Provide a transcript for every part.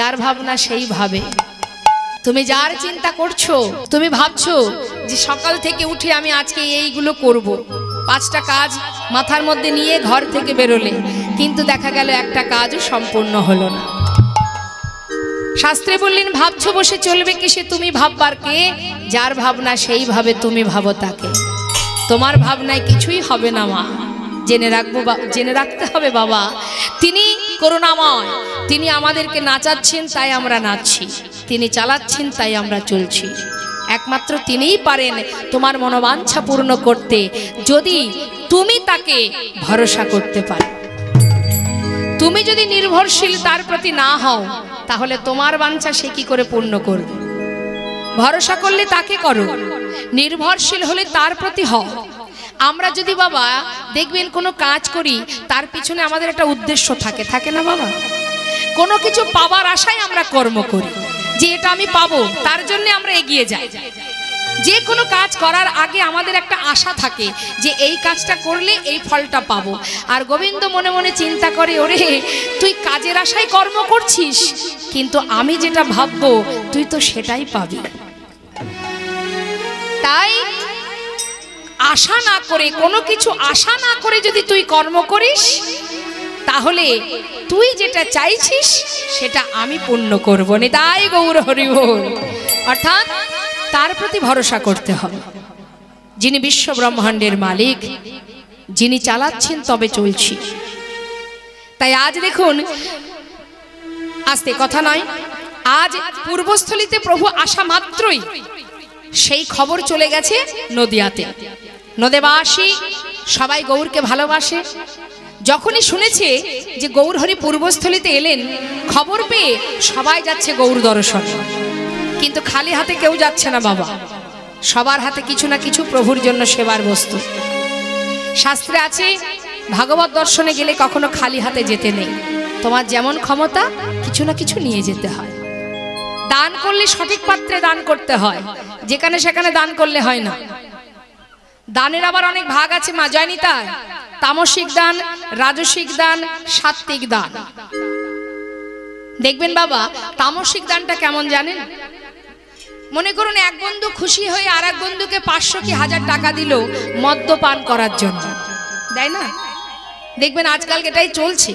যার ভাবনা সেই ভাবে। তুমি যার চিন্তা করছো, তুমি ভাবছো যে সকাল থেকে উঠে আমি আজকে এইগুলো করব, 5টা কাজ মাথার মধ্যে নিয়ে ঘর থেকে বেরোলে, কিন্তু দেখা গেল একটা কাজও সম্পূর্ণ হলো না। শাস্ত্রে বললেন ভাবছো বসে চলবে কি, সে তুমি ভাববার কে? যার ভাবনা সেই ভাবে, তুমি ভাবো তাকে। তোমার ভাবনায় কিছুই হবে না মা, জেনে রাখবো, জেনে রাখতে হবে বাবা। তিনি করুণাময়, তিনি আমাদেরকে নাচাচ্ছেন তাই আমরা নাচছি, তিনি চালাচ্ছেন তাই আমরা চলছি। একমাত্র তিনিই পারেন তোমার মনোবাঞ্ছা পূর্ণ করতে, যদি তুমি তাকে ভরসা করতে পারো। তুমি যদি নির্ভরশীল তার প্রতি না হও, তাহলে তোমার বাঞ্ছা সে কি করে পূর্ণ করবে? ভরসা করলে তাকে করো, নির্ভরশীল হলে তার প্রতি হও। আমরা যদি বাবা দেখবেন কোনো কাজ করি, তার পিছনে আমাদের একটা উদ্দেশ্য থাকে, থাকে না বাবা? কোনো কিছু পাওয়ার আশায় আমরা কর্ম করি, যে এটা আমি পাবো, তার জন্য আমরা এগিয়ে যাই। যে কোনো কাজ করার আগে আমাদের একটা আশা থাকে যে এই কাজটা করলে এই ফলটা পাবো। আর গোবিন্দ মনে মনে চিন্তা করে, ওরে তুই কাজের আশায় কর্ম করছিস, কিন্তু আমি যেটা ভাববো তুই তো সেটাই পাবি। তাই আশা না করে, কোনো কিছু আশা না করে যদি তুই কর্ম করিস, তাহলে তুই যেটা চাইছিস সেটা আমি পূর্ণ করবো। নিতাই গৌর হরি বল। অর্থাৎ তার প্রতি ভরসা করতে হবে, যিনি বিশ্ব ব্রহ্মাণ্ডের মালিক, যিনি চালাচ্ছেন তবে চলছি। তাই আজ দেখুন, আস্তে কথা নয়, আজ পূর্বস্থলীতে প্রভু আসা মাত্রই সেই খবর চলে গেছে নদিয়াতে। নদেবাসী সবাই গৌরকে ভালোবাসে। যখনই শুনেছে যে গৌর হরি পূর্বস্থলীতে এলেন, খবর পেয়ে সবাই যাচ্ছে গৌর দর্শন। কিন্তু খালি হাতে কেউ যাচ্ছে না বাবা, সবার হাতে কিছু না কিছু প্রভুর জন্য সেবার বস্তু। শাস্ত্রে আছে ভাগবত দর্শনে গেলে কখনো খালি হাতে যেতে নেই, তোমার যেমন ক্ষমতা কিছু না কিছু নিয়ে যেতে হয়। দান করলে সঠিক পাত্রে দান করতে হয়, যেখানে সেখানে দান করলে হয় না। দানের আবার অনেক ভাগ আছে মা, জানি তাই। তামসিক দান, রাজসিক দান, সাত্ত্বিক দান। দেখবেন বাবা, তামসিক দানটা কেমন জানেন? মনে করুন এক বন্ধু খুশি হয়ে আর এক বন্ধুকে 500 কি 1000 টাকা দিল মদ্যপান করার জন্য, দেয় না? দেখবেন আজকাল এটাই চলছে।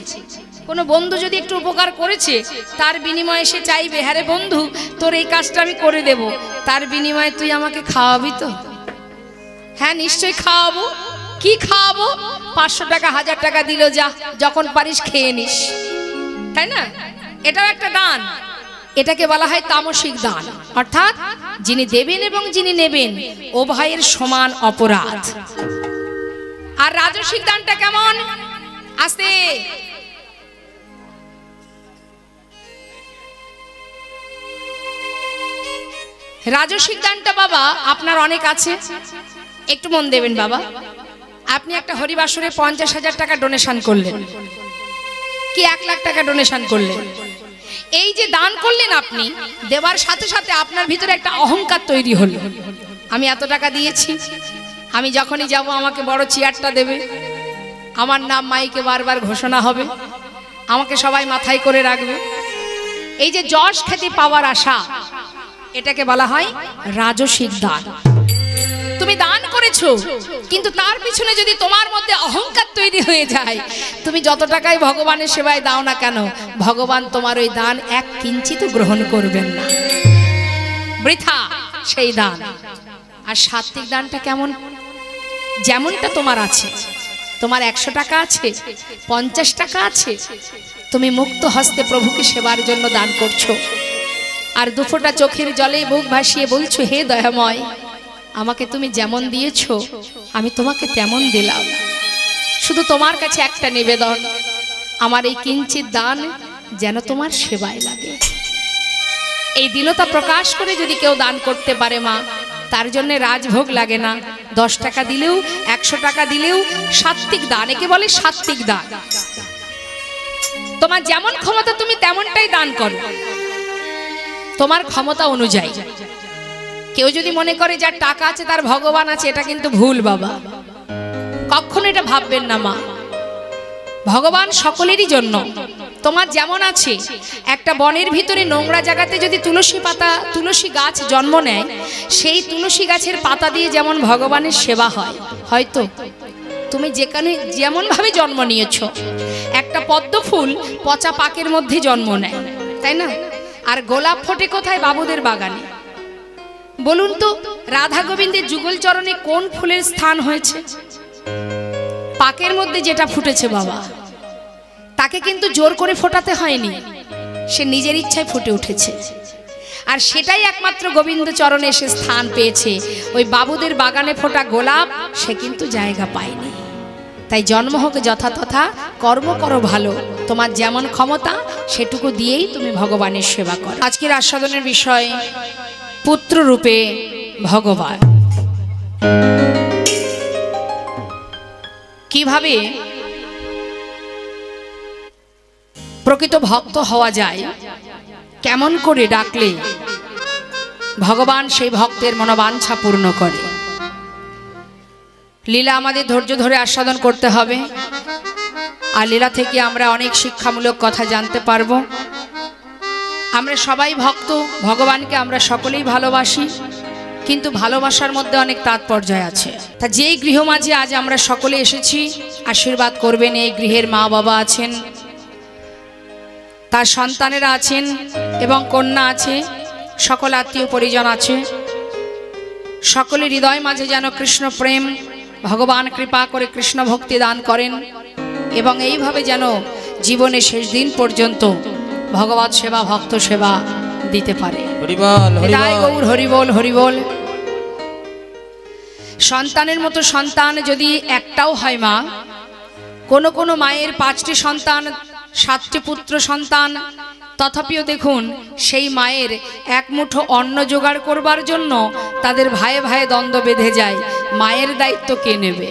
কোনো বন্ধু যদি একটু উপকার করেছে, তার বিনিময়ে সে চাইবে, হ্যাঁ রে বন্ধু তোর এই কাজটা আমি করে দেব, তার বিনিময়ে তুই আমাকে খাওয়াবি তো? হ্যাঁ নিশ্চয়ই খাওয়াবো। কি খাওয়াবো? 500 টাকা 1000 টাকা দিল, যা যখন পারিস খেয়ে নিস, তাই না? এটাও একটা দান। এটাকে বলা হয় তামসিক দান। অর্থাৎ যিনি দেবেন এবং যিনি নেবেন উভয়ের সমান অপরাধ। আর রাজসিক দানটা কেমন? আস্তে, রাজসিক দানটা বাবা আপনার অনেক আছে, একটু মন দেবেন বাবা। আপনি একটা হরিবাসরে 50,000 টাকা ডোনেশন করলেন, কি 1 লাখ টাকা ডোনেশন করলেন। এই যে দান করলেন, আপনি দেওয়ার সাথে সাথে আপনার ভিতরে একটা অহংকার তৈরি হলো, আমি এত টাকা দিয়েছি, আমি যখনই যাব আমাকে বড় চেয়ারটা দেবে, আমার নাম মাইকে বারবার ঘোষণা হবে, আমাকে সবাই মাথায় করে রাখবে। এই যে যশ খ্যাতি পাওয়ার আশা, এটাকে বলা হয় রাজসিক দান। তুমি দান করেছো, কিন্তু তার পিছনে যদি তোমার মধ্যে অহংকার তৈরি হয়ে যায়, তুমি যত টাকাই ভগবানের সেবায় দাও না কেন, ভগবান তোমার ওই দান 1 কিঞ্চিত গ্রহণ করবেন না, বৃথা সেই দান। আর সাত্ত্বিক দানটা কেমন? যেমনটা তোমার আছে, তোমার 100 টাকা আছে, 50 টাকা আছে, তুমি মুক্ত হস্তে প্রভুকে সেবার জন্য দান করছো। আর দুফোঁটা চোখের জলে বুক ভাসিয়ে বলছো, হে দয়াময়, আমাকে তুমি যেমন দিয়েছো আমি তোমাকে তেমন দিলাম। শুধু তোমার কাছে একটা নিবেদন, আমার এই কিঞ্চিত দান যেন তোমার সেবায় লাগে। এই দীনতা প্রকাশ করে যদি কেউ দান করতে পারে মা, তার জন্য রাজভোগ লাগে না। 10 টাকা দিলেও 100 টাকা দিলেও সাত্ত্বিক দান, একে বলে সাত্ত্বিক দান। তোমার যেমন ক্ষমতা তুমি তেমনটাই দান করো, তোমার ক্ষমতা অনুযায়ী। কেউ যদি মনে করে যার টাকা আছে তার ভগবান আছে, এটা কিন্তু ভুল বাবা, কখনো এটা ভাববেন না মা। ভগবান সকলেরই জন্য। তোমার যেমন আছে, একটা বনের ভিতরে নোংরা জায়গাতে যদি তুলসী গাছ জন্ম নেয়, সেই তুলসী গাছের পাতা দিয়ে যেমন ভগবানের সেবা হয়, হয়তো তুমি যেখানে যেমন ভাবে জন্ম নিয়েছো। একটা পদ্ম ফুল পচা পাকের মধ্যে জন্ম নেয়, তাই না? আর গোলাপ ফোটে কোথায়? বাবুদের বাগানে। বলুন তো, রাধা গোবিন্দের যুগল চরণে কোন ফুলের স্থান হয়েছে? পাকের মধ্যে যেটা ফুটেছে বাবা, তাকে কিন্তু জোর করে ফোটাতে হয়নি, সে নিজের ইচ্ছায় ফুটে উঠেছে। আর সেটাই একমাত্র গোবিন্দ চরণে এসে স্থান পেয়েছে। ওই বাবুদের বাগানে ফোটা গোলাপ সে কিন্তু জায়গা পায়নি। তাই জন্ম হোক যথাতথা, কর্ম করো ভালো, তোমার যেমন ক্ষমতা সেটুকু দিয়েই তুমি ভগবানের সেবা করো। আজকের আস্বাদনের বিষয় পুত্র রূপে ভগবান। কিভাবে প্রকৃত ভক্ত হওয়া যায়, কেমন করে ডাকলে ভগবান সেই ভক্তের মনোবাঞ্ছা পূর্ণ করে। লীলা আমাদের ধৈর্য ধরে আস্বাদন করতে হবে, আর লীলা থেকে আমরা অনেক শিক্ষামূলক কথা জানতে পারবো। আমরা সবাই ভক্ত, ভগবানকে আমরা সকলেই ভালোবাসি, কিন্তু ভালোবাসার মধ্যে অনেক তাৎপর্য আছে। তা যেই গৃহ মাঝে আজ আমরা সকলে এসেছি, আশীর্বাদ করবেন। এই গৃহের মা বাবা আছেন, তার সন্তানেরা আছেন এবং কন্যা আছে, সকল আত্মীয় পরিজন আছে। সকলের হৃদয় মাঝে যেন কৃষ্ণ প্রেম, ভগবান কৃপা করে কৃষ্ণ ভক্তি দান করেন, এবং এইভাবে যেন জীবনের শেষ দিন পর্যন্ত ভগবত সেবা, ভক্ত সেবা দিতে পারে। হরিবল গৌর, হরিবল হরিবল। সন্তানের মতো সন্তান যদি একটাও হয় মা, কোনো কোনো মায়ের 5টি সন্তান, 7টি পুত্র সন্তান, তথাপিও দেখুন সেই মায়ের এক মুঠো অন্ন জোগাড় করবার জন্য তাদের ভাইয়ে ভাইয়ে দ্বন্দ্ব বেঁধে যায়। মায়ের দায়িত্ব কে নেবে,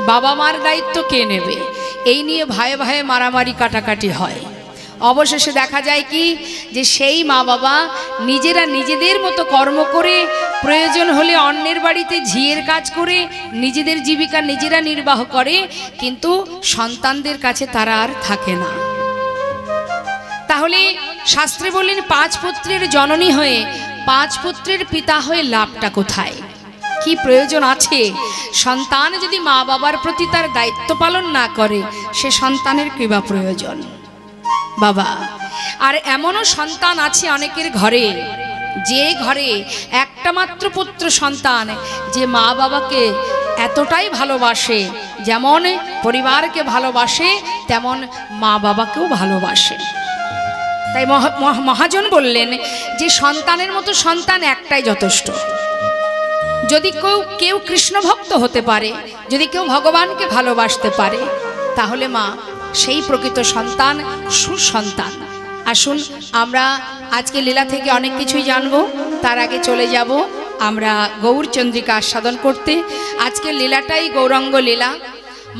বাবা মার দায়িত্ব কে নেবে, এই নিয়ে ভাইয়ে ভাইয়ে মারামারি কাটাকাটি হয়। অবশেষে দেখা যায় কি, যে সেই মা বাবা নিজেরা নিজেদের মতো কর্ম করে, প্রয়োজন হলে অন্যের বাড়িতে ঝিয়ের কাজ করে নিজেদের জীবিকা নিজেরা নির্বাহ করে, কিন্তু সন্তানদের কাছে তারা আর থাকে না। তাহলে শাস্ত্রে বললেন 5 পুত্রের জননী হয়ে 5 পুত্রের পিতা হয়ে লাভটা কোথায়? কি প্রয়োজন আছে? সন্তান যদি মা বাবার প্রতি তার দায়িত্ব পালন না করে, সে সন্তানের কৃপা প্রয়োজন বাবা। আর এমনও সন্তান আছে অনেকের ঘরে, যে ঘরে একটা মাত্র পুত্র সন্তান, যে মা বাবাকে এতটাই ভালোবাসে, যেমন পরিবারকে ভালোবাসে তেমন মা বাবাকেও ভালোবাসে। তাই মহাজন বললেন যে সন্তানের মতো সন্তান একটাই যথেষ্ট। যদি কেউ কৃষ্ণ ভক্ত হতে পারে, যদি কেউ ভগবানকে ভালোবাসতে পারে, তাহলে মা সেই প্রকৃত সন্তান, সুসন্তান। আসুন আমরা আজকে লীলা থেকে অনেক কিছুই জানবো। তার আগে চলে যাব আমরা গৌরচন্দ্রিকা আস্বাদন করতে। আজকের লীলাটাই গৌরাঙ্গ লীলা।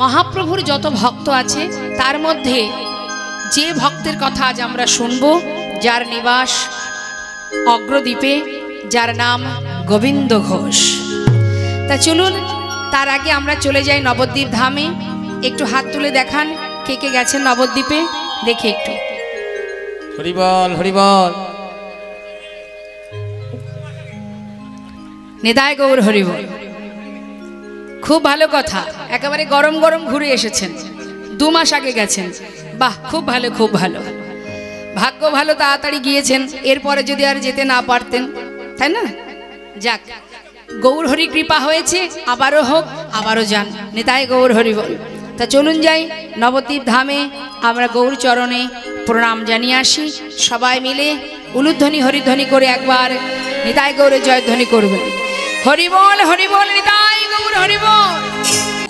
মহাপ্রভুর যত ভক্ত আছে তার মধ্যে যে ভক্তের কথা আজ আমরা শুনব, যার নিবাস অগ্রদ্বীপে, যার নাম গোবিন্দ ঘোষ। তা চলুন তার আগে আমরা চলে যাই নবদ্বীপ ধামে। একটু হাত তুলে দেখান কে কে গেছেন নবদ্বীপে, দেখে একটু। হরিবল হরিবল। নিতাই গৌর হরিবল। খুব ভালো কথা, একেবারে গরম গরম ঘুরে এসেছেন, 2 মাস আগে গেছেন। বাহ, খুব ভালো, খুব ভালো, ভাগ্য ভালো, তাড়াতাড়ি গিয়েছেন। এরপরে যদি আর যেতে না পারতেন, তাই না? যাক, গৌর হরি কৃপা হয়েছে, আবারও হোক, আবারও যান। নিতাই গৌর হরিবল। তা চলুন যাই নবদ্বীপ ধামে, আমরা গৌর চরণে প্রণাম জানিয়ে আসি। সবাই মিলে উলুধ্বনি হরিধ্বনি করে একবার নিতাই গৌরের জয়ধ্বনি করবেন। হরিবল হরিবল, নিতাই গৌর হরিবল।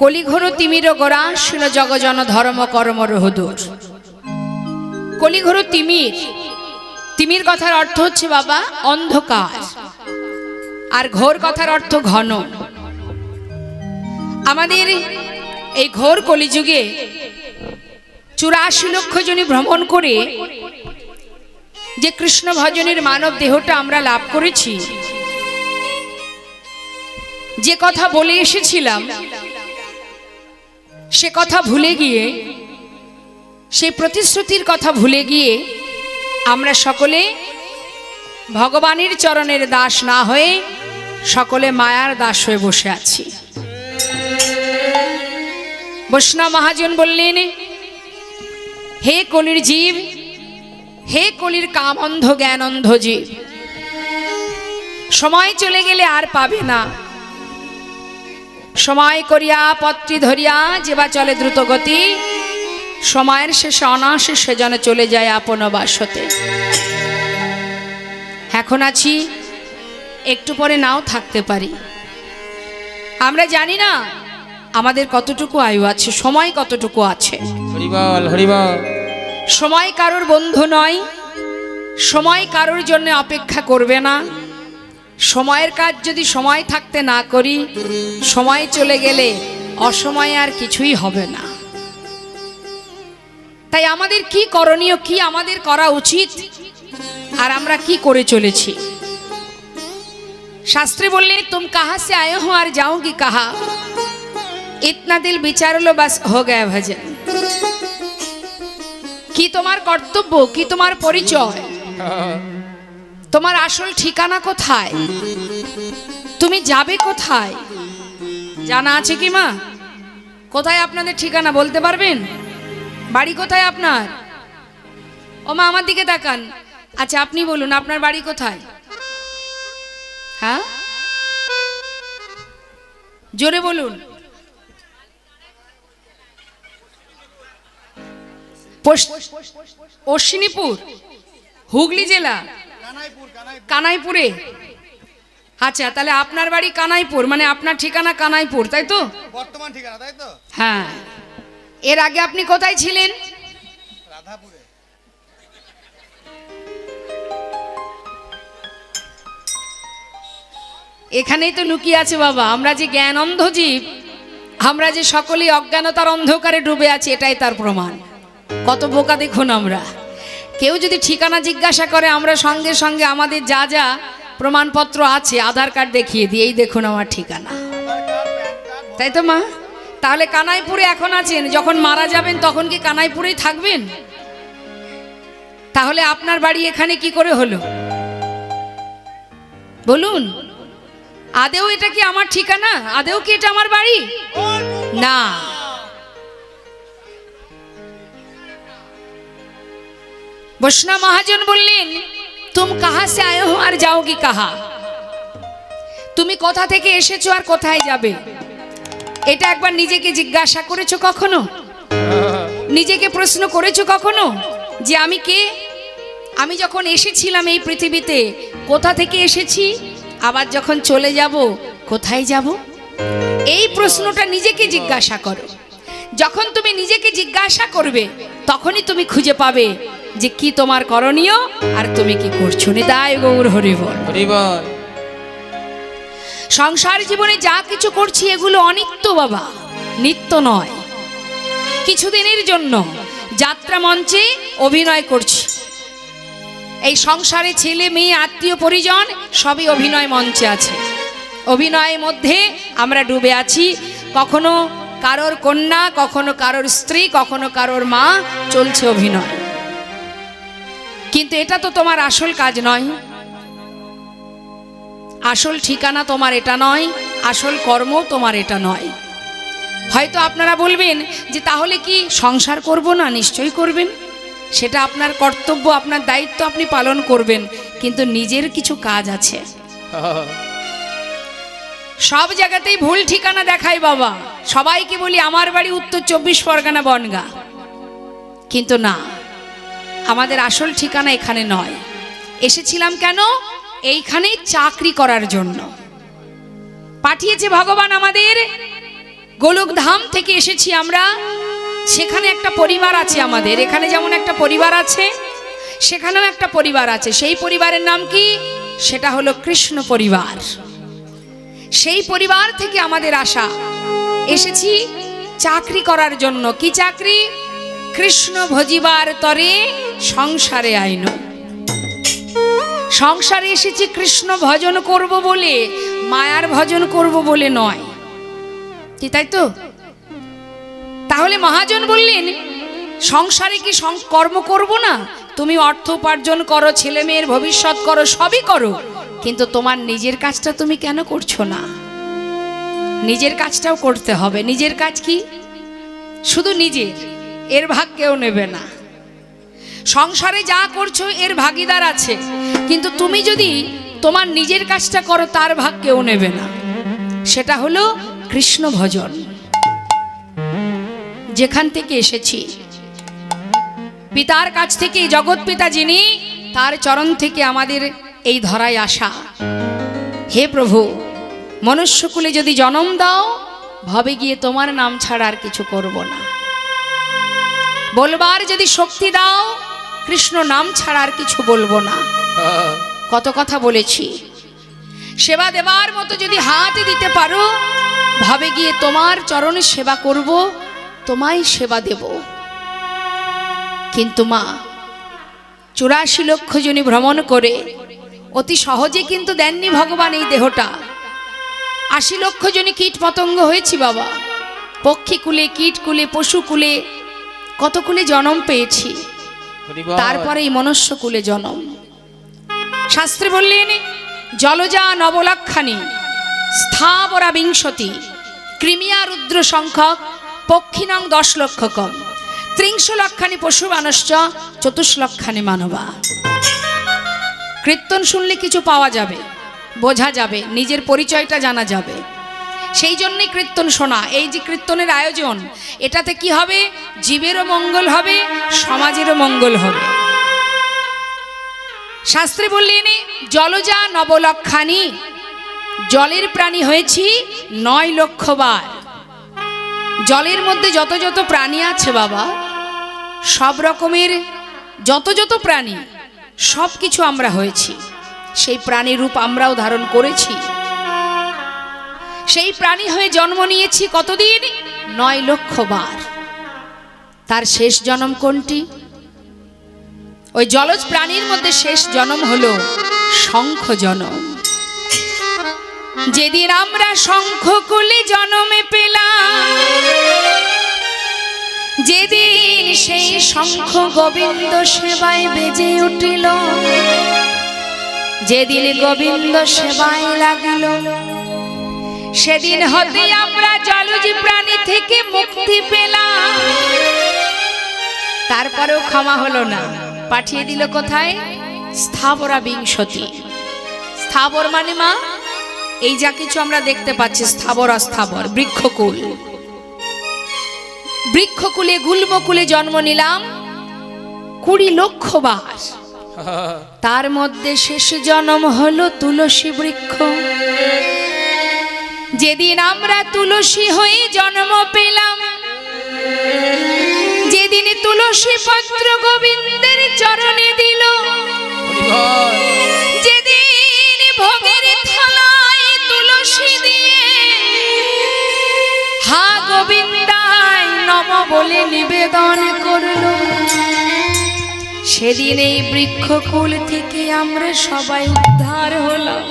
কলিঘোর তিমির গোরা শিল জগজন ধর্ম কর্ম রহুদূর। কলিঘোর তিমির, তিমির কথার অর্থ হচ্ছে বাবা অন্ধকার, আর ঘোর কথার অর্থ ঘন। আমাদের এই ঘোর কলিযুগে 84 লক্ষ জনই ভ্রমণ করে যে কৃষ্ণ ভজনের মানব দেহটা আমরা লাভ করেছি, যে কথা বলে এসেছিলাম সে কথা ভুলে গিয়ে সেই প্রতিশ্রুতির কথা ভুলে গিয়ে আমরা সকলে ভগবানের চরণের দাস না হয়ে সকলে মায়ার দাস হয়ে বসে আছি। বৈষ্ণব মহাজন বললেন, হে কলির জীব, হে কলির কাম অন্ধ জ্ঞান অন্ধ জীব, সময় চলে গেলে আর পাবে না। সময় করিয়া পত্রী ধরিয়া যেবা চলে দ্রুত গতি, সময়ের শেষে অনাশেষে যেন চলে যায় আপন বাসতে। এখন আছি, একটু পরে নাও থাকতে পারি। আমরা জানি না আমাদের কতটুকু আয়ু আছে, সময় কতটুকু আছে। হরিবল হরিবল। সময় কারোর বন্ধু নয়, সময় কারোর জন্য অপেক্ষা করবে না। সময়ের কাজ যদি সময় থাকতে না করি, সময় চলে গেলে অসময়ে আর কিছুই হবে না। তাই আমাদের কি করণীয়, কি আমাদের করা উচিত, আর আমরা কি করে চলেছি। শাস্ত্রে বললেন, তুম কাহা সে আয়ে হো আর যাওগি কাহা, ইতনা দিল বিচার লো বাস হো গয়া ভজন। কি তোমার কর্তব্য, কি তোমার পরিচয়, তোমার আসল ঠিকানা কোথায়, তুমি যাবে কোথায়, জানা আছে কি মা? কোথায় আপনাদের ঠিকানা বলতে পারবেন? বাড়ি কোথায় আপনার? ও মা আমার দিকে তাকান। আচ্ছা আপনি বলুন, আপনার বাড়ি কোথায়? হ্যাঁ জোরে বলুন। অশ্বিনীপুর, হুগলি জেলা, কানাইপুরে। আচ্ছা তাহলে আপনার বাড়ি কানাইপুর, মানে আপনার ঠিকানা কানাইপুর, তাই তো? বর্তমান ঠিকানা, তাই তো? হ্যাঁ। এর আগে আপনি কোথায় ছিলেন? রাধাপুরে। এখানেই তো লুকিয়ে আছে বাবা। আমরা যে জ্ঞান অন্ধ জীব, আমরা যে সকলেই অজ্ঞানতার অন্ধকারে ডুবে আছি, এটাই তার প্রমাণ। কত বোকা দেখুন আমরা। কেউ যদি ঠিকানা জিজ্ঞাসা করে, আমরা সঙ্গে সঙ্গে আমাদের যা যা প্রমাণপত্র আছে আধার কার্ড দেখিয়ে দিই, এই দেখুন আমার ঠিকানা, তাই তো মা? তাহলে কানাইপুরে এখন আছেন, যখন মারা যাবেন তখন কি কানাইপুরেই থাকবেন? তাহলে আপনার বাড়ি এখানে কি করে হলো বলুন? আদেও এটা কি আমার ঠিকানা? আদেও কি এটা আমার বাড়ি? না। বৈষ্ণব মহাজন বললেন, তুম কাহা সে আয়ে হো আর যাওগি কাহা, তুমি কোথা থেকে এসেছো আর কোথায় যাবে, এটা একবার নিজেকে জিজ্ঞাসা করেছো কখনো? নিজেকে প্রশ্ন করেছো কখনো যে আমি কে? আমি যখন এসেছিলাম এই পৃথিবীতে কোথা থেকে এসেছি, আবার যখন চলে যাব কোথায় যাব? এই প্রশ্নটা নিজেকে জিজ্ঞাসা করো। যখন তুমি নিজেকে জিজ্ঞাসা করবে, তখনই তুমি খুঁজে পাবে যে কি তোমার করণীয় আর তুমি কি করছো। নিতাই গৌর হরিবল হরিবল। সংসার জীবনে যা কিছু করছি এগুলো অনিত্য বাবা, নিত্য নয়। কিছুদিনের জন্য যাত্রা মঞ্চে অভিনয় করছি। এই সংসারে ছেলে মেয়ে আত্মীয় পরিজন সবই অভিনয় মঞ্চে আছে। অভিনয়ের মধ্যে আমরা ডুবে আছি। কখনো কারোর কন্যা, কখনো কারোর স্ত্রী, কখনো কারোর মা, চলছে অভিনয়। কিন্তু এটা তো তোমার আসল কাজ নয়, আসল ঠিকানা তোমার এটা নয়, আসল কর্ম তোমার এটা নয়। হয়তো আপনারা বলবেন যে তাহলে কি সংসার করব না? নিশ্চয়ই করবেন, সেটা আপনার কর্তব্য, আপনার দায়িত্ব, আপনি পালন করবেন। কিন্তু নিজের কিছু কাজ আছে। সব জায়গাতেই ভুল ঠিকানা দেখায় বাবা। সবাইকে বলি আমার বাড়ি উত্তর 24 পরগনা বনগা, কিন্তু না, আমাদের আসল ঠিকানা এখানে নয়। এসেছিলাম কেন? এইখানে চাকরি করার জন্য পাঠিয়েছে ভগবান আমাদের। গোলকধাম থেকে এসেছি আমরা, সেখানে একটা পরিবার আছে আমাদের। এখানে যেমন একটা পরিবার আছে, সেখানেও একটা পরিবার আছে। সেই পরিবারের নাম কি? সেটা হলো কৃষ্ণ পরিবার। সেই পরিবার থেকে আমাদের আসা। এসেছি চাকরি করার জন্য। কি চাকরি? কৃষ্ণ ভজিবার তরে সংসারে আইন। সংসারে এসেছি কৃষ্ণ ভজন করব বলে, মায়ার ভজন করব বলে নয়, কি তাই তো? তাহলে মহাজন বললেন সংসারে কি কর্ম করব না? তুমি অর্থ উপার্জন করো, ছেলে মেয়ের ভবিষ্যৎ করো, সবই করো, কিন্তু তোমার নিজের কাজটা তুমি কেন করছো না? নিজের কাজটাও করতে হবে। নিজের কাজ কি? শুধু নিজের, এর ভাগ কেউ নেবে না। সংসারে যা করছো এর ভাগিদার আছে, কিন্তু তুমি যদি তোমার নিজের কাজটা করো তার ভাগ কেউ নেবে না। সেটা হলো কৃষ্ণ ভজন। যেখান থেকে এসেছি, পিতার কাছ থেকে, জগৎ পিতা যিনি, তার চরণ থেকে আমাদের এই ধরায় আসা। হে প্রভু, মনুষ্যকুলে যদি জন্ম দাও, ভবে গিয়ে তোমার নাম ছাড়া আর কিছু করব না। বলবার যদি শক্তি দাও, কৃষ্ণ নাম ছাড়া আর কিছু বলবো না। কত কথা বলেছি। সেবা দেবার মতো যদি হাত দিতে পারো, ভাবে গিয়ে তোমার চরণে সেবা করব, তোমায় সেবা দেব। কিন্তু মা, 84 লক্ষ জনি ভ্রমণ করে অতি সহজে কিন্তু দেননি ভগবান এই দেহটা। 80 লক্ষ জনি কীট পতঙ্গ হয়েছি বাবা। পক্ষী কুলে, কীট কুলে, পশু কুলে, কত কুলে জন্ম পেয়েছি, তারপরে এই মনুষ্য কুলে জন্ম। শাস্ত্রে বললেন, জলজা নবলক্ষানি স্থাবরা বিংশতি, কৃমিয়া রুদ্র সংখ্যক, পক্ষিনং 10 লক্ষ কম, 30 লক্ষানি পশু মানুষ্য, 24 লক্ষানি মানবা। কীর্তন শুনলে কিছু পাওয়া যাবে, বোঝা যাবে, নিজের পরিচয়টা জানা যাবে। সেই জন্যই কীর্তন শোনা। এই যে কীর্তনের আয়োজন, এটাতে কি হবে? জীবেরও মঙ্গল হবে, সমাজেরও মঙ্গল হবে। শাস্ত্রে বললেন, জলজা নবলক্ষানি, জলের প্রাণী হয়েছি 9 লক্ষ বার। জলের মধ্যে যত যত প্রাণী আছে বাবা, সব রকমের যত যত প্রাণী, সব কিছু আমরা হয়েছি। সেই প্রাণীর রূপ আমরাও ধারণ করেছি। সেই প্রাণী হয়ে জন্ম নিয়েছি কতদিন? 9 লক্ষ বার। তার শেষ জন্ম কোনটি? ওই জলজ প্রাণীর মধ্যে শেষ জন্ম হলো শঙ্খ জন্ম। যেদিন আমরা শঙ্খ কুলে জন্মে পেলাম, যেদিন সেই শঙ্খ গোবিন্দ সেবায় বেজে উঠিল, যেদিন গোবিন্দ সেবায় লাগিল, সেদিন হতে আমরা জলজ প্রাণী থেকে মুক্তি পেলাম। তারপরেও ক্ষমা হলো না, পাঠিয়ে দিল কোথায়? স্থাবরা বিংশতি। স্থাবর মানে মা, এই যা কিছু আমরা দেখতে পাচ্ছি, স্থাবর অস্থাবর, বৃক্ষকুল। বৃক্ষকুলে, গুল্মকুলে জন্ম নিলাম 20 লক্ষ বার। তার মধ্যে শেষ জন্ম হলো তুলসী বৃক্ষ। যেদিন আমরা তুলসী হয়ে জন্ম পেলাম, যেদিন তুলসী পত্র গোবিন্দের চরণে দিল, যেদিন ভোগের থালায় তুলসী দিয়ে হা গোবিন্দায় নম বলে নিবেদন করল, সেদিন এই বৃক্ষকুল থেকে আমরা সবাই উদ্ধার হলাম।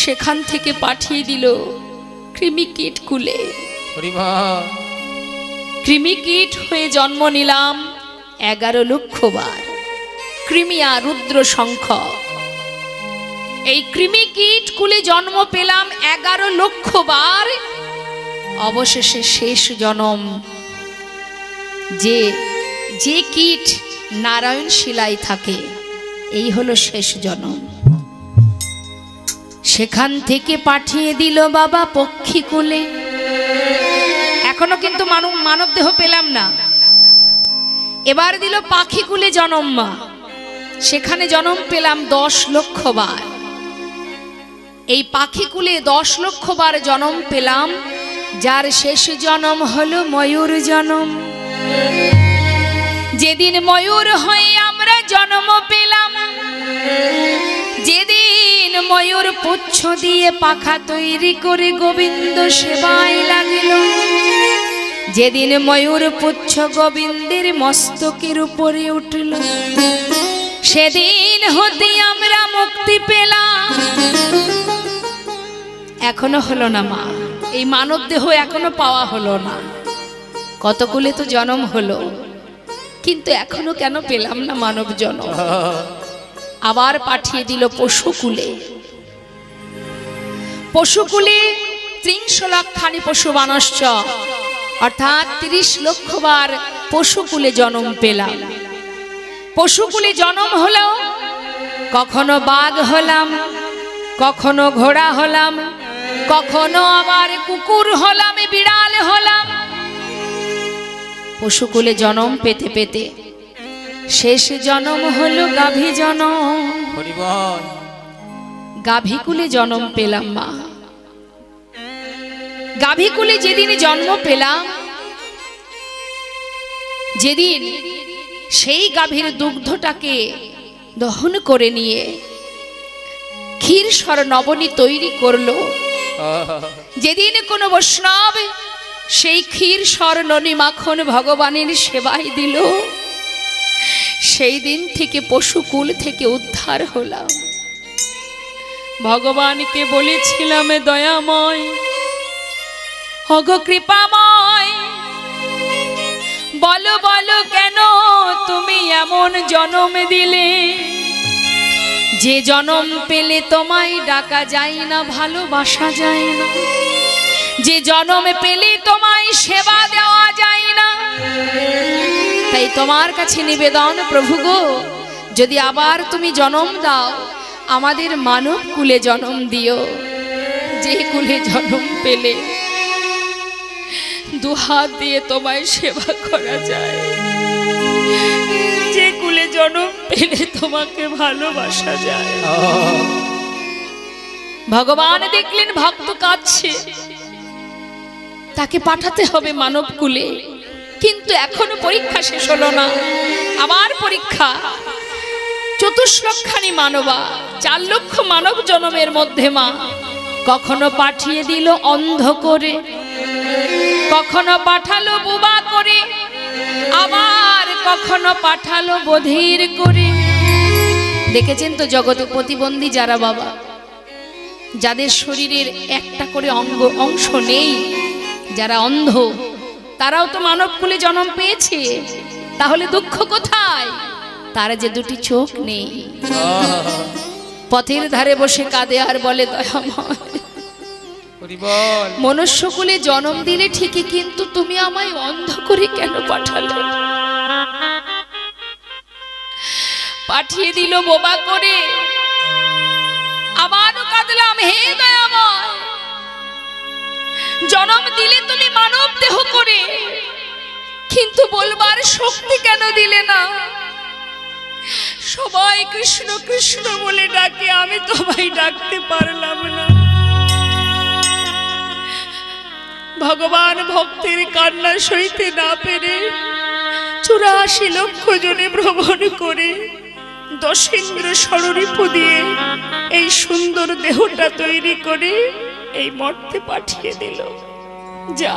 সেখান থেকে পাঠিয়ে দিল কৃমিকীট কুলে। কৃমিকীট হয়ে জন্ম নিলাম 11 লক্ষ বার। কৃমিয়া রুদ্র শঙ্খ, এই কৃমিকীট কুলে জন্ম পেলাম 11 লক্ষ বার। অবশেষে শেষ জন্ম, যে যে কীট নারায়ণ শিলায় থাকে, এই হলো শেষ জন্ম। সেখান থেকে পাঠিয়ে দিল বাবা পক্ষী কুলে। এখনো কিন্তু মানব দেহ পেলাম না, এবার দিল পাখি কুলে জন্ম। মা, সেখানে জন্ম পেলাম 10 লক্ষ বার। এই পাখি কুলে 10 লক্ষ বার জন্ম পেলাম, যার শেষ জন্ম হলো ময়ূর জন্ম। যেদিন ময়ূর হয়ে আমরা জন্ম পেলাম, যেদিন ময়ূর পুচ্ছ দিয়ে পাখা তৈরি করে গোবিন্দ সেবায় লাগিল, যেদিন ময়ূর পুচ্ছ গোবিন্দের মস্তকের উপরে উঠল, সেদিন হতে আমরা মুক্তি পেলাম। এখনো হলো না মা, এই মানব দেহ এখনো পাওয়া হলো না। কত কুলে তো জন্ম হলো, কিন্তু এখনো কেন পেলাম না মানব জন্ম। আবার পাঠিয়ে দিল পশুকুলে। পশুকুলে ৩০ লক্ষানি পশু বানশ্চ, অর্থাৎ ৩০ লক্ষ বার পশুকুলে জন্ম পেলাম। পশুকুলে জন্ম হলো, কখনো বাঘ হলাম, কখনো ঘোড়া হলাম, কখনো আবার কুকুর হলাম, বিড়াল হলাম। পশুকুলে জন্ম পেতে পেতে শেষ জন্ম হলো গাভী জন্ম। গাভীকুলে জন্ম পেলাম মা। গাভীকুলে যেদিন জন্ম পেলাম, যেদিন সেই গাভীর দুগ্ধটাকে দহন করে নিয়ে ক্ষীর সর নবনী তৈরি করলো, যেদিন কোনো বৈষ্ণব সেই ক্ষীর সর ননি মাখন ভগবানের সেবায় দিল, সেই দিন থেকে পশুকুল থেকে উদ্ধার হলাম। ভগবানকে বলেছিলাম, দয়াময় অগ কৃপাময়, বলো বলো কেন তুমি এমন জন্ম দিলে, যে জন্ম পেলে তোমায় ডাকা যায় না, ভালোবাসা যায় না, যে জন্ম পেলে তোমায় সেবা দেওয়া যায় না। তাই তোমার কাছে নিবেদন প্রভু গো, যদি আবার তুমি জন্ম দাও, আমাদের মানব কুলে জন্ম দিও, যে কুলে জন্ম পেলে দুহাত দিয়ে তোমায় সেবা করা যায়, যে কুলে জন্ম পেলে তোমাকে ভালোবাসা যায়। ভগবান দেখলেন ভক্ত কাঁদছে, তাকে পাঠাতে হবে মানব কুলে, কিন্তু এখনো পরীক্ষা শেষ হলো না, আবার পরীক্ষা। ২৪ লক্ষানি মানবা, ৪ লক্ষ মানব জন্মের মধ্যে মা কখনো পাঠিয়ে দিল অন্ধ করে, কখনো পাঠালো বোবা করে, আবার কখনো পাঠালো বধির করে। দেখেছেন তো জগতে প্রতিবন্ধী যারা বাবা, যাদের শরীরের একটা করে অংশ নেই, যারা অন্ধ, তারাও তো মানব কুলে জন্ম পেয়েছে। তাহলে দুঃখ কোথায়? তারা যে দুটি চোখ নেই, পথের ধারে বসে কাঁদে আর বলে দয়াময়, মনুষ্যকুলে জন্ম দিলে ঠিকই, কিন্তু তুমি আমায় অন্ধ করে কেন পাঠালে? পাঠিয়ে দিল বোবা করে, আবারও কাঁদলাম, হে দয়াময়, জন্ম দিলে তুমি মানব দেহ করে, কিন্তু বলবার শক্তি কেন দিলে না? সবাই কৃষ্ণ কৃষ্ণ বলে ডাকে, আমি তোমায় ডাকতে পারলাম না। ভগবান ভক্তের কান্না সইতে না পেরে ৮৪ লক্ষ জনে ভ্রমণ করে দশেন্দ্র ষড়রিপু দিয়ে এই সুন্দর দেহটা তৈরি করে এই মর্তে পাঠিয়ে দিল। যা,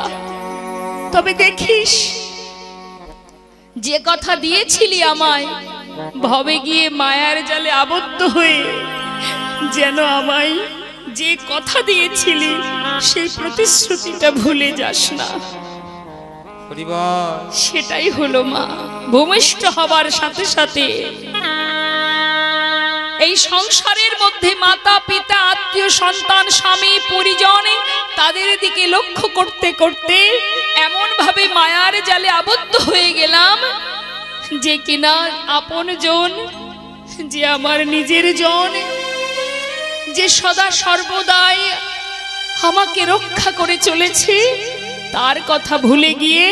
তবে দেখিস, যে কথা দিয়েছিলি আমায়, ভবে গিয়ে মায়ার জালে আবদ্ধ হয়ে যেন আমায় যে কথা দিয়েছিলি সেই প্রতিশ্রুতিটা ভুলে যাস না। সেটাই হলো মা। ভূমিষ্ঠ হবার সাথে সাথে এই সংসারের মধ্যে মাতা পিতা আত্মীয় সন্তান স্বামী পরিজনে তাদের দিকে লক্ষ্য করতে করতে এমন ভাবে মায়ার জালে আবদ্ধ হয়ে গেলাম যে কিনা আপন জন, যে আমার নিজের জন, যে সদা সর্বদাই আমাকে রক্ষা করে চলেছে, তার কথা ভুলে গিয়ে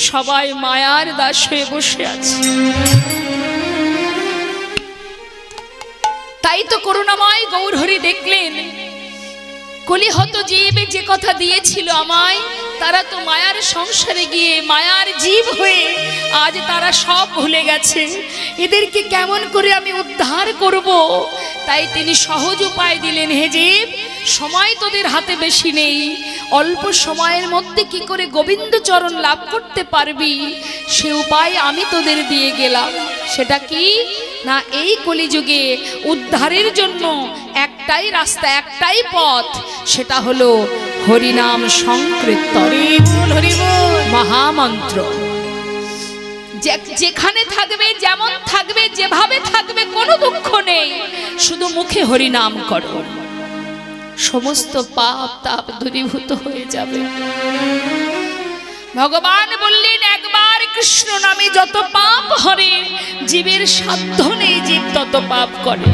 সবাই মায়ার দাস হয়ে বসে আছে। তাই তো করুণাময় গৌরহরি দেখলেন, কলিহত জীব যে কথা দিয়েছিল আমায়, তারা তো মায়ার সংসারে গিয়ে মায়ার জীব হয়ে আজ তারা সব ভুলে গেছে। এদেরকে কেমন করে আমি উদ্ধার করব? তাই তিনি সহজ উপায় দিলেন, হে জীব, সময় তোদের হাতে বেশি নেই, অল্প সময়ের মধ্যে কি করে গোবিন্দ চরণ লাভ করতে পারবি সে উপায় আমি তোদের দিয়ে গেলাম। সেটা কি না, এই কলিযুগে উদ্ধারের জন্য একটাই রাস্তা, একটাই পথ, সেটা হলো হরিনাম সংকীর্তন মহামন্ত্র। যেখানে থাকবে, যেমন থাকবে, যেভাবে থাকবে, কোনো দুঃখ নেই, শুধু মুখে হরিনাম করো, সমস্ত পাপ তাপ দূরীভূত হয়ে যাবে। ভগবান বললেন, একবার কৃষ্ণ নামে যত পাপ হরে, জীবের সাধ্য নেই জীব তত পাপ করে।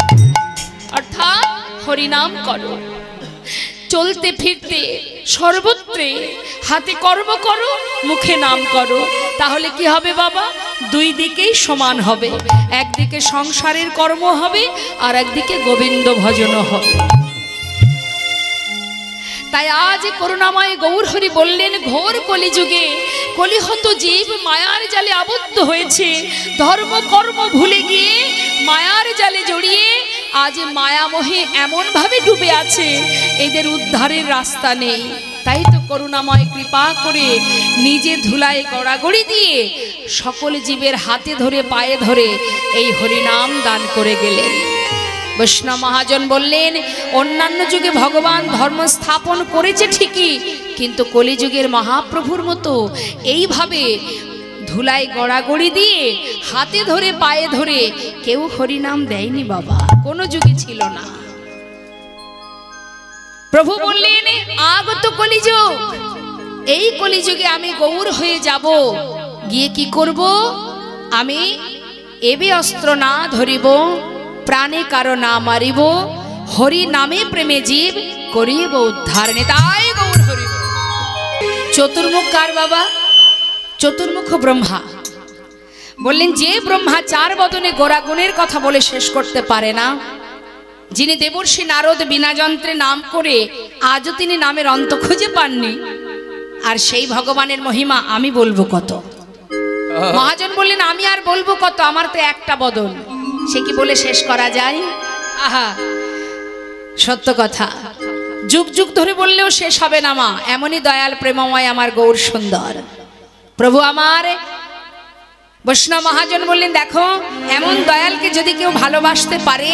অর্থাৎ হরিনাম করো, চলতে ফিরতে সর্বত্রে হাতে কর্ম করো, মুখে নাম করো, তাহলে কি হবে বাবা? দুই দিকেই সমান হবে, একদিকে সংসারের কর্ম হবে আর একদিকে গোবিন্দ ভজনও হবে। তাই আজ করুণাময় গৌরহরি বললেন, ঘোর কলিযুগে কলিহত জীব মায়ার জালে আবদ্ধ হয়েছে, ধর্ম কর্ম ভুলে গিয়ে মায়ার জালে জড়িয়ে আজ মায়ামোহে এমন ভাবে ডুবে আছে, এদের উদ্ধারের রাস্তা নেই। তাই তো করুণাময় কৃপা করে নিজে ধুলায় গড়াগড়ি দিয়ে সকল জীবের হাতে ধরে পায়ে ধরে এই হরিনাম দান করে গেলেন। বৈষ্ণব মহাজন বললেন, অন্যান্য যুগে ভগবান ধর্ম স্থাপন করেছে ঠিকই, কিন্তু কলিযুগের মহাপ্রভুর মতো এইভাবে ধুলায় গড়াগড়ি দিয়ে হাতে ধরে পায়ে ধরে কেউ হরিনাম দেয়নি বাবা, কোনো যুগে ছিল না। প্রভু বললেন, আগত কলিযুগ, এই কলিযুগে আমি গৌর হয়ে যাব, গিয়ে কি করব? আমি এবে অস্ত্র না ধরিব, প্রাণে কারো না মারিব, হরি নামে প্রেমে জীব করিব উদ্ধার। তাই গৌর হরিব। চতুর্মুখ কার বাবা? চতুর্মুখ ব্রহ্মা। বললেন, যে ব্রহ্মা চার বদনে গোরা গুণের কথা বলে শেষ করতে পারে না, যিনি দেবর্ষি নারদ বিনা যন্ত্রে নাম করে আজও তিনি নামের অন্ত খুঁজে পাননি, আর সেই ভগবানের মহিমা আমি বলবো কত? মহাজন বললেন, আমি আর বলবো কত, আমার তো একটা বদন, সে কি বলে শেষ করা যায়? আহা, সত্য কথা, যুগ যুগ ধরে বললেও শেষ হবে না মা, এমনই দয়াল প্রেমময় আমার গৌর সুন্দর প্রভু আমার। বৈষ্ণব মহাজন বললেন, দেখো, এমন দয়ালকে যদি কেউ ভালোবাসতে পারে,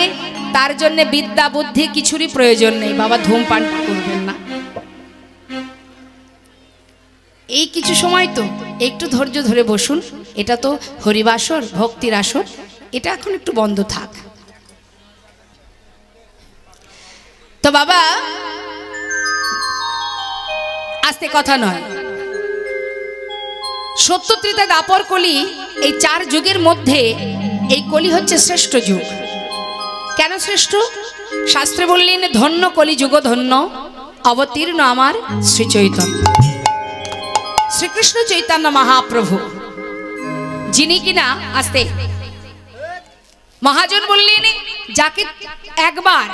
তার জন্য বিদ্যা বুদ্ধি কিছুরই প্রয়োজন নেই বাবা, ধূমপান করবেন না। এই কিছু সময় তো একটু ধৈর্য ধরে বসুন, এটা তো হরিবাসর, ভক্তির আসর, এটা এখন একটু বন্ধ থাক। তো বাবা, আস্তে কথা নয়, সত্য ত্রেতা দ্বাপর কলি, এই চার যুগের মধ্যে এই কলি হচ্ছে শ্রেষ্ঠ যুগ। কেন শ্রেষ্ঠ? শাস্ত্রে বললেন, ধন্য কলি যুগ ধন্য, অবতীর্ণ আমার শ্রী চৈতন্য, শ্রীকৃষ্ণ চৈতন্য মহাপ্রভু, যিনি কিনা, আস্তে, মহাজন বললেন, যাকে একবার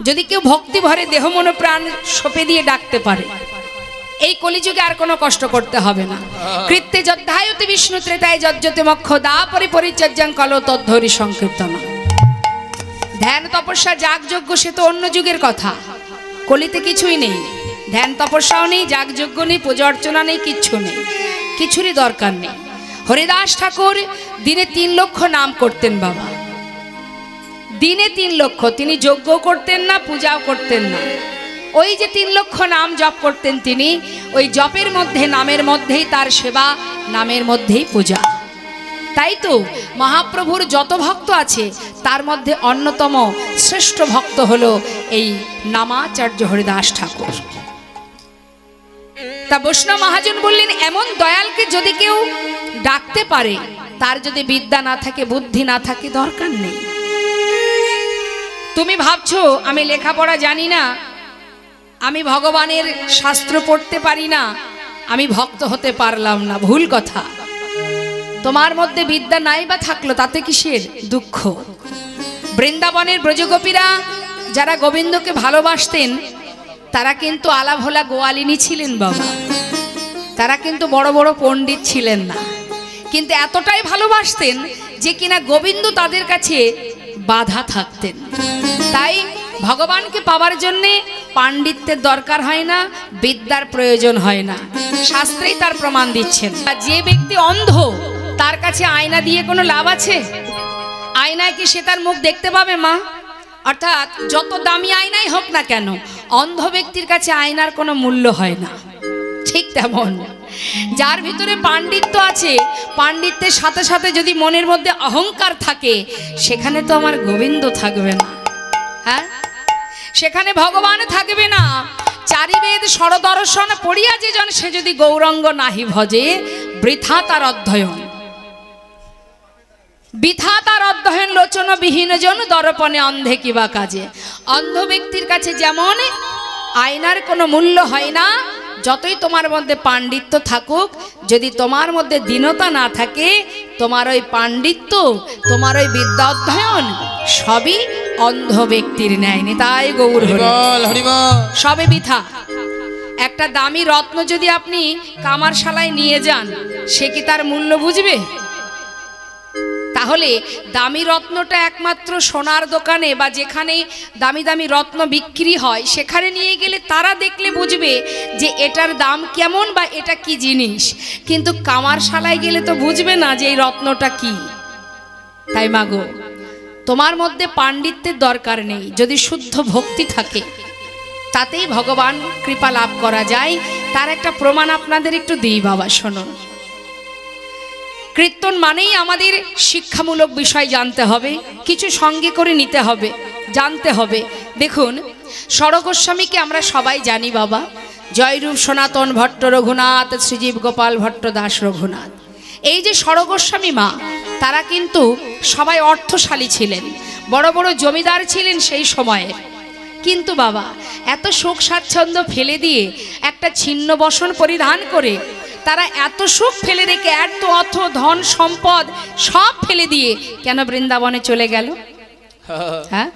যদি কেউ ভক্তি ভরে দেহ মন প্রাণ সঁপে দিয়ে ডাকতে পারে, এই কলিযুগে আর কোনো কষ্ট করতে হবে না। কৃত্যে যদ্ধায়তি বিষ্ণু ত্রেতায় যজ্জতে মক্ষ দাপরি পরিচর্যাং কলো তদ্ধরি সংকীর্তন। ধ্যান তপস্যা যাগযজ্ঞ সে তো অন্য যুগের কথা, কলিতে কিছুই নেই, ধ্যান তপস্যাও নেই, যাগযজ্ঞ নেই, পূজা অর্চনা নেই, কিচ্ছু নেই, কিছুরই দরকার নেই। হরিদাস ঠাকুর দিনে 3 লক্ষ নাম করতেন বাবা, দিনে 3 লক্ষ। তিনি যজ্ঞ করতেন না, পূজাও করতেন না, ওই যে 3 লক্ষ নাম জপ করতেন তিনি, ওই জপের মধ্যে, নামের মধ্যেই তার সেবা, নামের মধ্যেই পূজা। তাই তো মহাপ্রভুর যত ভক্ত আছে তার মধ্যে অন্যতম শ্রেষ্ঠ ভক্ত হলো এই নামাচার্য হরিদাস ঠাকুর। তা বৈষ্ণব মহাজন বললেন, এমন দয়ালকে যদি কেউ ডাকতে পারে, তার যদি বিদ্যা না থাকে, বুদ্ধি না থাকে, দরকার নেই। তুমি ভাবছো আমি লেখাপড়া জানি না, আমি ভগবানের শাস্ত্র পড়তে পারি না, আমি ভক্ত হতে পারলাম না, ভুল কথা। তোমার মধ্যে বিদ্যা নাই বা থাকলো, তাতে কিসের দুঃখ? বৃন্দাবনের ব্রজগোপীরা যারা গোবিন্দকে ভালোবাসতেন, তারা কিন্তু আলাভোলা গোয়ালিনী ছিলেন বাবা, তারা কিন্তু বড় বড় পণ্ডিত ছিলেন না, কিন্তু এতটাই ভালোবাসতেন যে কিনা গোবিন্দ তাদের কাছে বাধা থাকতেন। তাই ভগবানকে পাওয়ার জন্যে পাণ্ডিত্যের দরকার হয় না, বিদ্যার প্রয়োজন হয় না, শাস্ত্রেই তার প্রমাণ দিচ্ছেন। যে ব্যক্তি অন্ধ, তার কাছে আয়না দিয়ে কোনো লাভ আছে? আয়নায় কি সে তার মুখ দেখতে পাবে মা? অর্থাৎ যত দামি আয়নাই হোক না কেন, অন্ধ ব্যক্তির কাছে আয়নার কোনো মূল্য হয় না, ঠিক তেমন যার ভিতরে পাণ্ডিত্য আছে, পাণ্ডিত্যের সাথে সাথে যদি মনের মধ্যে অহংকার থাকে, সেখানে তো আমার গোবিন্দ থাকবে না, হ্যাঁ, সেখানে ভগবান থাকবে না। চারিবেদ সরদর্শন পড়িয়া যে জন, সে যদি গৌরঙ্গ নাহি ভজে, বৃথা তার অধ্যয়ন, বৃথা তার অধ্যয়ন। লোচন বিহীন জন দর্পণে অন্ধে কিবা কাজে। অন্ধ ব্যক্তির কাছে যেমন আয়নার কোনো মূল্য হয় না, যতই তোমার মধ্যে পাণ্ডিত্য থাকুক, যদি তোমার মধ্যে দীনতা না থাকে, তোমার ওই পাণ্ডিত্য, তোমার ওই বিদ্যা অধ্যয়ন সবই অন্ধ ব্যক্তির ন্যায়। তাই গৌর হরি বল, সবে বৃথা। একটা দামি রত্ন যদি আপনি কামারশালায় নিয়ে যান, সে কি তার মূল্য বুঝবে? তাহলে দামি রত্নটা একমাত্র সোনার দোকানে বা যেখানে দামি দামি রত্ন বিক্রি হয়, সেখানে নিয়ে গেলে তারা দেখলে বুঝবে যে এটার দাম কেমন বা এটা কি জিনিস, কিন্তু কামারশালায় গেলে তো বুঝবে না যে এই রত্নটা কি। তাই মাগো, তোমার মধ্যে পাণ্ডিত্যের দরকার নেই, যদি শুদ্ধ ভক্তি থাকে তাতেই ভগবান কৃপা লাভ করা যায়। তার একটা প্রমাণ আপনাদের একটু দিই বাবা, শোনো। কীর্তন মানেই আমাদের শিক্ষামূলক বিষয় জানতে হবে, কিছু সঙ্গে করে নিতে হবে, জানতে হবে। দেখুন, ষড়গোস্বামীকে আমরা সবাই জানি বাবা, জয়রূপ সনাতন ভট্ট রঘুনাথ, শ্রীজীব গোপাল ভট্ট দাস রঘুনাথ। এই যে ষড়গোস্বামী মা, তারা কিন্তু সবাই অর্থশালী ছিলেন, বড় বড় জমিদার ছিলেন সেই সময়ের। কিন্তু বাবা, এত সুখ স্বাচ্ছন্দ্য ফেলে দিয়ে, একটা ছিন্ন বসন পরিধান করে, তারা এত সুখ ফেলে রেখে, এত অর্থ ধন সম্পদ সব ফেলে দিয়ে কেন বৃন্দাবনে চলে গেল? হ্যাঁ,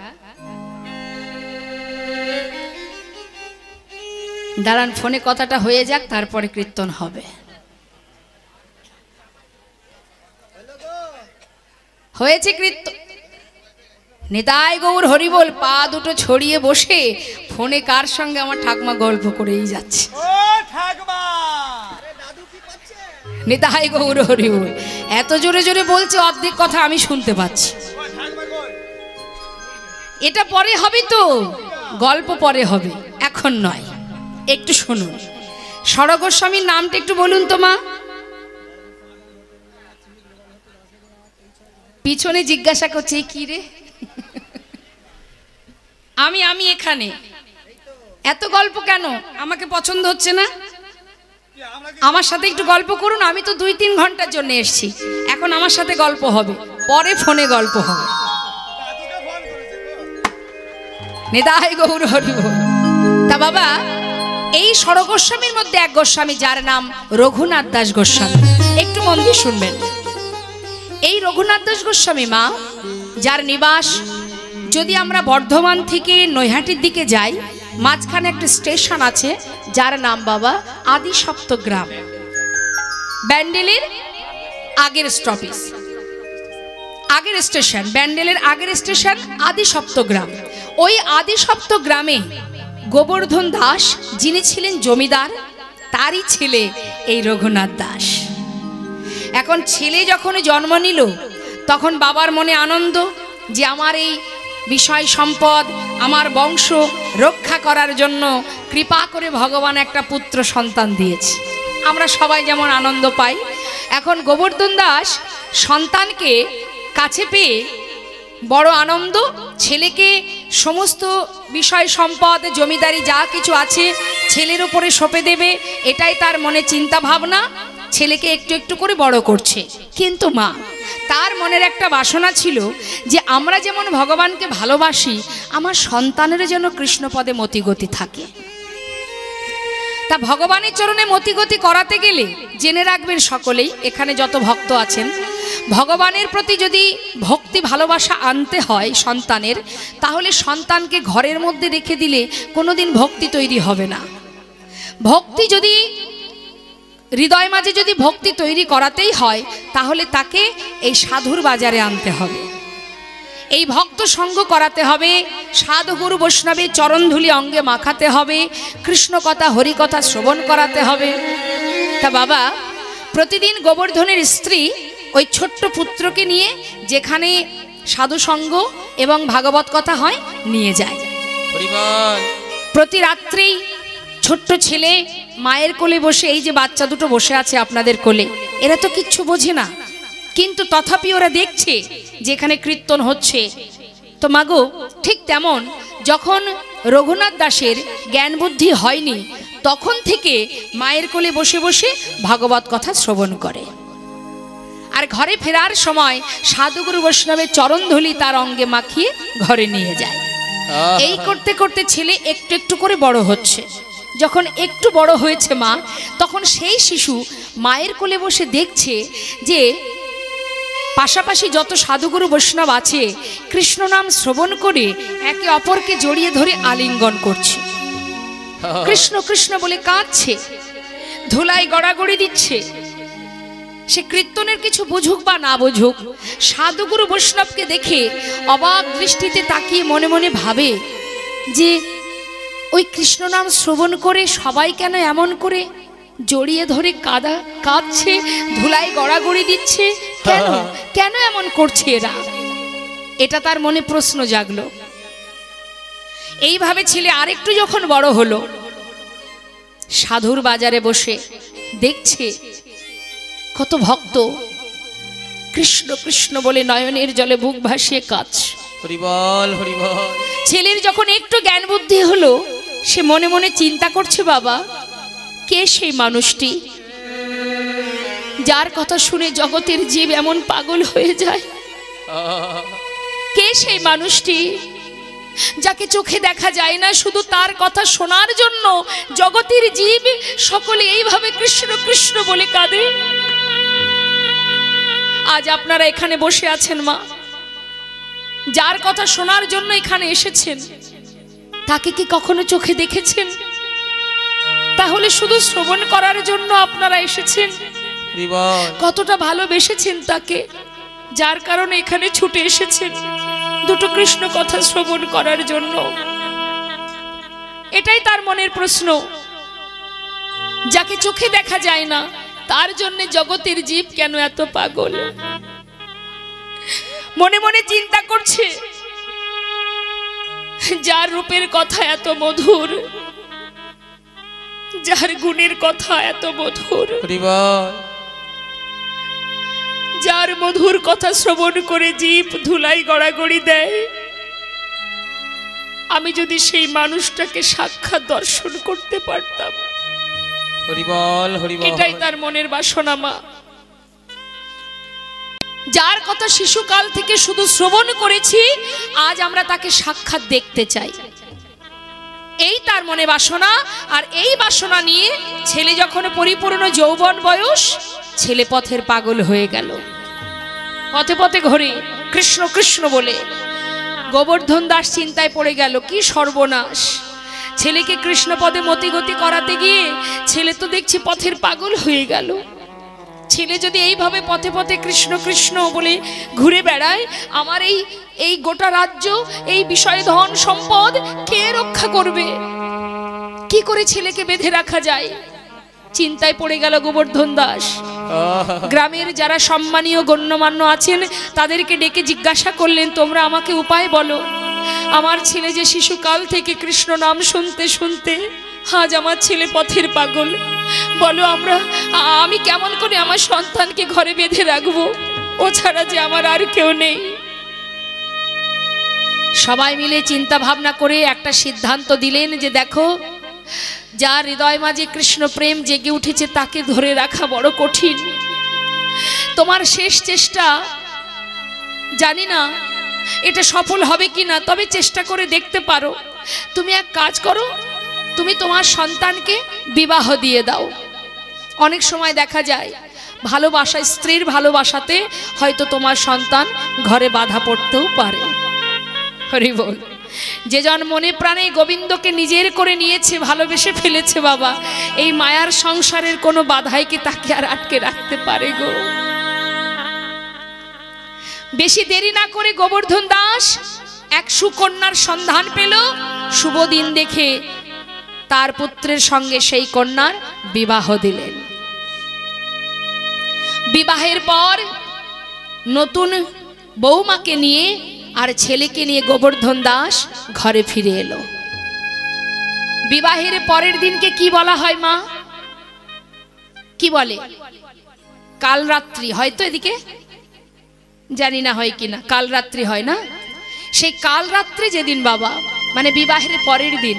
দাঁড়ান, ফোনে কথাটা হয়ে যাক, তারপরে কীর্তন হবে। হয়েছে কীর্তন। নিতাই গৌর হরি বল। পা দুটো ছড়িয়ে বসে ফোনে কার সঙ্গে আমার ঠাকুমা গল্প করেই যাচ্ছে। নিতাই গৌর হরি বল। এত জোরে জোরে বলছে, অর্ধেক কথা আমি শুনতে পাচ্ছি। এটা পরে হবে তো, গল্প পরে হবে, এখন নয়। একটু শুনুন, ষড়গোস্বামীর নামটা একটু বলুন তো মা। পিছনে জিজ্ঞাসা করছে, কি রে? আমি এখানে, এত গল্প কেন? আমাকে পছন্দ হচ্ছে না? আমার সাথে একটু গল্প করুন। আমি তো 2-3 ঘন্টার জন্য এসেছি, এখন আমার সাথে গল্প হবে, পরে ফোনে গল্প হবে। নিতাই গৌর হরি বল। তা বাবা, এই ষড়গোস্বামীর মধ্যে এক গোস্বামী, যার নাম রঘুনাথ দাস গোস্বামী। একটু মন দিয়ে শুনবেন। এই রঘুনাথ দাস গোস্বামী মা, যার নিবাস, যদি আমরা বর্ধমান থেকে নৈহাটির দিকে যাই, মাঝখানে একটা স্টেশন আছে যার নাম বাবা আদি সপ্তগ্রাম। ব্যান্ডেলের আগের স্টপেজ, আগের স্টেশন, ব্যান্ডেলের আগের স্টেশন আদি সপ্তগ্রাম। ওই আদি সপ্তগ্রামে গোবর্ধন দাস, যিনি ছিলেন জমিদার, তারই ছেলে এই রঘুনাথ দাস। এখন ছেলে যখন জন্ম নিল, তখন বাবার মনে আনন্দ যে আমার এই বিষয় সম্পদ, আমার বংশ রক্ষা করার জন্য কৃপা করে ভগবান একটা পুত্র সন্তান দিয়েছে। আমরা সবাই যেমন আনন্দ পাই, এখন গোবর্ধন দাস সন্তানকে কাছে পেয়ে বড় আনন্দ। ছেলেকে সমস্ত বিষয় সম্পদ, জমিদারি যা কিছু আছে ছেলের উপরে সঁপে দেবে, এটাই তার মনে চিন্তা ভাবনা। ছেলেকে একটু একটু করে বড় করছে। কিন্তু মা, তার মনের একটা বাসনা ছিল যে আমরা যেমন ভগবানকে ভালোবাসি, আমার সন্তানের যেন কৃষ্ণপদে মতিগতি থাকে। তা ভগবানের চরণে মতিগতি করাতে গেলে জেনে রাখবেন সকলেই, এখানে যত ভক্ত আছেন, ভগবানের প্রতি যদি ভক্তি ভালোবাসা আনতে হয় সন্তানের, তাহলে সন্তানকে ঘরের মধ্যে রেখে দিলে কোনোদিন ভক্তি তৈরি হবে না। ভক্তি যদি হৃদয় মাঝে যদি ভক্তি তৈরি করাতেই হয়, তাহলে তাকে এই সাধুর বাজারে আনতে হবে, এই ভক্ত সঙ্গ করাতে হবে, সাধু গুরু বৈষ্ণবের চরণধুলি অঙ্গে মাখাতে হবে, কৃষ্ণ কথা হরি কথা শ্রবণ করাতে হবে। তা বাবা, প্রতিদিন গোবর্ধনের স্ত্রী ওই ছোট্ট পুত্রকে নিয়ে যেখানে সাধু সঙ্গ এবং ভাগবত কথা হয় নিয়ে যায়। প্রতি রাত্রেই ছোট্ট ছেলে মায়ের কোলে বসে, এই যে বাচ্চা দুটো বসে আছে আপনাদের কোলে, এরা তো কিচ্ছু বোঝে না, কিন্তু তথাপি ওরা দেখছে যেখানে কীর্তন হচ্ছে। তো মাগো ঠিক তেমন যখন রঘুনাথ দাসের জ্ঞান বুদ্ধি হয়নি, তখন থেকে মায়ের কোলে বসে বসে ভাগবত কথা শ্রবণ করে। আর ঘরে ফেরার সময় সাধুগুরু বৈষ্ণবের চরণধূলি তার অঙ্গে মাখিয়ে ঘরে নিয়ে যায়। এই করতে করতে ছেলে একটু একটু করে বড় হচ্ছে। যখন একটু বড় হয়েছে মা, তখন সেই শিশু মায়ের কোলে বসে দেখছে যে পাশাপাশি যত সাধুগুরু বৈষ্ণব আছে কৃষ্ণ নাম শ্রবণ করে একে অপরকে জড়িয়ে ধরে আলিঙ্গন করছে, কৃষ্ণ কৃষ্ণ বলে কাঁদছে, ধুলাই গড়াগড়ি দিচ্ছে। সে কীর্তনের কিছু বুঝুক বা না বুঝুক, সাধুগুরু বৈষ্ণবকে দেখে অবাক দৃষ্টিতে তাকিয়ে মনে মনে ভাবে যে ওই কৃষ্ণ নাম শ্রবণ করে সবাই কেন এমন করে জড়িয়ে ধরে কাঁদছে, ধুলাই গড়াগড়ি দিচ্ছে, কেন কেন এমন করছে এরা? এটা তার মনে প্রশ্ন জাগলো। এইভাবে ছেলে আরেকটু যখন বড় হলো, সাধুর বাজারে বসে দেখছে কত ভক্ত কৃষ্ণ কৃষ্ণ বলে নয়নের জলে বুক ভাসিয়ে কাঁদছে। হরিবল হরিবল। ছেলের যখন একটু জ্ঞান বুদ্ধি হলো, সে মনে মনে চিন্তা করছে, বাবা কে সেই মানুষটি যার কথা শুনে জগতের জীব এমন পাগল হয়ে যায়? কে সেই মানুষটি যাকে চোখে দেখা যায় না, শুধু তার কথা শোনার জন্য জগতের জীব সকলে এইভাবে কৃষ্ণ কৃষ্ণ বলে কাঁদে? আজ আপনারা এখানে বসে আছেন মা, যার কথা শোনার জন্য এখানে এসেছেন, তাকে কি কখনো চোখে দেখেছেন? তাহলে শুধু শ্রবণ করার জন্য আপনারা এসেছেন? কতটা ভালোবেসেছেন তাকে, যার কারণে এখানে ছুটে এসেছেন দুটো কৃষ্ণ কথা শ্রবণ করার জন্য। এটাই তার মনের প্রশ্ন। যাকে চোখে দেখা যায় না, তার জন্য জগতের জীব কেন এত পাগল? মনে মনে চিন্তা করছে, যার রূপের কথা এত মধুর, যার গুণের কথা এত মধুর, যার মধুর কথা শ্রবণ করে জীব ধুলাই গড়াগড়ি দেয়, আমি যদি সেই মানুষটাকে সাক্ষাৎ দর্শন করতে পারতাম। হরিবল হরিবল। এটাই তার মনের বাসনা মা। যার কথা শিশুকাল থেকে শুধু শ্রবণ করেছি, আজ আমরা তাকে সাক্ষাৎ দেখতে চাই। এই তার মনে বাসনা। আর এই বাসনা নিয়ে ছেলে যখন পরিপূর্ণ যৌবন বয়স, ছেলে পথের পাগল হয়ে গেল। পথে পথে ঘুরে কৃষ্ণ কৃষ্ণ বলে। গোবর্ধন দাস চিন্তায় পড়ে গেল, কি সর্বনাশ! ছেলেকে কৃষ্ণ পদে মতিগতি করাতে গিয়ে ছেলে তো দেখছি পথের পাগল হয়ে গেল। ছেলে যদি এইভাবে পথে পথে কৃষ্ণ কৃষ্ণ বলে ঘুরে বেড়ায়, আমার এই গোটা রাজ্য, এই বিষয় ধন সম্পদ কে রক্ষা করবে? কি করে ছেলেকে বেঁধে রাখা যায়? চিন্তায় পড়ে গেল গোবর্ধন দাস। গ্রামের যারা সম্মানীয় গণ্যমান্য আছেন তাদেরকে ডেকে জিজ্ঞাসা করলেন, তোমরা আমাকে উপায় বলো। আমার ছেলে যে শিশুকাল থেকে কৃষ্ণ নাম শুনতে শুনতে আজ আমার ছেলে পথের পাগল, বলো আমি কেমন করে আমার সন্তানকে ঘরে বেঁধে রাখবো? ও ছাড়া যে আমার আর কেউ নেই। সবাই মিলে চিন্তা ভাবনা করে একটা সিদ্ধান্ত দিলেন যে দেখো, যার হৃদয় মাঝে কৃষ্ণ প্রেম জেগে উঠেছে তাকে ধরে রাখা বড় কঠিন। তোমার শেষ চেষ্টা, জানি না এটা সফল হবে কিনা, তবে চেষ্টা করে দেখতে পারো। তুমি এক কাজ করো, তুমি তোমার সন্তানকে বিবাহ দিয়ে দাও। অনেক সময় দেখা যায় ভালোবাসা, স্ত্রীর ভালোবাসাতে হয়তো তোমার সন্তান ঘরে বাধা পড়তেও পারে। হরি বল। যে জন মনে প্রাণে গোবিন্দকে নিজের করে নিয়েছে, ভালোবেসে ফেলেছে বাবা, এই মায়ার সংসারের কোনো বাধাই কি তাকে আর আটকে রাখতে পারে গো? বেশি দেরি না করে গোবর্ধন দাস এক সুকন্যার সন্ধান পেল। শুভ দিন দেখে তার পুত্রের সঙ্গে সেই কন্যার বিবাহ দিলেন। বিবাহের পর নতুন বৌমাকে নিয়ে আর ছেলেকে নিয়ে গোবর্ধন দাস ঘরে ফিরে এলো। বিবাহের পরের দিনকে কি বলা হয় মা? কি বলে? কাল রাত্রি, হয়তো এদিকে জানি না হয় কিনা, কাল রাত্রি হয় না? সেই কাল রাত্রি যেদিন বাবা, মানে বিবাহের পরের দিন,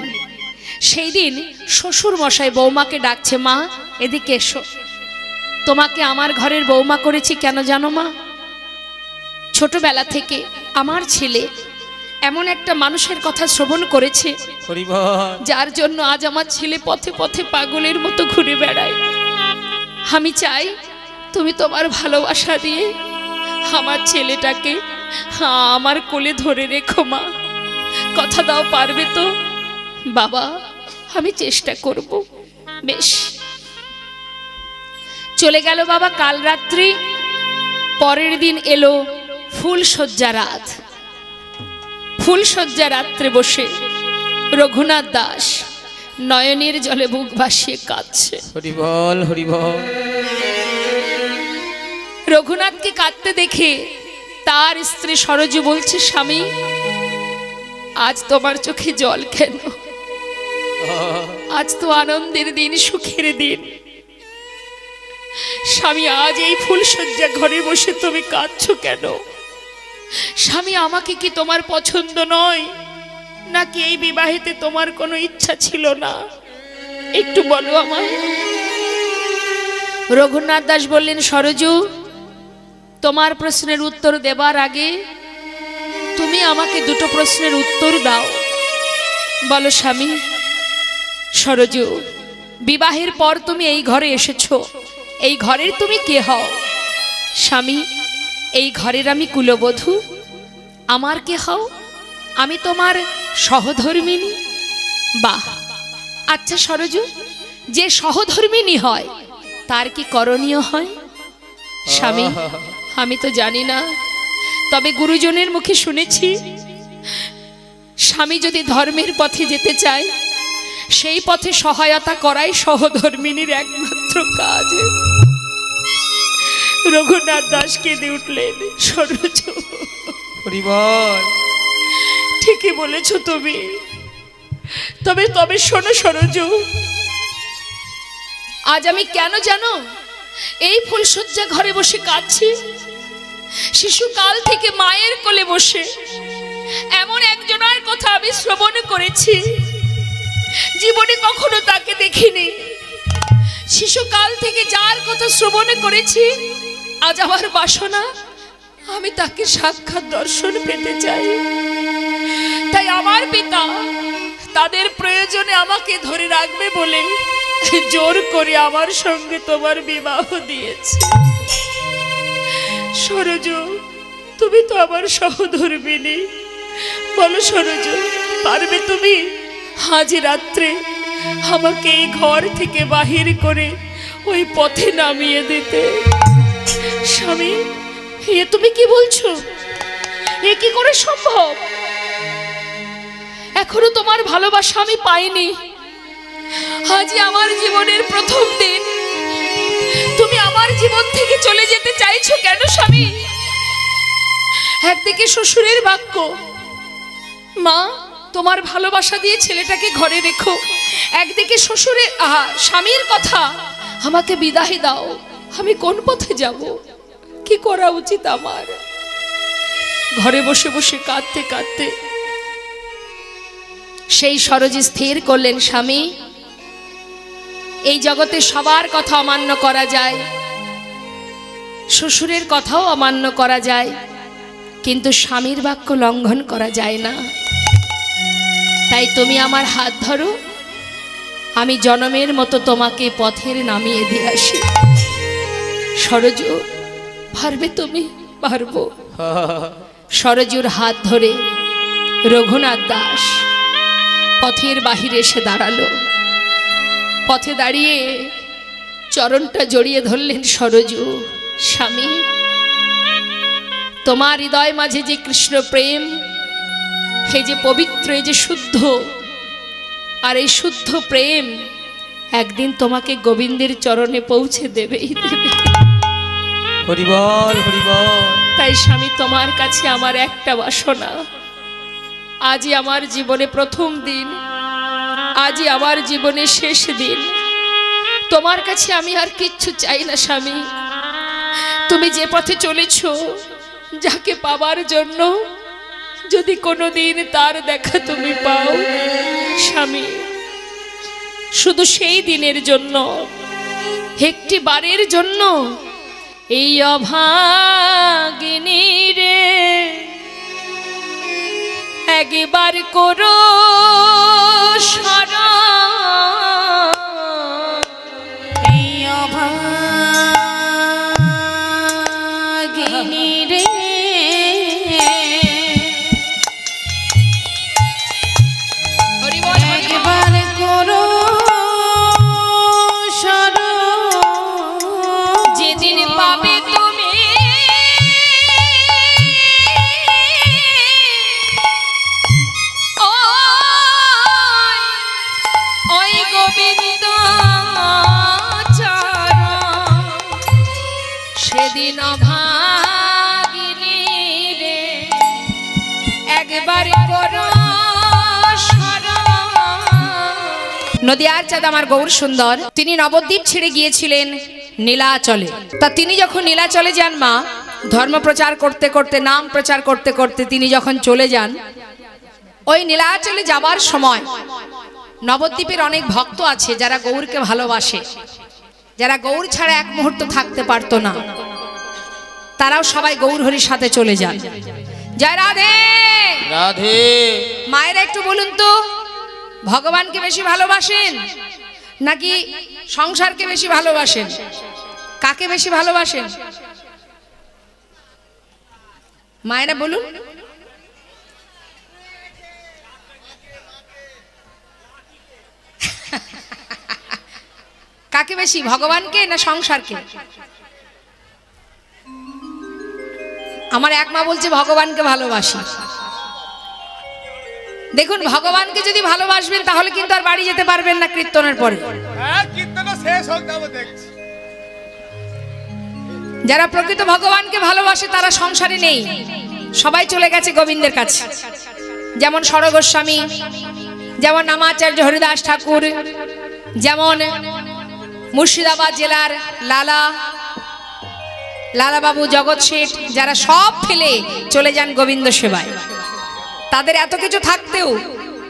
সেই দিন শ্বশুর মশাই বৌমাকে ডাকছে, মা এদিকে এসো, তোমাকে আমার ঘরের বৌমা করেছি কেন জানো মা? ছোটবেলা থেকে আমার ছেলে এমন একটা মানুষের কথা শ্রবণ করেছে, যার জন্য আজ আমার ছেলে পথে পথে পাগলের মতো ঘুরে বেড়ায়। আমি চাই তুমি তোমার ভালোবাসা দিয়ে আমার ছেলেটাকে আমার কোলে ধরে রেখো মা, কথা দাও পারবে তো? বাবা আমি চেষ্টা করব। বেশ, চলে গেল বাবা কাল রাত্রি। পরের দিন এলো ফুলশয্যা রাত। ফুলশয্যা রাত্রে বসে রঘুনাথ দাস নয়নের জলে বুক ভাসিয়ে কাঁদছে। হরি বল, হরি বল। রঘুনাথকে কাঁদতে দেখে তার স্ত্রী সরজু বলছে, স্বামী আজ তোমার চোখে জল কেন? আজ তো আনন্দের দিন, সুখের দিন। স্বামী আজ এই ফুলশয্যা ঘরে বসে তুমি কাঁদছো কেন? স্বামী আমাকে কি তোমার পছন্দ নয়, নাকি এই বিবাহেতে তোমার কোনো ইচ্ছা ছিল না? একটু বলো আমায়। রঘুনাথ দাস বললেন, সরজু তোমার প্রশ্নের উত্তর দেবার আগে তুমি আমাকে দুটো প্রশ্নের উত্তর দাও। বলো স্বামী। সরজু, বিবাহের পর তুমি এই ঘরে এসেছো, এই ঘরের তুমি কে হও? স্বামী, এই ঘরের আমি কুলবধূ। আমার কে হও? আমি তোমার সহধর্মিনী। বাহ, আচ্ছা সরজু, যে সহধর্মিনী হয় তার কি করণীয় হয়? স্বামী, আমি তো জানি না, তবে গুরুজনের মুখে শুনেছি স্বামী যদি ধর্মের পথে যেতে চায় সেই পথে সহায়তা করাই সহধর্মিনীর একমাত্র কাজ। রঘুনাথ দাস কেঁদে উঠলেন, সরজু হরি বল। ঠিকই বলেছ তুমি, তবে তবে শোনো সরজু, আজ আমি কেন জানো এই ফুলশয্যা ঘরে বসে কাঁদছি? শিশুকাল থেকে মায়ের কোলে বসে এমন একজনের কথা আমি শ্রবণ করেছি, জীবনে কখনো তাকে দেখিনি। শিশুকাল থেকে যার কথা শ্রবণ করেছি, আজ আমার বাসনা আমি তাকে সাক্ষাৎ দর্শন পেতে চাই। তাই আমার পিতা তাদের প্রয়োজনে আমাকে ধরে রাখবে বলে জোর করে আমার সঙ্গে তোমার বিবাহ দিয়েছে। সরজু, তুমি তো আমার সহধর্মিনী। বলো সরজু, পারবে তুমি আজ রাত্রে আমাকে এই ঘর থেকে বাহির করে ওই পথে নামিয়ে দিতে? স্বামী, এ তুমি কি বলছো? এ কি করে সম্ভব? এখনো তোমার ভালোবাসা আমি পাইনি। আজ আমার জীবনের প্রথম দিন, তুমি আমার জীবন থেকে চলে যেতে চাইছো কেন স্বামী? একদিকে শ্বশুরের বাক্য, মা তোমার ভালোবাসা দিয়ে ছেলেটাকে ঘরে রেখো, একদিকে শ্বশুরের স্বামীর কথা, আমাকে বিদায় দাও। আমি কোন পথে যাব? কি করা উচিত আমার? ঘরে বসে বসে কাঁদতে কাঁদতে সেই সরজি স্থির করলেন, স্বামী এই জগতে সবার কথা অমান্য করা যায়, শ্বশুরের কথাও অমান্য করা যায়, কিন্তু স্বামীর বাক্য লঙ্ঘন করা যায় না। তাই তুমি আমার হাত ধরো, আমি জনমের মতো তোমাকে পথের নামিয়ে দিয়ে আসি। সরজু, পারবে তুমি? পারবো। সরজুর হাত ধরে রঘুনাথ দাস পথের বাহিরে এসে দাঁড়ালো। পথে দাঁড়িয়ে চরণটা জড়িয়ে ধরলেন সরজু। স্বামী, তোমার হৃদয় মাঝে যে কৃষ্ণ প্রেম, এই যে পবিত্র, এই যে শুদ্ধ, আর এই শুদ্ধ প্রেম একদিন তোমাকে গোবিন্দের চরণে পৌঁছে দেবেই দেবে। হরি বল, হরি বল। তাই স্বামী, তোমার কাছে আমার একটা বাসনা, আজই আমার জীবনে প্রথম দিন আজই আমার জীবনের শেষ দিন, তোমার কাছে আমি আর কিচ্ছু চাই না স্বামী। তুমি যে পথে চলেছ, যাকে পাবার জন্য, যদি কোনোদিন তার দেখা তুমি পাও স্বামী, শুধু সেই দিনের জন্য, একটি বারের জন্য এই অভাগিনী রে একবার করো স্মরণ। এই অভাগিনী রে একবার করো স্মরণ। যেদিন পাবে তুমি ওই গোবিন্দ চরণ, সেদিন অভাগিনী রে একবার করো স্মরণ। নদিয়ার চাঁদ আমার গৌর সুন্দর, তিনি নবদ্বীপ ছেড়ে গিয়েছিলেন নীলাচলে। তা তিনি যখন নীলাচলে যান মা, ধর্ম প্রচার করতে করতে, নাম প্রচার করতে করতে তিনি যখন চলে যান, ওই নীলাচলে যাবার সময় নবদ্বীপের অনেক ভক্ত আছে যারা গৌরকে ভালোবাসে, যারা গৌর ছাড়া এক মুহূর্ত থাকতে পারতো না, তারাও সবাই গৌর হরির সাথে চলে যান। জয় রাধে রাধে। মায়েরা একটু বলুন তো, ভগবানকে বেশি ভালোবাসেন নাকি সংসারকে বেশি ভালোবাসেন? কাকে বেশি ভালোবাসেন মায়েরা বলুন? কাকে বেশি, ভগবানকে না সংসারকে? আমার এক মা বলছে ভগবানকে ভালোবাসি। দেখুন, ভগবানকে যদি ভালোবাসবেন তাহলে কিন্তু আর বাড়ি যেতে পারবেন না কীর্তনের পরে। হ্যাঁ, কীর্তন শেষ হোক যাবো দেখছি। যারা প্রকৃত ভগবানকে ভালোবাসে তারা সংসারে নেই, সবাই চলে গেছে গোবিন্দের কাছে। যেমন সর গোস্বামী, যেমন নামাচার্য হরিদাস ঠাকুর, যেমন মুর্শিদাবাদ জেলার লালাবাবু জগৎ শেঠ, যারা সব ফেলে চলে যান গোবিন্দ সেবায়। তাদের এত কিছু থাকতেও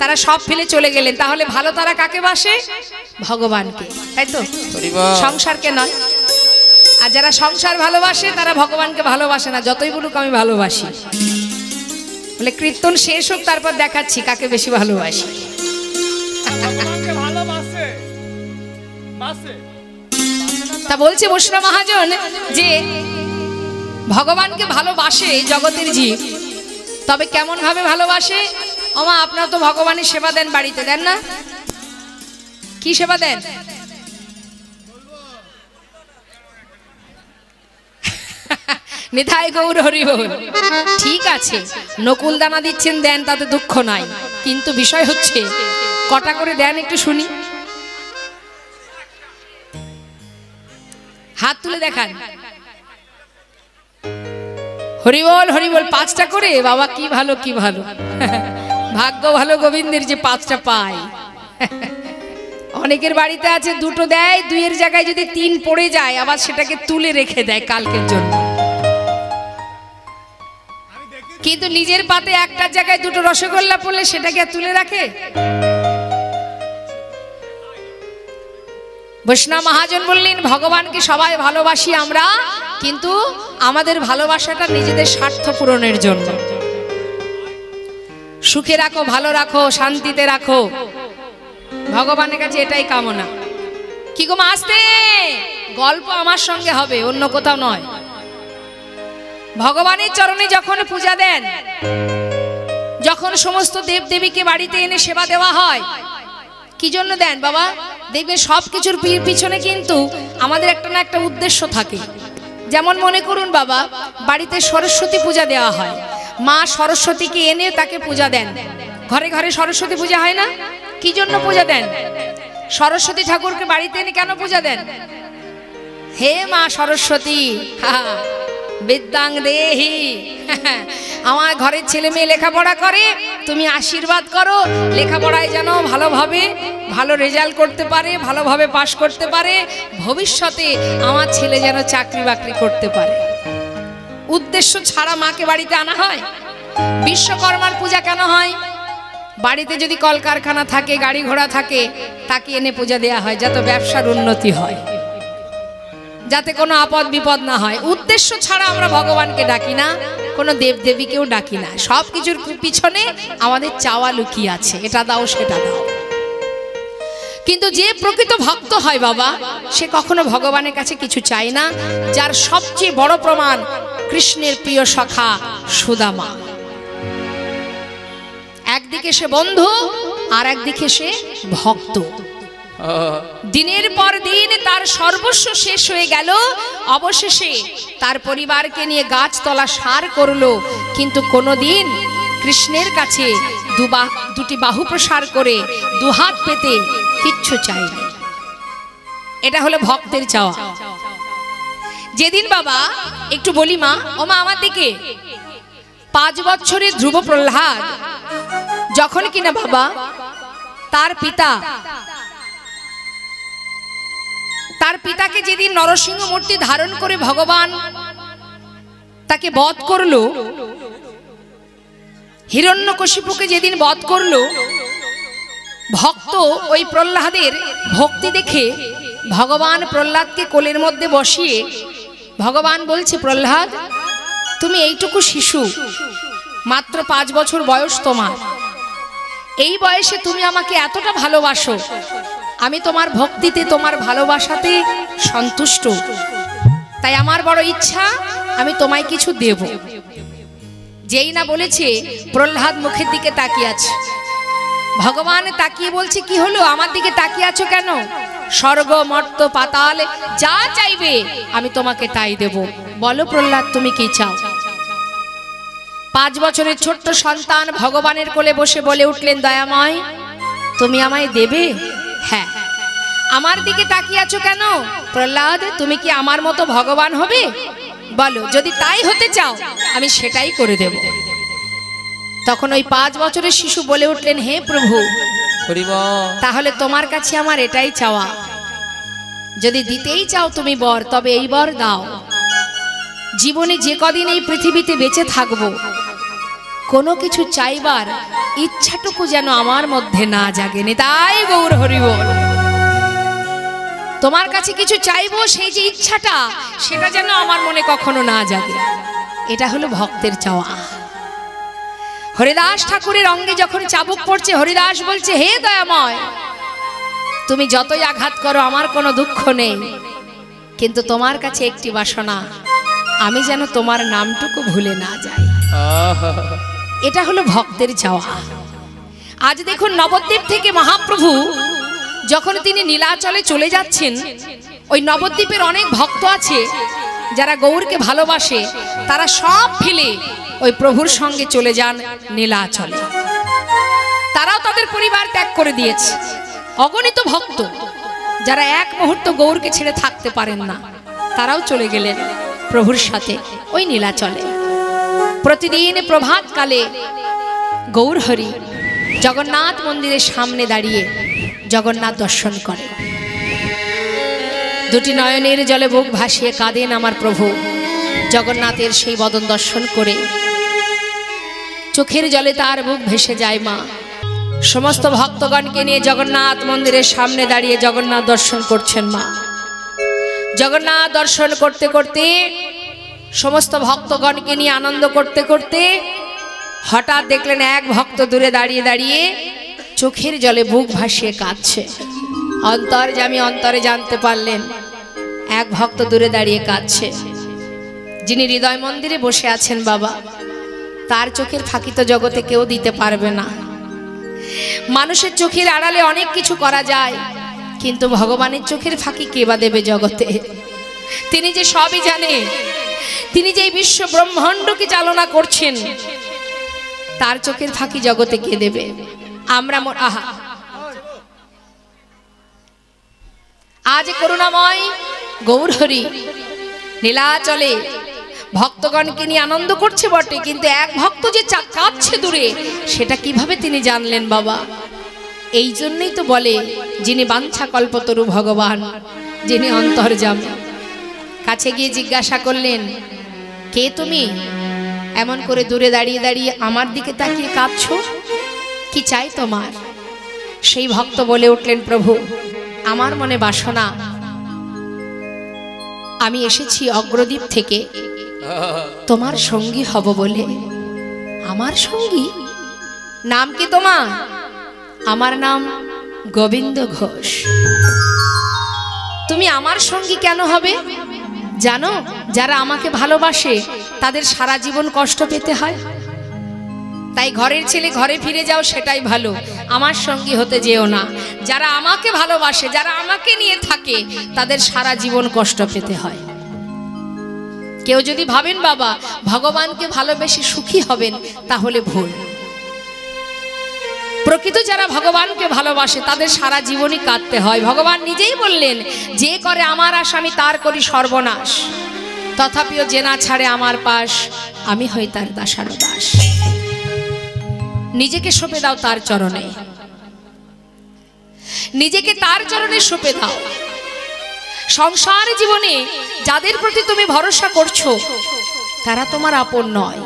তারা সব ফেলে চলে গেলেন। তাহলে ভালো তারা কাকে বাসে? ভগবানকে, তাই তো, সংসারকে নয়। আর যারা সংসার ভালোবাসে তারা ভগবানকে ভালোবাসে না, যতই বলুক আমি ভালোবাসি। বলে কীর্তন শেষ হোক তারপর দেখাচ্ছি কাকে বেশি ভালোবাসি। তা বলছে বৈষ্ণব মহাজন যে ভগবানকে ভালোবাসে জগতের জীব, তবে কেমন ভাবে ভালোবাসে? ওমা, আপনারা তো ভগবানের সেবা দেন, বাড়িতে দেন না? কি সেবা দেন? নিতাই গৌর হরি বল। ঠিক আছে, নকুল দানা দিচ্ছেন দেন, তাতে দুঃখ নাই, কিন্তু বিষয় হচ্ছে কটা করে দেন একটু শুনি। হাত তুলে দেখান। হরিবল হরিবল, 5টা করে, বাবা কি ভালো কি ভালো। ভাগ্য ভালো গোবিন্দের যে 5টা পায়। অনেকের বাড়িতে আছে 2টো দেয়, 2-এর জায়গায় যদি 3 পড়ে যায় আবার সেটাকে তুলে রেখে দেয় কালকের জন্য। কিন্তু নিজের পাতে একটার জায়গায় 2টো রসগোল্লা পড়লে সেটাকে আর তুলে রাখে? বৈষ্ণব মহাজন বললেন ভগবানকে সবাই ভালোবাসি আমরা, কিন্তু আমাদের ভালোবাসাটা নিজেদের স্বার্থ পূরণের জন্য। সুখে রাখো, ভালো রাখো, শান্তিতে রাখো, ভগবানের কাছে এটাই কামনা। কি গো মা, আসতে গল্প আমার সঙ্গে হবে, অন্য কোথাও নয়। ভগবানের চরণে যখন পূজা দেন, যখন সমস্ত দেব দেবীকে বাড়িতে এনে সেবা দেওয়া হয়, কি জন্য দেন বাবা? দেখবেন সব কিছুর পিছনে কিন্তু আমাদের একটা না একটা উদ্দেশ্য থাকে। যেমন মনে করুন বাবা, বাড়িতে সরস্বতী পূজা দেওয়া হয়, মা সরস্বতীকে এনে তাকে পূজা দেন। ঘরে ঘরে সরস্বতী পূজা হয় না? কি জন্য পূজা দেন? সরস্বতী ঠাকুরকে বাড়িতে এনে কেন পূজা দেন? হে মা সরস্বতী, বিদ্যাং দেহি। আমার ঘরের ছেলে মেয়ে লেখাপড়া করে, তুমি আশীর্বাদ করো লেখাপড়ায় যেন ভালোভাবে ভালো রেজাল্ট করতে পারে, ভালোভাবে পাশ করতে পারে, ভবিষ্যতে আমার ছেলে যেন চাকরি বাকরি করতে পারে। উদ্দেশ্য ছাড়া মাকে বাড়িতে আনা হয়? বিশ্বকর্মার পূজা কেন হয়? বাড়িতে যদি কলকারখানা থাকে, গাড়ি ঘোড়া থাকে, তাকে এনে পূজা দেয়া হয় যাতে ব্যবসার উন্নতি হয়, যাতে কোনো আপদ বিপদ না হয়। উদ্দেশ্য ছাড়া আমরা ভগবানকে ডাকি না, কোনো দেবদেবীকেও ডাকি না। সব কিছুর পিছনে আমাদের চাওয়া লুকিয়ে আছে, এটা দাও সেটা দাও। কিন্তু যে প্রকৃত ভক্ত হয় বাবা, সে কখনো ভগবানের কাছে কিছু চায় না। যার সবচেয়ে বড় প্রমাণ কৃষ্ণের প্রিয় সখা সুদামা। একদিকে সে বন্ধু আর একদিকে সে ভক্ত। দিনের পর দিন তার সর্বস্ব শেষ হয়ে গেল, অবশেষে তার পরিবারকে নিয়ে গাছতলা সার করলো, কিন্তু কোনোদিন কৃষ্ণের কাছে দুটি বাহু প্রসার করে দুহাত পেতে কিচ্ছু চাইনি। এটা হলো ভক্তের চাওয়া। যেদিন বাবা, একটু বলি মা, ও মা আমার দিকে, 5 বছরের ধ্রুব প্রহ্লাদ যখন কিনা বাবা তার পিতাকে যেদিন নরসিংহ মূর্তি ধারণ করে ভগবান তাকে বধ করলো, হিরণ্যকশিপুকে যেদিন বধ করলো, ভক্ত ওই প্রহ্লাদের ভক্তি দেখে ভগবান প্রহ্লাদকে কোলের মধ্যে বসিয়ে ভগবান বলছে, প্রহ্লাদ তুমি এইটুকু শিশু, মাত্র 5 বছর বয়স তোমার, এই বয়সে তুমি আমাকে এতটা ভালোবাসো, আমি তোমার ভক্তিতে তোমার ভালোবাসাতে সন্তুষ্ট, তাই আমার বড় ইচ্ছা আমি তোমায় কিছু দেব। যেই না বলেছে, প্রহ্লাদ মুখের দিকে তাকিয়ে আছে। ভগবান তাকিয়ে বলছে, কি হলো, আমার দিকে তাকিয়ে আছো কেন? স্বর্গ মর্ত পাতাল যা চাইবে আমি তোমাকে তাই দেব। বলো প্রহ্লাদ তুমি কি চাও? 5 বছরের ছোট্ট সন্তান ভগবানের কোলে বসে বলে উঠলেন, দয়াময় তুমি আমায় দেবে? হ্যাঁ। আমার দিকে তাকিয়ে আছো কেন? প্রহ্লাদ তুমি কি আমার মতো ভগবান হবে? বলো, যদি তাই হতে চাও আমি সেটাই করে দেব। তখন ওই 5 বছরের শিশু বলে উঠলেন, হে প্রভু, তাহলে তোমার কাছে আমার এটাই চাওয়া, যদি দিতেই চাও তুমি বর, তবে এই বর দাও, জীবনে যে কদিন এই পৃথিবীতে বেঁচে থাকবো, কোনো কিছু চাইবার ইচ্ছাটুকু যেন আমার মধ্যে না জাগে। তাই গৌর হরি বল। তোমার কাছে কিছু চাইবো, সেই যে ইচ্ছাটা, সেটা যেন আমার মনে কখনো না জাগে। এটা হলো ভক্তের চাওয়া। হরিদাস ঠাকুরের অঙ্গে যখন চাবুক পড়ছে, হরিদাস বলছে, হে দয়াময় তুমি যতই আঘাত করো আমার কোনো দুঃখ নেই, কিন্তু তোমার কাছে একটি বাসনা, আমি যেন তোমার নামটুকু ভুলে না যাই। এটা হলো ভক্তের চাওয়া। আজ দেখুন, নবদ্বীপ থেকে মহাপ্রভু যখন তিনি নীলাচলে চলে যাচ্ছেন, ওই নবদ্বীপের অনেক ভক্ত আছে যারা গৌরকে ভালোবাসে, তারা সব ফেলে ওই প্রভুর সঙ্গে চলে যান নীলাচলে। তারাও তাদের পরিবার ত্যাগ করে দিয়েছে। অগণিত ভক্ত যারা এক মুহূর্ত গৌরকে ছেড়ে থাকতে পারেন না, তারাও চলে গেলেন প্রভুর সাথে ওই নীলাচলে। প্রতিদিন প্রভাত কালে গৌর হরি জগন্নাথ মন্দিরের সামনে দাঁড়িয়ে জগন্নাথ দর্শন করে। দুটি নয়নের জলে বুক ভাসিয়ে কাঁদেন আমার প্রভু। জগন্নাথের সেই বদন দর্শন করে চোখের জলে তার বুক ভেসে যায় মা। সমস্ত ভক্তগণকে নিয়ে জগন্নাথ মন্দিরের সামনে দাঁড়িয়ে জগন্নাথ দর্শন করছেন মা। জগন্নাথ দর্শন করতে করতে, সমস্ত ভক্তগণকে নিয়ে আনন্দ করতে করতে হঠাৎ দেখলেন এক ভক্ত দূরে দাঁড়িয়ে দাঁড়িয়ে চোখের জলে বুক ভাসিয়ে কাঁদছে। অন্তর্যামী অন্তরে জানতে পারলেন এক ভক্ত দূরে দাঁড়িয়ে কাঁদছে, যিনি হৃদয় মন্দিরে বসে আছেন বাবা, তার চোখের ফাঁকি তো জগতে কেউ দিতে পারবে না। মানুষের চোখের আড়ালে অনেক কিছু করা যায়, কিন্তু ভগবানের চোখের ফাঁকি কে বা দেবে জগতে? তিনি যে সবই জানে, তিনি যে বিশ্ব ব্রহ্মাণ্ডকে চালনা করছেন, তার চোখের ফাঁকি জগতে কে দেবে? আমরা আহা, আজ করুণাময় গৌর হরি নীলাচলে ভক্তগণকে নিয়ে আনন্দ করছে বটে, কিন্তু এক ভক্ত যে কাঁদছে দূরে সেটা কিভাবে তিনি জানলেন বাবা? এই জন্যই তো বলে যিনি বাঞ্ছা কল্পতরু ভগবান, যিনি অন্তর্যামী। কাছে গিয়ে জিজ্ঞাসা করলেন, কে তুমি? এমন করে দূরে দাঁড়িয়ে দাঁড়িয়ে আমার দিকে তাকিয়ে কাঁদছো, কি চাই তোমার? সেই ভক্ত বলে উঠলেন, প্রভু আমার মনে বাসনা, আমি এসেছি অগ্রদ্বীপ থেকে তোমার সঙ্গী হব বলে। আমার সঙ্গী? নাম কি তোমার? আমার নাম গোবিন্দ ঘোষ। তুমি আমার সঙ্গী কেন হবে জানো? যারা আমাকে ভালোবাসে তাদের সারা জীবন কষ্ট পেতে হয়, তাই ঘরের ছেলে ঘরে ফিরে যাও, সেটাই ভালো। আমার সঙ্গী হতে যেও না। যারা আমাকে ভালোবাসে, যারা আমাকে নিয়ে থাকে, তাদের সারা জীবন কষ্ট পেতে হয়। কেউ যদি ভাবেন বাবা ভগবানকে ভালোবেসে সুখী হবেন, তাহলে ভুল। প্রকৃত যারা ভগবানকে ভালোবাসে তাদের সারা জীবনই কাঁদতে হয়। ভগবান নিজেই বললেন, যে করে আমার আশা আমি তার করি সর্বনাশ, তথাপিও যে না ছাড়ে আমার পাশ, আমি হই তার দাসানো দাস। নিজেকে সঁপে দাও তার চরণে, নিজেকে তার চরণে সঁপে দাও। সংসার জীবনে যাদের প্রতি তুমি ভরসা করছো তারা তোমার আপন নয়।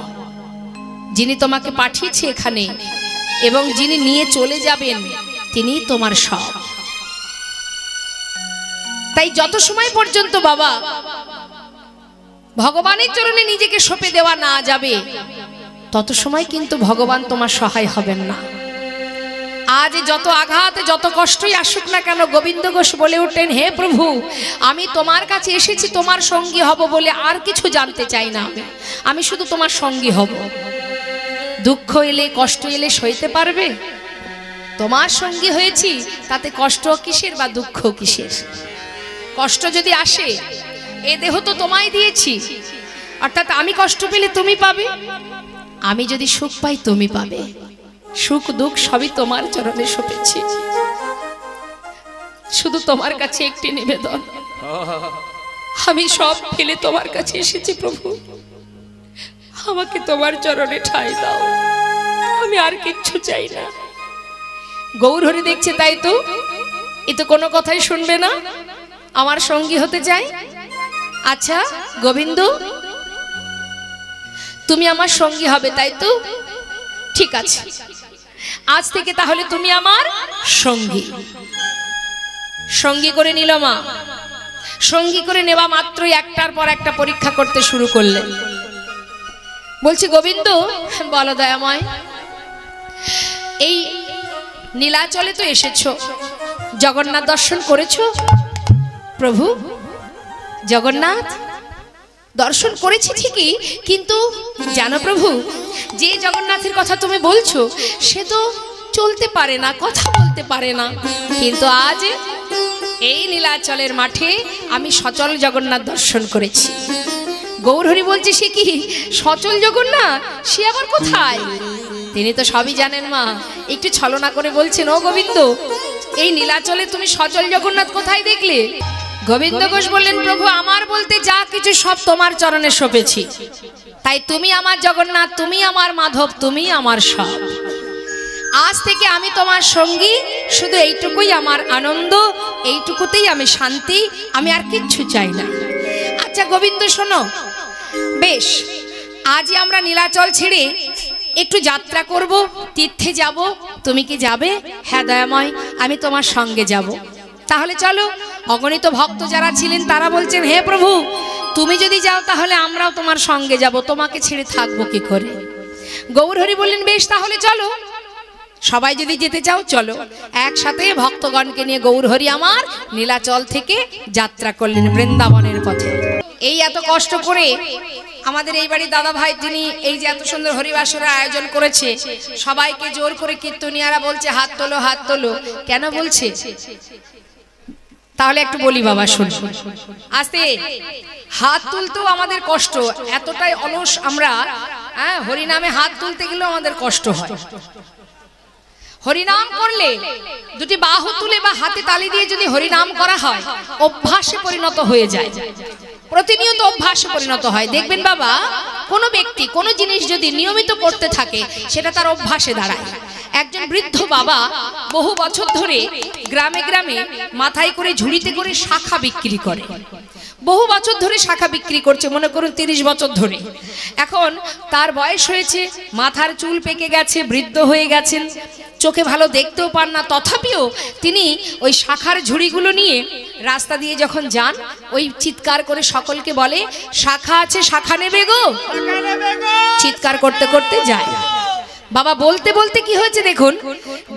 যিনি তোমাকে পাঠিয়েছে এখানে এবং যিনি নিয়ে চলে যাবেন তিনিই তোমার সব। তাই যত সময় পর্যন্ত বাবা ভগবানের চরণে নিজেকে সঁপে দেওয়া না যাবে, তত সময় কিন্তু ভগবান তোমার সহায় হবেন না। আজ যত আঘাত যত কষ্টই আসুক না কেন, গোবিন্দ ঘোষ বলে উঠলেন, হে প্রভু আমি তোমার কাছে এসেছি তোমার সঙ্গী হব বলে, আর কিছু জানতে চাই না। আমি শুধু তোমার সঙ্গী হব। দুঃখ এলে কষ্ট এলে সইতে পারবে? তোমার সঙ্গী হয়েছি, তাতে কষ্ট কিসের বা দুঃখ কিসের? কষ্ট যদি আসে, এ দেহ তো তোমায় দিয়েছি, অর্থাৎ আমি কষ্ট পেলে তুমি পাবে, আমি যদি সুখ পাই তুমি পাবে। সুখ দুঃখ সবই তোমার চরণে সঁপেছি। শুধু তোমার কাছে একটি নিবেদন, আমি সব ফেলে তোমার কাছে এসেছি প্রভু, আমাকে তোমার চরণে ঠাঁই দাও, আমি আর কিচ্ছু চাই না। গৌরহরি দেখছে, তাই তো এ তো কোনো কথাই শুনবে না, আমার সঙ্গী হতে চাই। আচ্ছা গোবিন্দ তুমি আমার সঙ্গী হবে, তাই তো? ঠিক আছে, আজ থেকে তাহলে তুমি আমার সঙ্গী। সঙ্গী করে নিল মা। সঙ্গী করে নেওয়া মাত্রই একটার পর একটা পরীক্ষা করতে শুরু করলেন। বলছি, গোবিন্দ বলো দয়াময়, এই নীলাচলে তো এসেছো, জগন্নাথ দর্শন করেছো? প্রভু জগন্নাথ দর্শন করেছি ঠিকই, কিন্তু জানো প্রভু, যে জগন্নাথের কথা তুমি বলছো সে তো চলতে পারে না, কথা বলতে পারে না, কিন্তু আজ এই নীলাচলের মাঠে আমি সচল জগন্নাথ দর্শন করেছি। গৌরহরি বলছে, সে কি সচল জগন্নাথ? সে আবার কোথায়? তিনি তো সবই জানেন মা, একটু ছলনা করে বলছেন, ও গোবিন্দ এই নীলাচলে তুমি সচল জগন্নাথ কোথায় দেখলে? গোবিন্দ ঘোষ বললেন, প্রভু আমার বলতে যা কিছু সব তোমার চরণে সঁপেছি, তাই তুমি আমার জগন্নাথ, তুমি আমার মাধব, তুমি আমার সব। আজ থেকে আমি তোমার সঙ্গী, শুধু এইটুকুই আমার আনন্দ, এইটুকুতেই আমি শান্তি, আমি আর কিচ্ছু চাই না। আচ্ছা গোবিন্দ শোনো, বেশ আজই আমরা নীলাচল ছেড়ে একটু যাত্রা করব, তীর্থে যাব, তুমি কি যাবে? হ্যাঁ দয়াময়, আমি তোমার সঙ্গে যাব। তাহলে চলো। অগণিত ভক্ত যারা ছিলেন তারা বলছেন, হে প্রভু তুমি যদি যাও তাহলে আমরাও তোমার সঙ্গে যাব, তোমাকে ছেড়ে থাকবো কি করে? গৌরহরি বললেন, বেশ তাহলে চলো, সবাই যদি যেতে চাও চলো। একসাথে ভক্তগণকে নিয়ে গৌরহরি আমার নীলাচল থেকে যাত্রা করলেন বৃন্দাবনের পথে। এই এত কষ্ট করে আমাদের এই বাড়ির দাদা ভাই, তিনি এই যে এত সুন্দর হরিবাসরের আয়োজন করেছে, সবাইকে জোর করে কীর্তনিয়ারা বলছে হাত তোলো হাত তোলো। কেন বলছে তাহলে একটু বলি বাবা, শুন। আস্তে হাত তুলতেও আমাদের কষ্ট, এতটাই অলস আমরা। হ্যাঁ, হরিনামে হাত তুলতে গেলেও আমাদের কষ্ট হয়। হরিনাম করলে দুটি বাহু তুলে বা হাতে তালি দিয়ে যদি হরিনাম করা হয়, অভ্যাসে পরিণত হয়ে যায়। প্রতিনিয়ত অভ্যাসে পরিণত হয়। দেখবেন বাবা, কোনো ব্যক্তি কোনো জিনিস যদি নিয়মিত করতে থাকে সেটা তার অভ্যাসে দাঁড়ায়। একজন বৃদ্ধ বাবা বহু বছর ধরে গ্রামে গ্রামে মাথায় করে ঝুড়িতে করে শাখা বিক্রি করে। বহু বছর ধরে শাখা বিক্রি করছে, মনে করুন 30 বছর ধরে। এখন তার বয়স হয়েছে, মাথার চুল পেকে গেছে, বৃদ্ধ হয়ে গেছেন, চোখে ভালো দেখতেও পান না, তথাপিও তিনি ওই শাখার ঝুড়িগুলো নিয়ে রাস্তা দিয়ে যখন যান, ওই চিৎকার করে সকলকে বলে, শাখা আছে, শাখা নেবে গো, চিৎকার করতে করতে যায়। বাবা বলতে বলতে কি হয়েছে দেখুন,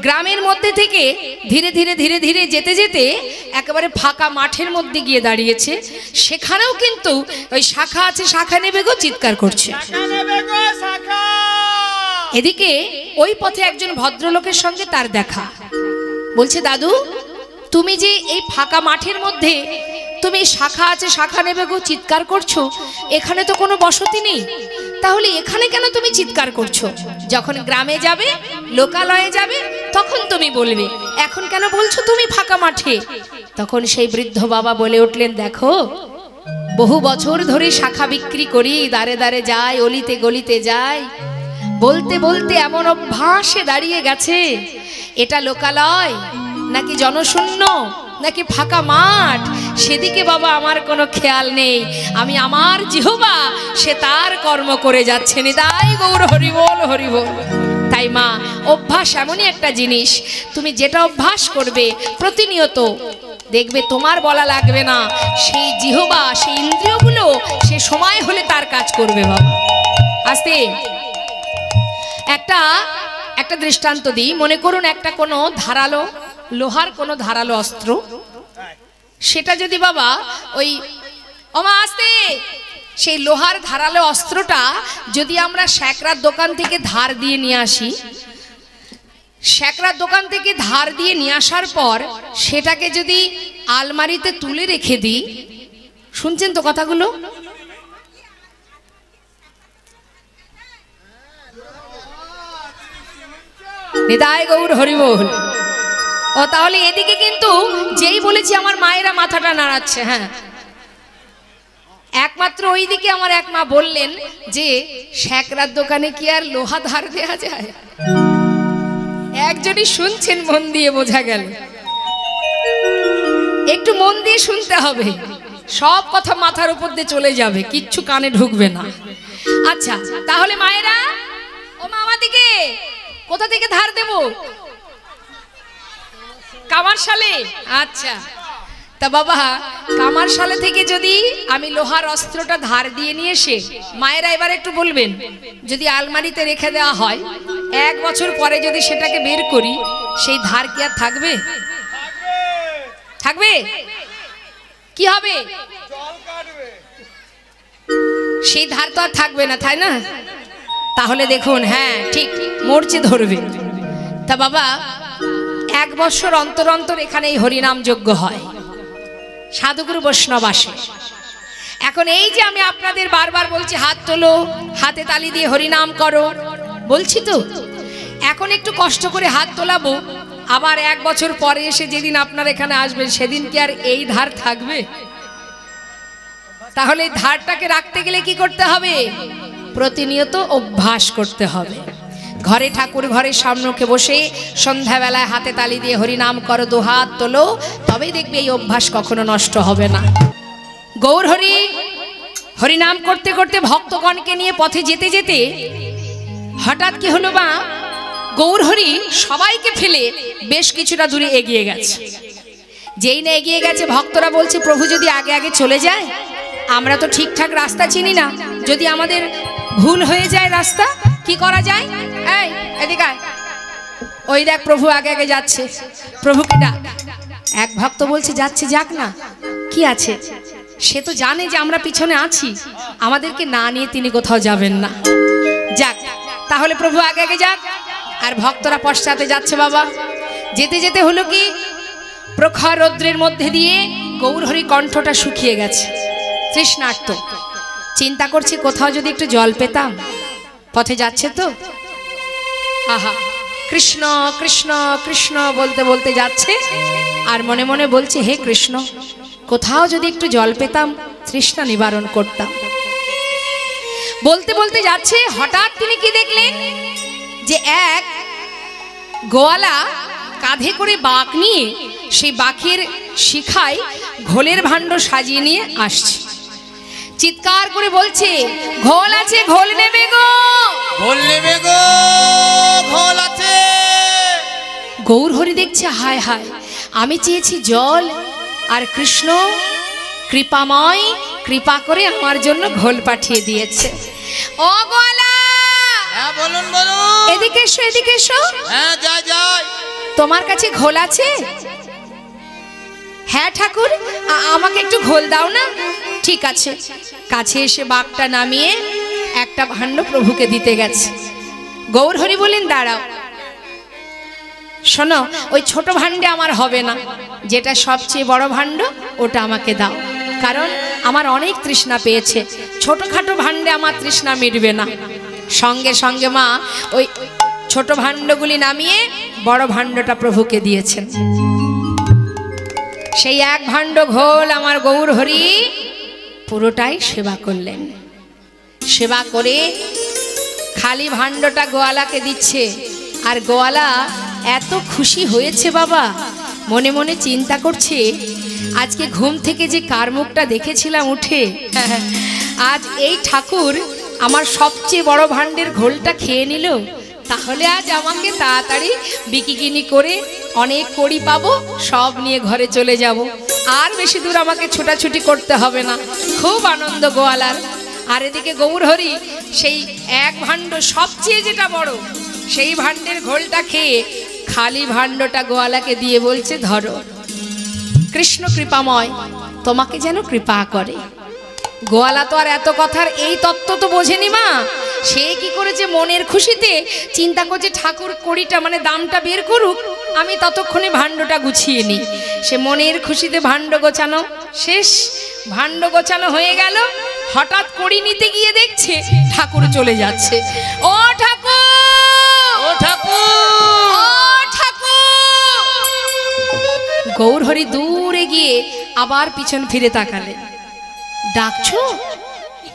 গ্রামের মধ্যে থেকে ধীরে ধীরে ধীরে ধীরে যেতে যেতে একেবারে ফাঁকা মাঠের মধ্যে গিয়ে দাঁড়িয়েছে। সেখানেও কিন্তু ওই শাখা আছে, শাখা নেবে গো চিৎকার করছে। এদিকে ওই পথে একজন ভদ্রলোকের সঙ্গে তার দেখা। বলছে, দাদু তুমি যে এই ফাঁকা মাঠের মধ্যে তুমি শাখা আছে, শাখা নেবে গো চিৎকার করছো, এখানে তো কোনো বসতি নেই, তাহলে এখানে কেন তুমি চিৎকার করছো? যখন গ্রামে যাবে, লোকালয়ে যাবে, তখন তুমি বলবে, এখন কেন বলছো তুমি ফাঁকা মাঠে? তখন সেই বৃদ্ধ বাবা বলে উঠলেন, দেখো বহু বছর ধরে শাখা বিক্রি করি, দাঁড়ে দাঁড়ে যাই, অলিতে গলিতে যাই, বলতে বলতে এমন অভ্যাসে দাঁড়িয়ে গেছে, এটা লোকালয় নাকি জনশূন্য নাকি ফাঁকা মাঠ, সেদিকে বাবা আমার কোনো খেয়াল নেই। আমি আমার জিহ্বা সে তার কর্ম করে যাচ্ছে, নিতাই গৌর হরি বল, হরি বল। তাই মা, অভ্যাস এমনই একটা জিনিস, তুমি যেটা অভ্যাস করবে প্রতিনিয়ত, দেখবে তোমার বলা লাগবে না, সেই জিহ্বা সেই ইন্দ্রিয়গুলো সে সময় হলে তার কাজ করবে। বাবা আস্তে একটা দৃষ্টান্ত দিই। মনে করুন একটা কোনো ধারালো লোহার কোনো ধারালো অস্ত্র, সেটা যদি বাবা ওই ওমা আস্তে সেই লোহার ধারালো অস্ত্রটা যদি আমরা স্যাকরার দোকান থেকে ধার দিয়ে নিয়ে আসি, স্যাকরার দোকান থেকে ধার দিয়ে নিয়ে আসার পর সেটাকে যদি আলমারিতে তুলে রেখে দিই, শুনছেন তো কথাগুলো? নিতাই গৌর হরি বল। ও তাহলে এদিকে কিন্তু যেই বলেছি আমার মায়েরা মাথাটা নাড়াচ্ছে। হ্যাঁ, একমাত্র ওই দিকে আমার এক মা বললেন যে স্যাকরার দোকানে কি আর লোহা ধার দেওয়া যায়? একজনই শুনছেন, মন দিয়ে বোঝা গেল। একটু মন দিয়ে শুনতে হবে, সব কথা মাথার উপর দিয়ে চলে যাবে, কিচ্ছু কানে ঢুকবে না। আচ্ছা তাহলে মায়েরা, ও মা আমার দিকে কোথা থেকে ধার দেব? কামারশালে। আচ্ছা, তা বাবা কামারশালে থেকে যদি আমি লোহার অস্ত্রটা ধার দিয়ে নিয়ে এসে, মায়েরা এবার একটু বলবেন, যদি আলমারিতে রেখে দেওয়া হয়, 1 বছর পরে যদি সেটাকে বের করি, সেই ধার কি আর থাকবে? থাকবে? কি হবে? সেই ধার তো আর থাকবে না, তাই না? তাহলে দেখুন, হ্যাঁ ঠিক মরচে ধরবে। তা বাবা 1 বছর অন্তর অন্তর এখানে এই হরিনাম যজ্ঞ হয়, সাধুগুরু বৈষ্ণব আসে। এখন এই যে আমি আপনাদের বারবার বলছি হাত তোলো, হাতে তালি দিয়ে হরিনাম করো, বলছি তো, এখন একটু কষ্ট করে হাত তোলাবো, আবার 1 বছর পরে এসে যেদিন আপনারা এখানে আসবেন সেদিন কি আর এই ধার থাকবে? তাহলে এই ধারটাকে রাখতে গেলে কি করতে হবে? প্রতিনিয়ত অভ্যাস করতে হবে। ঘরে ঠাকুর ঘরের সামনে বসে সন্ধ্যাবেলায় হাতে তালি দিয়ে হরিনাম করো, 2 হাত তোলো, তবেই দেখবে এই অভ্যাস কখনো নষ্ট হবে না। গৌর হরি হরিনাম করতে করতে ভক্তগণকে নিয়ে পথে যেতে যেতে হঠাৎ কি হলো মা, গৌর হরি সবাইকে ফেলে বেশ কিছুটা দূরে এগিয়ে গেছে। যেই না এগিয়ে গেছে, ভক্তরা বলছে, প্রভু যদি আগে আগে চলে যায়, আমরা তো ঠিকঠাক রাস্তা চিনি না, যদি আমাদের ভুল হয়ে যায় রাস্তা, কি করা যায়? এই এদিকে আয়, ওই দেখ প্রভু আগে আগে যাচ্ছে, প্রভুকে ডাক। এক ভক্ত বলছে, যাচ্ছে যাক না, কি আছে, সে তো জানে যে আমরা পিছনে আছি, আমাদেরকে না নিয়ে তিনি কোথাও যাবেন না, যাক তাহলে প্রভু আগে আগে যাক। আর ভক্তরা পশ্চাতে যাচ্ছে। বাবা যেতে যেতে হলো কি, প্রখর রৌদ্রের মধ্যে দিয়ে গৌরহরি কণ্ঠটা শুকিয়ে গেছে, তৃষ্ণার্ত, চিন্তা করছি কোথাও যদি একটু জল পেতাম। পথে যাচ্ছে তো, আহা কৃষ্ণ কৃষ্ণ কৃষ্ণ বলতে বলতে যাচ্ছে, আর মনে মনে বলছে, হে কৃষ্ণ, কোথাও যদি একটু জল পেতাম তৃষ্ণা নিবারণ করতাম। বলতে বলতে যাচ্ছে, হঠাৎ তিনি কি দেখলেন যে এক গোয়ালা কাঁধে করে বাঁক নিয়ে সেই বাঁকের শিখায় ঘোলের ভাণ্ড সাজিয়ে নিয়ে আসছে। চিৎকার করে বলছে, ঘোল আছে, ঘোল নেবে গো, ঘোল নেবে গো, ঘোল আছে। গৌরহরি দেখছে, হায় হায়, আমি চেয়েছি জল, আর কৃষ্ণ কৃপাময় কৃপা করে আমার জন্য ঘোল পাঠিয়ে দিয়েছে। ও গোয়ালা, হ্যাঁ বলুন বলুন। এদিকে এসো, এদিকে এসো। হ্যাঁ যাই যাই। তোমার কাছে ঘোল আছে? হ্যাঁ ঠাকুর, আমাকে একটু ঘোল দাও না। ঠিক আছে। কাছে এসে বাঁকটা নামিয়ে একটা ভাণ্ড প্রভুকে দিতে গেছে। গৌরহরি বলেন, দাঁড়াও, শোনো, ওই ছোট ভাণ্ডে আমার হবে না, যেটা সবচেয়ে বড় ভাণ্ড ওটা আমাকে দাও, কারণ আমার অনেক তৃষ্ণা পেয়েছে, ছোটখাটো ভাণ্ডে আমার তৃষ্ণা মিটবে না। সঙ্গে সঙ্গে মা ওই ছোট ভাণ্ডগুলি নামিয়ে বড় ভাণ্ডটা প্রভুকে দিয়েছেন। সেই এক ভাণ্ড ঘোল আমার গৌরহরি পুরোটাই সেবা করলেন। সেবা করে খালি ভাণ্ডটা গোয়ালাকে দিচ্ছে, আর গোয়ালা এত খুশি হয়েছে বাবা, মনে মনে চিন্তা করছে, আজকে ঘুম থেকে যে কার মুখটা দেখেছিলাম উঠে, আজ এই ঠাকুর আমার সবচেয়ে বড় ভাণ্ডের ঘোলটা খেয়ে নিল, তাহলে আজ আমাকে তাড়াতাড়ি বিকিকিনি করে অনেক কড়ি পাবো, সব নিয়ে ঘরে চলে যাব, আর বেশি দূর আমাকে ছোটাছুটি করতে হবে না। খুব আনন্দ গোয়ালার। আর এদিকে গৌরহরি সেই এক ভাণ্ড সবচেয়ে যেটা বড় সেই ভাণ্ডের ঘোলটা খেয়ে খালি ভাণ্ডটা গোয়ালাকে দিয়ে বলছে, ধরো, কৃষ্ণ কৃপাময় তোমাকে যেন কৃপা করে। গোয়ালা তো আর এত কথার এই তত্ত্ব তো বোঝেনি মা, সে কি করেছে, মনের খুশিতে চিন্তা করছে ঠাকুর কড়িটা মানে দামটা বের করুক, আমি ততক্ষণে ভাণ্ডটা গুছিয়ে নিই। সে মনের খুশিতে ভাণ্ড গোছানো শেষ। ভাণ্ড গোছানো হয়ে গেল, হঠাৎ কড়ি নিতে গিয়ে দেখছে ঠাকুর চলে যাচ্ছে। ও ঠাকুর, ও ঠাকুর, ও ঠাকুর। গৌরহরি দূরে গিয়ে আবার পিছন ফিরে তাকালেন। ডাকছো?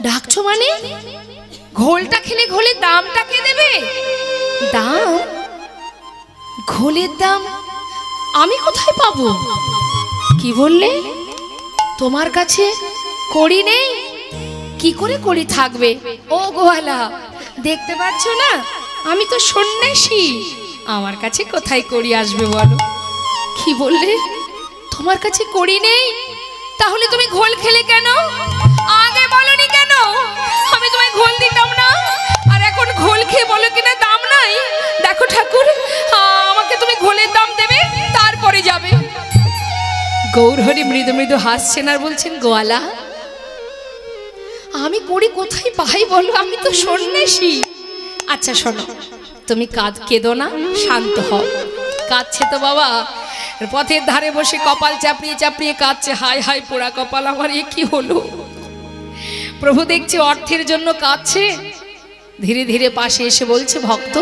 ডাকছো মানে? ঘোলটা খেলে ঘোলের দামটা কে দেবে? দাম? ঘোলের দাম আমি কোথায় পাবো? কি বললে? তোমার কাছে কড়ি নেই? কি করে কড়ি থাকবে? ও গোয়ালা, দেখতে পাচ্ছ না আমি তো সন্ন্যাসী, আমার কাছে কোথায় কড়ি আসবে বলো? কি বললে? তোমার কাছে কড়ি নেই? তাহলে তুমি ঘোল খেলে কেন? আগে বলনি কেন? আমি তোমায় ঘোল দিতাম না, আর এখন ঘোল খেয়ে বলো কিনা দাম নাই। দেখো ঠাকুর, আমাকে তুমি ঘোলের দাম দেবে, তারপরে যাবে। গৌরহরি মৃদু মৃদু হাসছেন আর বলছেন, গোয়ালা, আমি কড়ি কোথায় পাই বলো? আমি তো সন্ন্যাসী। আচ্ছা শোনো, তুমি কেঁদো না, শান্ত হও। কাঁদছে তো বাবা, পথের ধারে বসে কপাল চাপড়িয়ে চাপড়িয়ে কাঁদছে, হায় হায় পোড়া কপাল আমার, এ কি হলো? প্রভু দেখছে অর্থের জন্য কাঁদছে, ধীরে ধীরে পাশে এসে বলছে, ভক্ত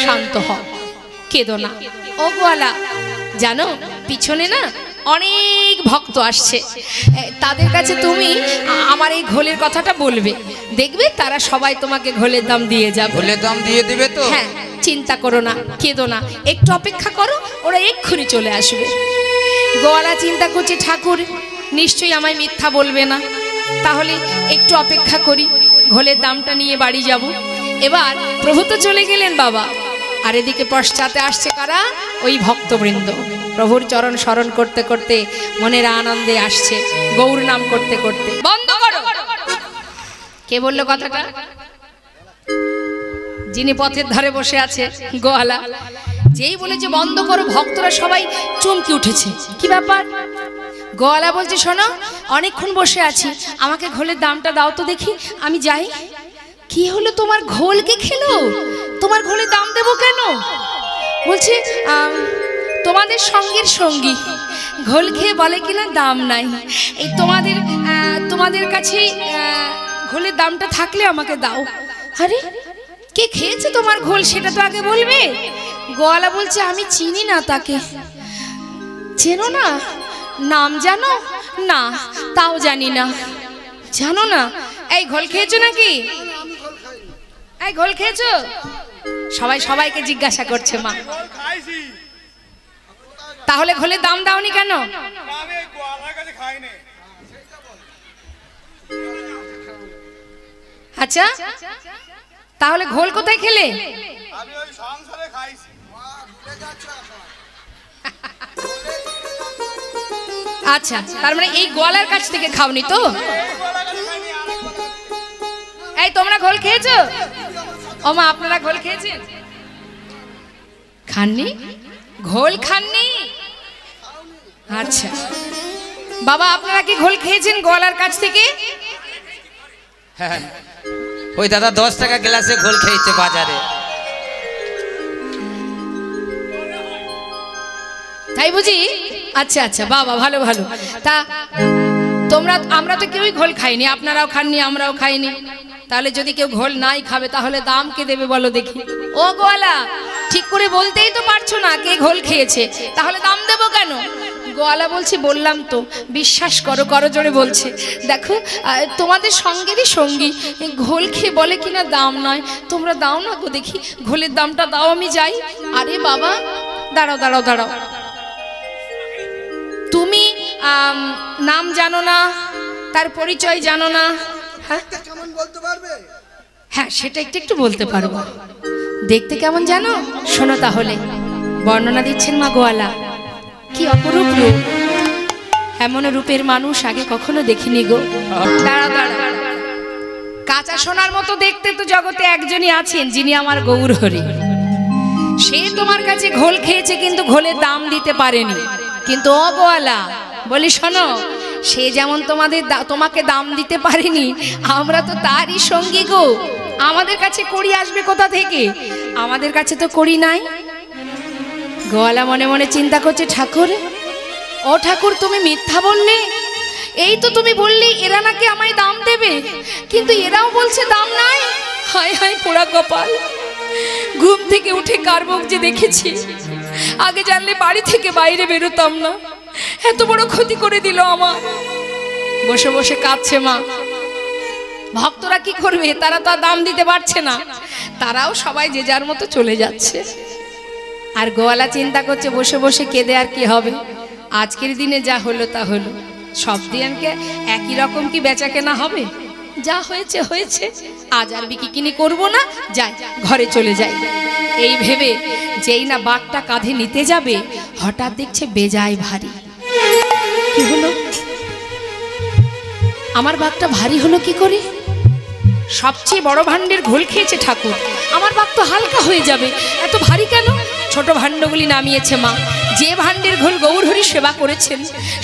শান্ত হও, কেঁদো না। ও গোয়ালা, জানো পিছনে না অনেক ভক্ত আসছে, তাদের কাছে তুমি আমার এই ঘোলের কথাটা বলবে, দেখবে তারা সবাই তোমাকে ঘোলের দাম দিয়ে যাবে। ঘোলের দাম দিয়ে দেবে তো? হ্যাঁ, চিন্তা করো না, কেঁদো না, একটু অপেক্ষা করো, ওরা এক্ষুনি চলে আসবে। গোয়ালা চিন্তা করছে, ঠাকুর নিশ্চয়ই আমায় মিথ্যা বলবে না, তাহলে একটু অপেক্ষা করি, ঘোলের দামটা নিয়ে বাড়ি যাব। এবার প্রভু তো চলে গেলেন বাবা, আর এদিকে পশ্চাতে আসছে কারা? ওই ভক্তবৃন্দ। প্রভুর চরণ স্মরণ করতে করতে মনের আনন্দে আসছে, গৌর নাম করতে করতে। বন্ধ করো। কে বললো কথাটা? যিনি পথের ধারে বসে আছে, গোয়ালা। যেই বলেছে বন্ধ করো, ভক্তরা সবাই চমকে উঠেছে। কি ব্যাপার? গোয়ালা বলছে, শোনো, অনেকক্ষণ বসে আছি, আমাকে ঘোলের দামটা দাও তো দেখি, আমি যাই। কি হলো, তোমার ঘোল কে খেলো? তোমার ঘোলের দাম দেবো কেন? বলছে, তোমাদের সঙ্গের সঙ্গী ঘোল খেয়ে বলে কিনা দাম নাই, এই তোমাদের কাছে ঘোলের দামটা থাকলে আমাকে দাও। আরে কে খেয়েছে তোমার ঘোল সেটা তো আগে বলবে। গোয়ালা বলছে, আমি চিনি না তাকে। চেনো না? নাম জানো? না, তাও জানি না। জানো না? এই ঘোল খেয়েছো নাকি? এই ঘোল খেয়েছো? সবাই সবাইকে জিজ্ঞাসা করছে মা। গোল খাইছি, তাহলে ঘোলের দাম দাওনি কেন? আমি গোয়ালার কাছে খাইনি। আচ্ছা, তাহলে ঘোল কোথায় খেলে? আমি ওই সংসারে খাইছি। আচ্ছা, তার মানে এই গোয়ালার কাছ থেকে খাওনি তো? গোয়ালার কাছে খাইনি, আরেক গোয়ালার। এই তোমরা ঘোল খেয়েছো? ও মা, আপনারা ঘোল খেয়েছেন? খাননি? ঘোল খাননি? আচ্ছা বাবা, আপনারা কি ঘোল খেয়েছেন গোয়ালার কাছ থেকে? হ্যাঁ, ওই দাদা 10 টাকা গ্লাসে ঘোল খেয়েছে বাজারে। তাই বুঝি? আচ্ছা আচ্ছা বাবা, ভালো ভালো। তা তোমরা, আমরা তো কেউই ঘোল খাইনি, আপনারাও খাননি, আমরাও খাইনি। তাহলে যদি কেউ ঘোল নাই খাবে তাহলে দাম কে দেবে বলো দেখি? ও গোয়ালা, ঠিক করে বলতেই তো পারছো না কে ঘোল খেয়েছে, তাহলে দাম দেবো কেন? গোয়ালা বলছি, বললাম তো, বিশ্বাস করো, করো জোরে বলছে। দেখো তোমাদের সঙ্গেরই সঙ্গী ঘোল খেয়ে বলে কিনা দাম নয়, তোমরা দাও না গো দেখি, ঘোলের দামটা দাও, আমি যাই। আরে বাবা, দাঁড়াও দাঁড়াও দাঁড়াও, তুমি নাম জানো না, তার পরিচয় জানো না? হ্যাঁ কেমন বলতে পারবে? হ্যাঁ, সেটা একটু একটু বলতে পারবো। দেখতে কেমন জানো? শোনো তাহলে, বর্ণনা দিচ্ছেন মা গোয়ালা। কি অপরূপ রূপ, এমন রূপের মানুষ আগে কখনো দেখিনি গো। দাঁড়া দাঁড়া, কাঁচা সোনার মতো দেখতে তো জগতে একজনই আছেন, যিনি আমার গৌরহরি। সে তোমার কাছে ঘোল খেয়েছে, কিন্তু ঘোলের দাম দিতে পারেনি। কিন্তু ও গোয়ালা, বলি শোনো, সে যেমন তোমাকে দাম দিতে পারেনি, আমরা তো তারই সঙ্গী গো। আমাদের কাছে কড়ি আসবে কোথা থেকে? আমাদের কাছে তো কড়ি নাই। গোয়ালা মনে মনে চিন্তা করছে, ঠাকুর, ও ঠাকুর, তুমি মিথ্যা বললে। এই তো তুমি বললে এরা নাকি আমায় দাম দেবে, কিন্তু এরাও বলছে দাম নাই। হায় হায় পোড়া কপাল, ঘুম থেকে উঠে কার মুখ যে দেখেছি। আগে জানলে বাড়ি থেকে বাইরে বেরোতাম না, এত বড় ক্ষতি করে দিল আমার। বসে বসে কাঁদছে মা। ভক্তরা কি করবে? তারা তো দাম দিতে পারছে না, তারাও সবাই যে যার মতো চলে যাচ্ছে। আর গোয়ালা চিন্তা করছে বসে বসে, কেঁদে আর কি হবে? আজকের দিনে যা হলো তা হলো, সব দিনকে একই রকম কি বেচা কেনা হবে? যা হয়েছে হয়েছে, আজ আর বিক্রি কিনি করবো না, যাই ঘরে চলে যাই। এই ভেবে যেই না বাঘটা কাঁধে নিতে যাবে, হঠাৎ দেখছে বেজায় ভারী। কি হলো? আমার বাঘটা ভারী হলো কি করে? সবচেয়ে বড় ভাণ্ডের ঘোল খেয়েছে ঠাকুর, আমার বাঘ তো হালকা হয়ে যাবে, এত ভারী কেন? ছোট ভাণ্ডগুলি নামিয়েছে মা। যে ভাণ্ডের ঘোল গৌরহরি সেবা করেছেন,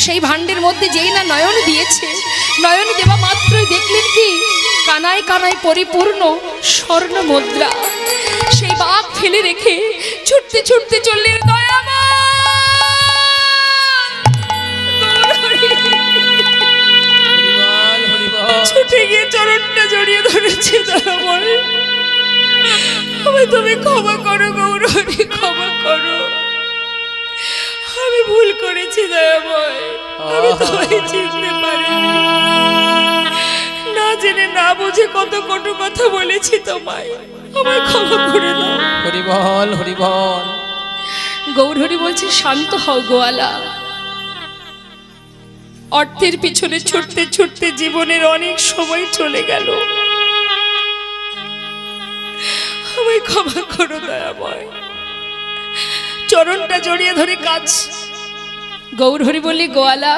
সেই ভাণ্ডের মধ্যে যেই না নয়ন দিয়েছে, নয়ন দেওয়া মাত্রই দেখলেন কি কানায় কানায় পরিপূর্ণ স্বর্ণ মুদ্রা। সেই বাঘ ফেলে রেখে ছুটতে ছুটতে চললেন দয়ামা। ছুটে গিয়ে চরণটা জড়িয়ে ধরেছে, দয়াময় আমায় তুমি ক্ষমা করো গৌরহরি, ক্ষমা করো, আমি ভুল করেছি দয়াময়, আমি তোমায় চিনতে পারিনি, না জেনে না বুঝে কত কটু কথা বলেছি তোমায়, আমায় ক্ষমা করে দাও। হরি বল, হরি বল। গৌরহরি বলছে, শান্ত হও গোয়ালা, অর্থের পিছনে ছুটতে ছুটতে জীবনের অনেক সময় চলে গেল, আমায় ক্ষমা করো দয়াময়। চরণটা জড়িয়ে ধরে কাজ। গৌরহরি বললি, গোয়ালা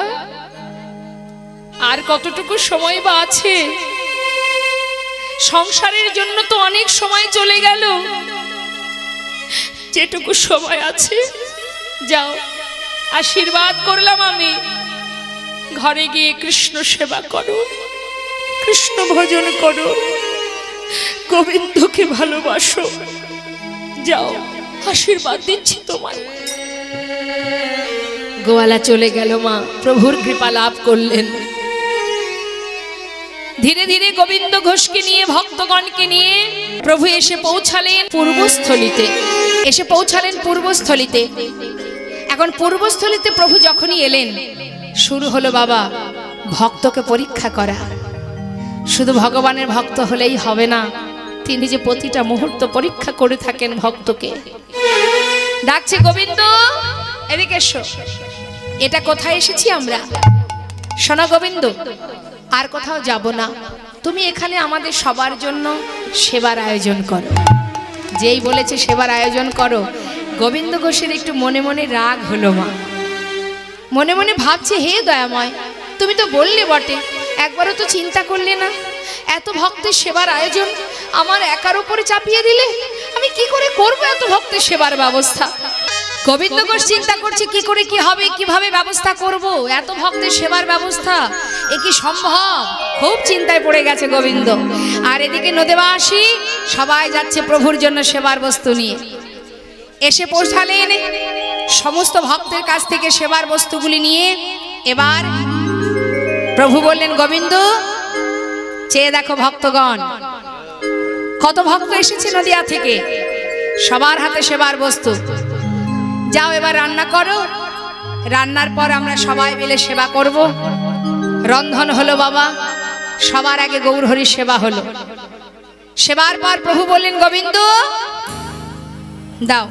আর কতটুকু সময় বা আছে? সংসারের জন্য তো অনেক সময় চলে গেল, যেটুকু সময় আছে যাও, আশীর্বাদ করলাম আমি, ঘরে গিয়ে কৃষ্ণ সেবা করো, কৃষ্ণ ভজন করো, গোবিন্দকে ভালোবাসো, যাও, আশীর্বাদ দিচ্ছি তোমায়। গোয়ালা চলে গেল মা, প্রভুর কৃপা লাভ করলেন। ধীরে ধীরে গোবিন্দ ঘোষকে নিয়ে, ভক্তগণকে নিয়ে প্রভু এসে পৌঁছালেন পূর্বস্থলিতে। এখন পূর্বস্থলিতে প্রভু যখনই এলেন, শুরু হলো বাবা ভক্তকে পরীক্ষা করা। শুধু ভগবানের ভক্ত হলেই হবে না, তিনি যে প্রতিটা মুহূর্ত পরীক্ষা করে থাকেন ভক্তকে। ডাকছে গোবিন্দ এদিকে এসো। এটা কোথায় এসেছি আমরা? শোনো গোবিন্দ, আর কোথাও যাব না, তুমি এখানে আমাদের সবার জন্য সেবার আয়োজন করো। যেই বলেছে সেবার আয়োজন করো, গোবিন্দ ঘোষের একটু মনে মনে রাগ হলো মা। মনে মনে ভাবছে, হে দয়াময়, তুমি তো বললে বটে, একবারও তো চিন্তা করলে না। এত ভক্তের সেবার আয়োজন আমার একার উপরে চাপিয়ে দিলে, আমি কি করে করব এত ভক্তের সেবার ব্যবস্থা? গোবিন্দ ঘোষ চিন্তা করছে কি করে কি হবে, কিভাবে ব্যবস্থা করব এত ভক্তের সেবার ব্যবস্থা, এ কি সম্ভব? খুব চিন্তায় পড়ে গেছে গোবিন্দ। আর এদিকে নদেবাসী সবাই যাচ্ছে প্রভুর জন্য সেবার বস্তু নিয়ে। এসে পৌঁছালেন সমস্ত ভক্তের কাছ থেকে সেবার বস্তুগুলি নিয়ে। এবার প্রভু বললেন, গোবিন্দ চেয়ে দেখো ভক্তগণ, কত ভক্ত এসেছে নদিয়া থেকে, সবার হাতে সেবার বস্তু। যাও এবার রান্না করো, রান্নার পর আমরা সবাই মিলে সেবা করব। রন্ধন হলো বাবা, সবার আগে গৌরহরির সেবা হলো। সেবার পর প্রভু বললেন, গোবিন্দ দাও।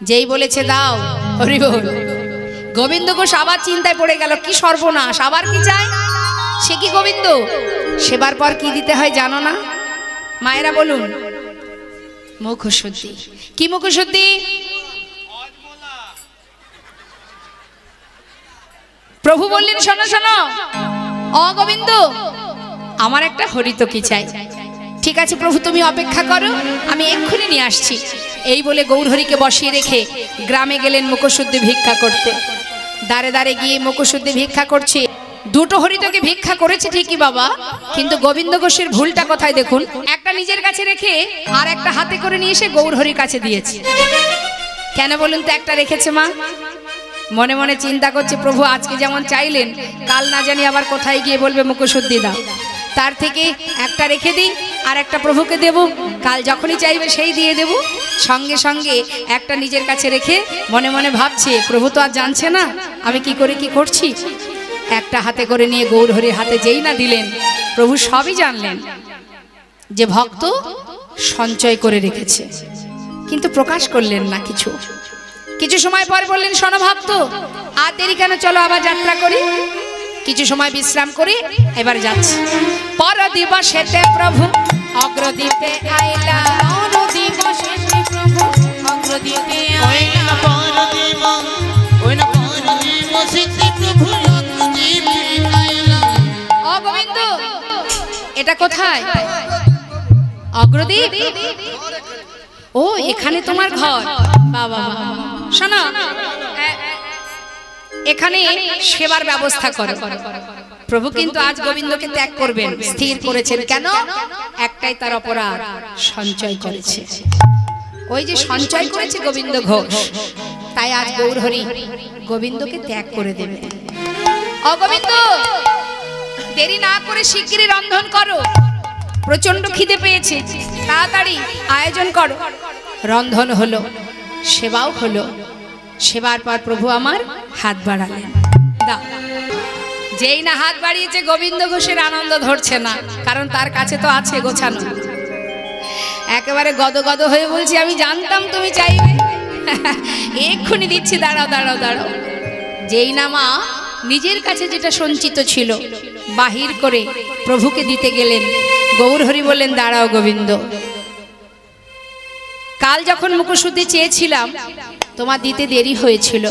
যেই বলেছে দাও, হরি বল। গোবিন্দ ঘোষ আবার চিন্তায় পড়ে গেল, কি সর্বনাশ, আবার কি চাই? সে কি গোবিন্দ, সেবার পর কি দিতে হয় জানো না? মায়েরা বলুন, মুখশুদ্ধি। কি মুখশুদ্ধি? প্রভু বললেন, শোনো শোনো ও গোবিন্দ, আমার একটা হরিতকি চাই। ঠিক আছে প্রভু, তুমি অপেক্ষা করো, আমি এক্ষুনি নিয়ে আসছি। এই বলে গৌরহরিকে বসিয়ে রেখে গ্রামে গেলেন মুখশুদ্ধি ভিক্ষা করতে। দাঁড়ে দাঁড়ে গিয়ে মুখশুদ্ধি ভিক্ষা করছে। দুটো হরিতকে ভিক্ষা করেছে ঠিকই বাবা, কিন্তু গোবিন্দ ঘোষের ভুলটা কোথায় দেখুন। একটা নিজের কাছে রেখে আর একটা হাতে করে নিয়ে এসে গৌরহরির কাছে দিয়েছে। কেন বলুন তো একটা রেখেছে মা? মনে মনে চিন্তা করছে, প্রভু আজকে যেমন চাইলেন, কাল না জানি আবার কোথায় গিয়ে বলবে মুখশুদ্ধি দাও, তার থেকে একটা রেখে দিই আর একটা প্রভুকে দেব, কাল যখনই চাইবে সেই দিয়ে দেব। সঙ্গে সঙ্গে একটা নিজের কাছে রেখে মনে মনে ভাবছে, প্রভু তো আর জানছে না আমি কি করে কি করছি। একটা হাতে করে নিয়ে গৌরহরির হাতে যেই না দিলেন, প্রভু সবই জানলেন যে ভক্ত সঞ্চয় করে রেখেছে, কিন্তু প্রকাশ করলেন না কিছু। কিছু সময় পর বললেন, শোনো ভক্ত, আর দেরি কেন, চলো আবার যাত্রা করি। কিছু সময় বিশ্রাম করি, এবার যাচ্ছি। পর দিবসেতে প্রভু অগ্রদীপে আইলা, গোবিন্দ এটা কোথায়? অগ্রদীপ? ও এখানে তোমার ঘর? বাবা শোনো, এখানে সেবার ব্যবস্থা করো। প্রভু কিন্তু আজ গোবিন্দকে ত্যাগ করবেন স্থির করেছেন। কেন? একটাই তার অপরাধ, সঞ্চয় করেছে। ওই যে সঞ্চয় করেছে গোবিন্দ ঘোষ, তাই আজ গৌরহরি গোবিন্দকে ত্যাগ করে দেবে। অগোবিন্দ দেরি না করে শিগগিরই রন্ধন করো, প্রচন্ড খিদে পেয়েছে, তাড়াতাড়ি আয়োজন করো। রন্ধন হলো, সেবাও হলো। সেবার পর প্রভু আমার হাত বাড়ালেন, দাও। যেই না হাত বাড়িয়েছে, গোবিন্দ ঘোষের আনন্দ ধরছে না, কারণ তার কাছে তো আছে গোছানো। একেবারে গদগদ হয়ে বলছি, আমি জানতাম তুমি চাইবে, এক্ষুনি দিচ্ছি, দাঁড়াও দাঁড়াও দাঁড়াও। যেই না মা নিজের কাছে যেটা সঞ্চিত ছিল বাহির করে প্রভুকে দিতে গেলেন, গৌরহরি বললেন, দাঁড়াও গোবিন্দ, কাল যখন মুখশুদ্ধি চেয়েছিলাম তোমার দিতে দেরি হয়েছিল,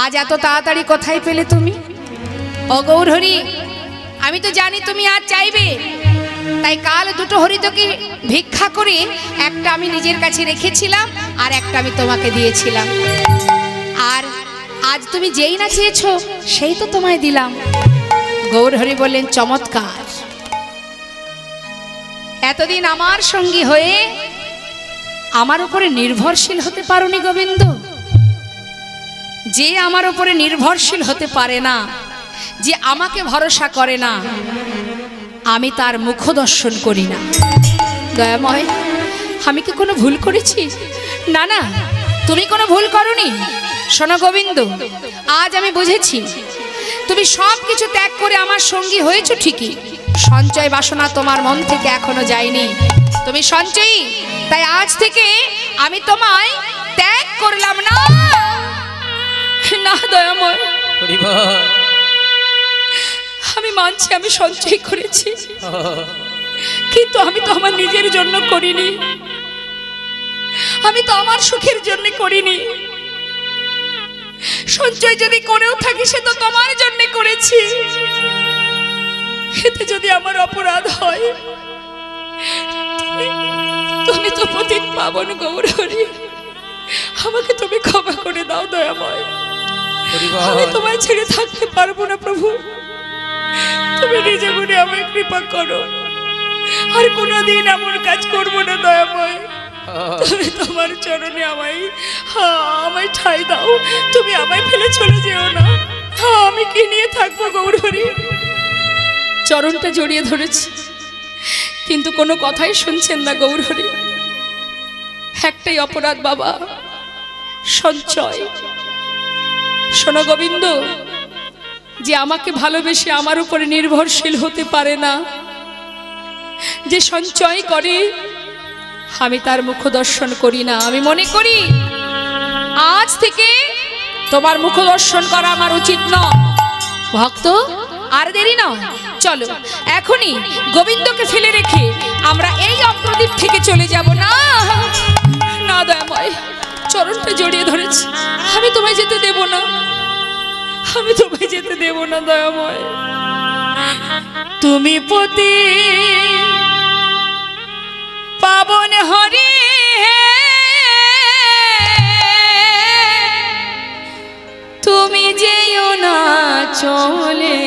আজ এত তাড়াতাড়ি কোথায় পেলে তুমি? ও গৌরহরি, আমি তো জানি তুমি আজ চাইবে, তাই কাল দুটো হরিতকে ভিক্ষা করে একটা আমি নিজের কাছে রেখেছিলাম আর একটা আমি তোমাকে দিয়েছিলাম। আর আজ তুমি যেই না চেয়েছো সেই তো তোমায় দিলাম। গৌরহরি বললেন, চমৎকার, এতদিন আমার সঙ্গী হয়ে আমার উপরে নির্ভরশীল হতে পারোনি গোবিন্দ। যে আমার উপরে নির্ভরশীল হতে পারে না, যে আমাকে ভরসা করে না, আমি তার মুখ দর্শন করি না। দয়াময়, আমি কি কোনো ভুল করেছি? না না, তুমি কোনো ভুল করনি। শোনো গোবিন্দ, আজ আমি বুঝেছি তুমি সব কিছু ত্যাগ করে আমার সঙ্গী হয়েছো ঠিকই, সঞ্চয় বাসনা তোমার মন থেকে এখনো যায়নি। তুমি সঞ্চয়ী, তাই আজ থেকে আমি তোমায় ত্যাগ করলাম না। না দয়াময়, আমি মানছি আমি সঞ্চয় করেছি, কিন্তু আমি তো আমার নিজের জন্য করিনি, আমি তো আমার সুখের জন্য করিনি। সঞ্চয় যদি করেও থাকি সে তো তোমার জন্য করেছি। এতে যদি আমার অপরাধ হয়, তুমি তো পতিত পাবন গৌরহরি, আমাকে তুমি ক্ষমা করে দাও দয়াময়। আমি তোমায় ছেড়ে থাকতে পারবো না প্রভু, তুমি নিজে গুণে আমায় কৃপা করো, আর কোনোদিন এমন কাজ করবো না দয়াময়। তুমি তোমার চরণে আমায় ঠাঁই দাও, তুমি আমায় ফেলে চলে যেও না। আমি কি নিয়ে থাকবো গৌরহরি? চরণটা জড়িয়ে ধরেছি, কিন্তু কোনো কথাই শুনছেন না গৌরহরি। একটাই অপরাধ বাবা, সঞ্চয়। শোনো গোবিন্দ, যে আমাকে ভালোবেসে আমার উপরে নির্ভরশীল হতে পারে না, যে সঞ্চয় করে, আমি তার মুখ দর্শন করি না। আমি মনে করি আজ থেকে তোমার মুখ দর্শন করা আমার উচিত নয়। ভক্ত, আর দেরি না, চলো এখনই গোবিন্দকে ফেলে রেখে আমরা এই অপ্রদীপ থেকে চলে যাব। না না দয়াময়, চরণটা জড়িয়ে ধরেছি, আমি তোমায় যেতে দেব না, আমি তোমায় যেতে দেব না দয়াময়। তুমি পতি পাবন হরি, তুমি যেও না চলে,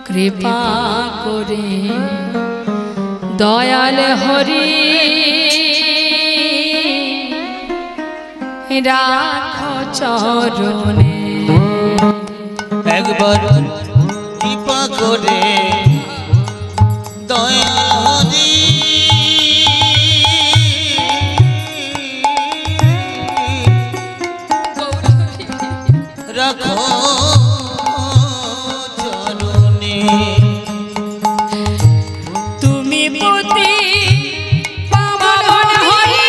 কৃপা করে দয়াল হরি রাখো চরণে। একবার কৃপা করে দয়াল হরি রাখো চরণে। তুমি পতি পাবন হরি,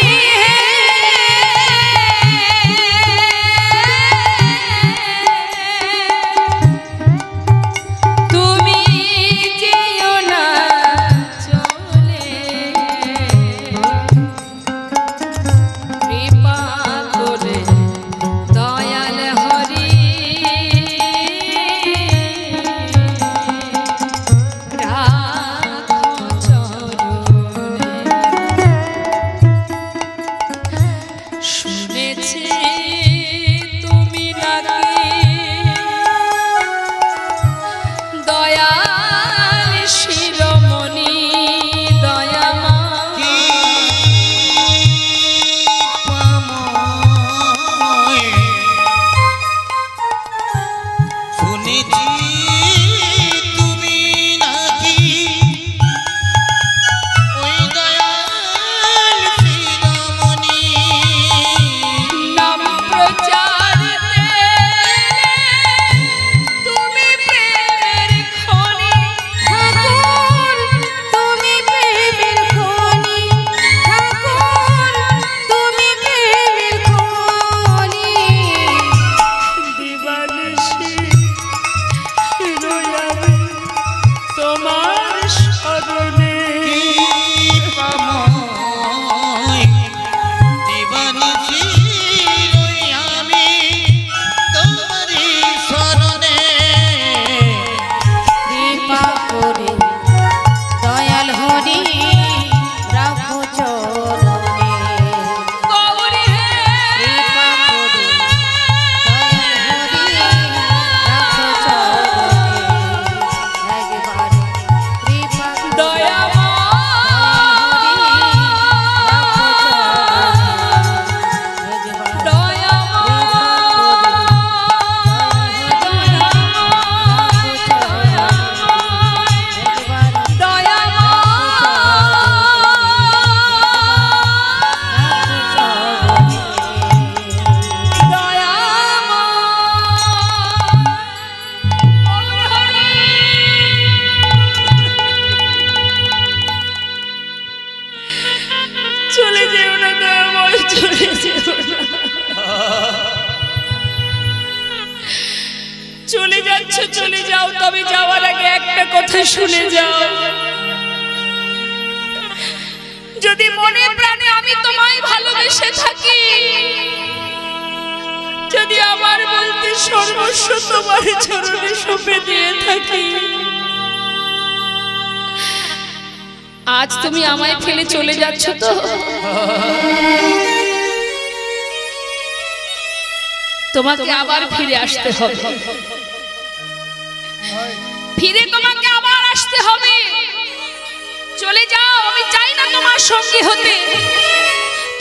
তুমি যেও না চলে, কৃপা করে দয়াল হরি রাখো চরণে। শুনেছি তুমি নাকি দয়াল শিরোমণি, দয়ামা শুনেছি তুমি নাকি ওই দয়াল শিরোমণি, নাম তবে যাওয়ার আগে একটা কথা শুনে যাও। যদি মনে প্রাণে আমি তোমায় ভালোবেসে থাকি, যদি আমার বলতে সর্বস্ব তোমার চরণে সঁপে দিয়ে থাকি, আজ তুমি আমায় ফেলে চলে যাচ্ছ তো? তোমাকে আবার ফিরে আসতে হবে, ফিরে তোমাকে আবার আসতে হবে। চলে যাও, আমি চাই না তোমার সঙ্গী হতে,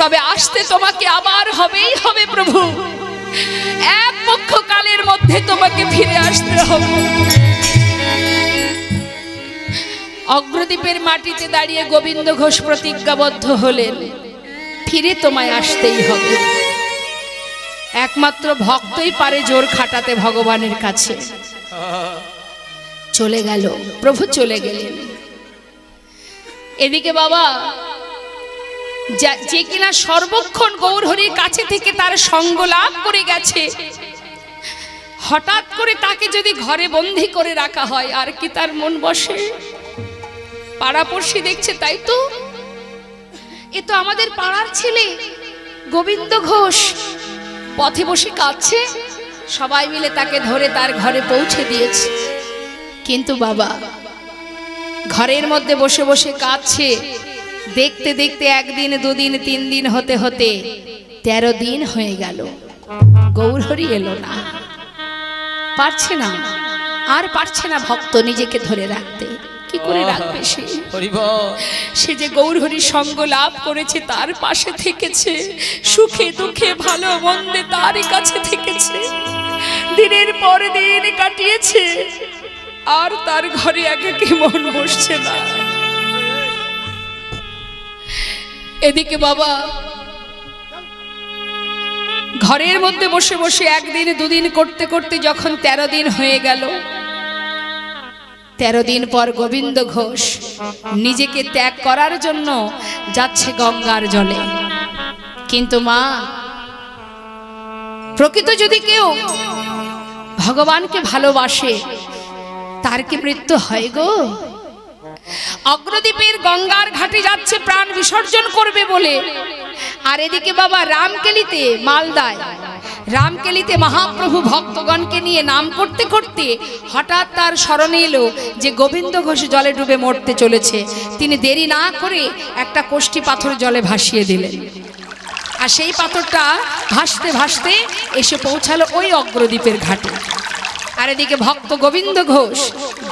তবে আসতে তোমাকে আবার হবেই হবে প্রভু। এক পক্ষ কালের মধ্যে তোমাকে ফিরে আসতে হবে। অগ্রদ্বীপের মাটিতে দাঁড়িয়ে গোবিন্দ ঘোষ প্রতিজ্ঞাবদ্ধ হলেন, ফিরে তোমায় আসতেই হবে। একমাত্র ভক্তই পারে জোর খাটাতে ভগবানের কাছে। চলে গেল প্রভু, চলে গেলেন। এদিকে বাবা যে কিনা সর্বক্ষণ গৌরহরির কাছে থেকে তার সঙ্গ লাভ করে গেছে, হঠাৎ করে তাকে যদি ঘরে বন্দী করে রাখা হয়, আর কি তার মন বসে? পাড়াপড়শি দেখছে, তাই তো, এ তো আমাদের পাড়ার ছেলে গোবিন্দ ঘোষ, পথে বসে কাঁদছে। সবাই মিলে তাকে ধরে তার ঘরে পৌঁছে দিয়েছে। কিন্তু বাবা ঘরের মধ্যে বসে বসে কাঁদছে। দেখতে দেখতে একদিন, দুদিন, 3 দিন হতে হতে 13 দিন হয়ে গেল, গৌরহরি এলো না। পারছে না, আর পারছে না ভক্ত নিজেকে ধরে রাখতে। কি করে রাখবে সে? সে যে গৌরহরির সঙ্গ লাভ করেছে, তার পাশে থেকেছে, সুখে দুঃখে ভালো মন্দে তারই কাছে থেকেছে, দিনের পর দিন কাটিয়েছে, আর তার ঘরে একাকী মন বসছে না। এদিকে বাবা ঘরের মধ্যে বসে বসে একদিন দুদিন করতে করতে যখন 13 দিন হয়ে গেল, 13 দিন পর গোবিন্দ ঘোষ নিজেকে ত্যাগ করার জন্য যাচ্ছে গঙ্গার জলে। কিন্তু মা, প্রকৃত যদি কেউ ভগবানকে ভালোবাসে, তার কি মৃত্যু হয় গো? অগ্রদ্বীপের গঙ্গার ঘাটে যাচ্ছে প্রাণ বিসর্জন করবে বলে, আর এদিকে বাবা রামকেলিতে, মালদায় রামকেলিতে মহাপ্রভু ভক্তগণকে নিয়ে নাম করতে করতে হঠাৎ তার স্মরণে এলো যে গোবিন্দ ঘোষ জলে ডুবে মরতে চলেছে। তিনি দেরি না করে একটা কোষ্ঠী পাথর জলে ভাসিয়ে দিলেন, আর সেই পাথরটা ভাসতে ভাসতে এসে পৌঁছালো ওই অগ্রদ্বীপের ঘাটে। আর এদিকে ভক্ত গোবিন্দ ঘোষ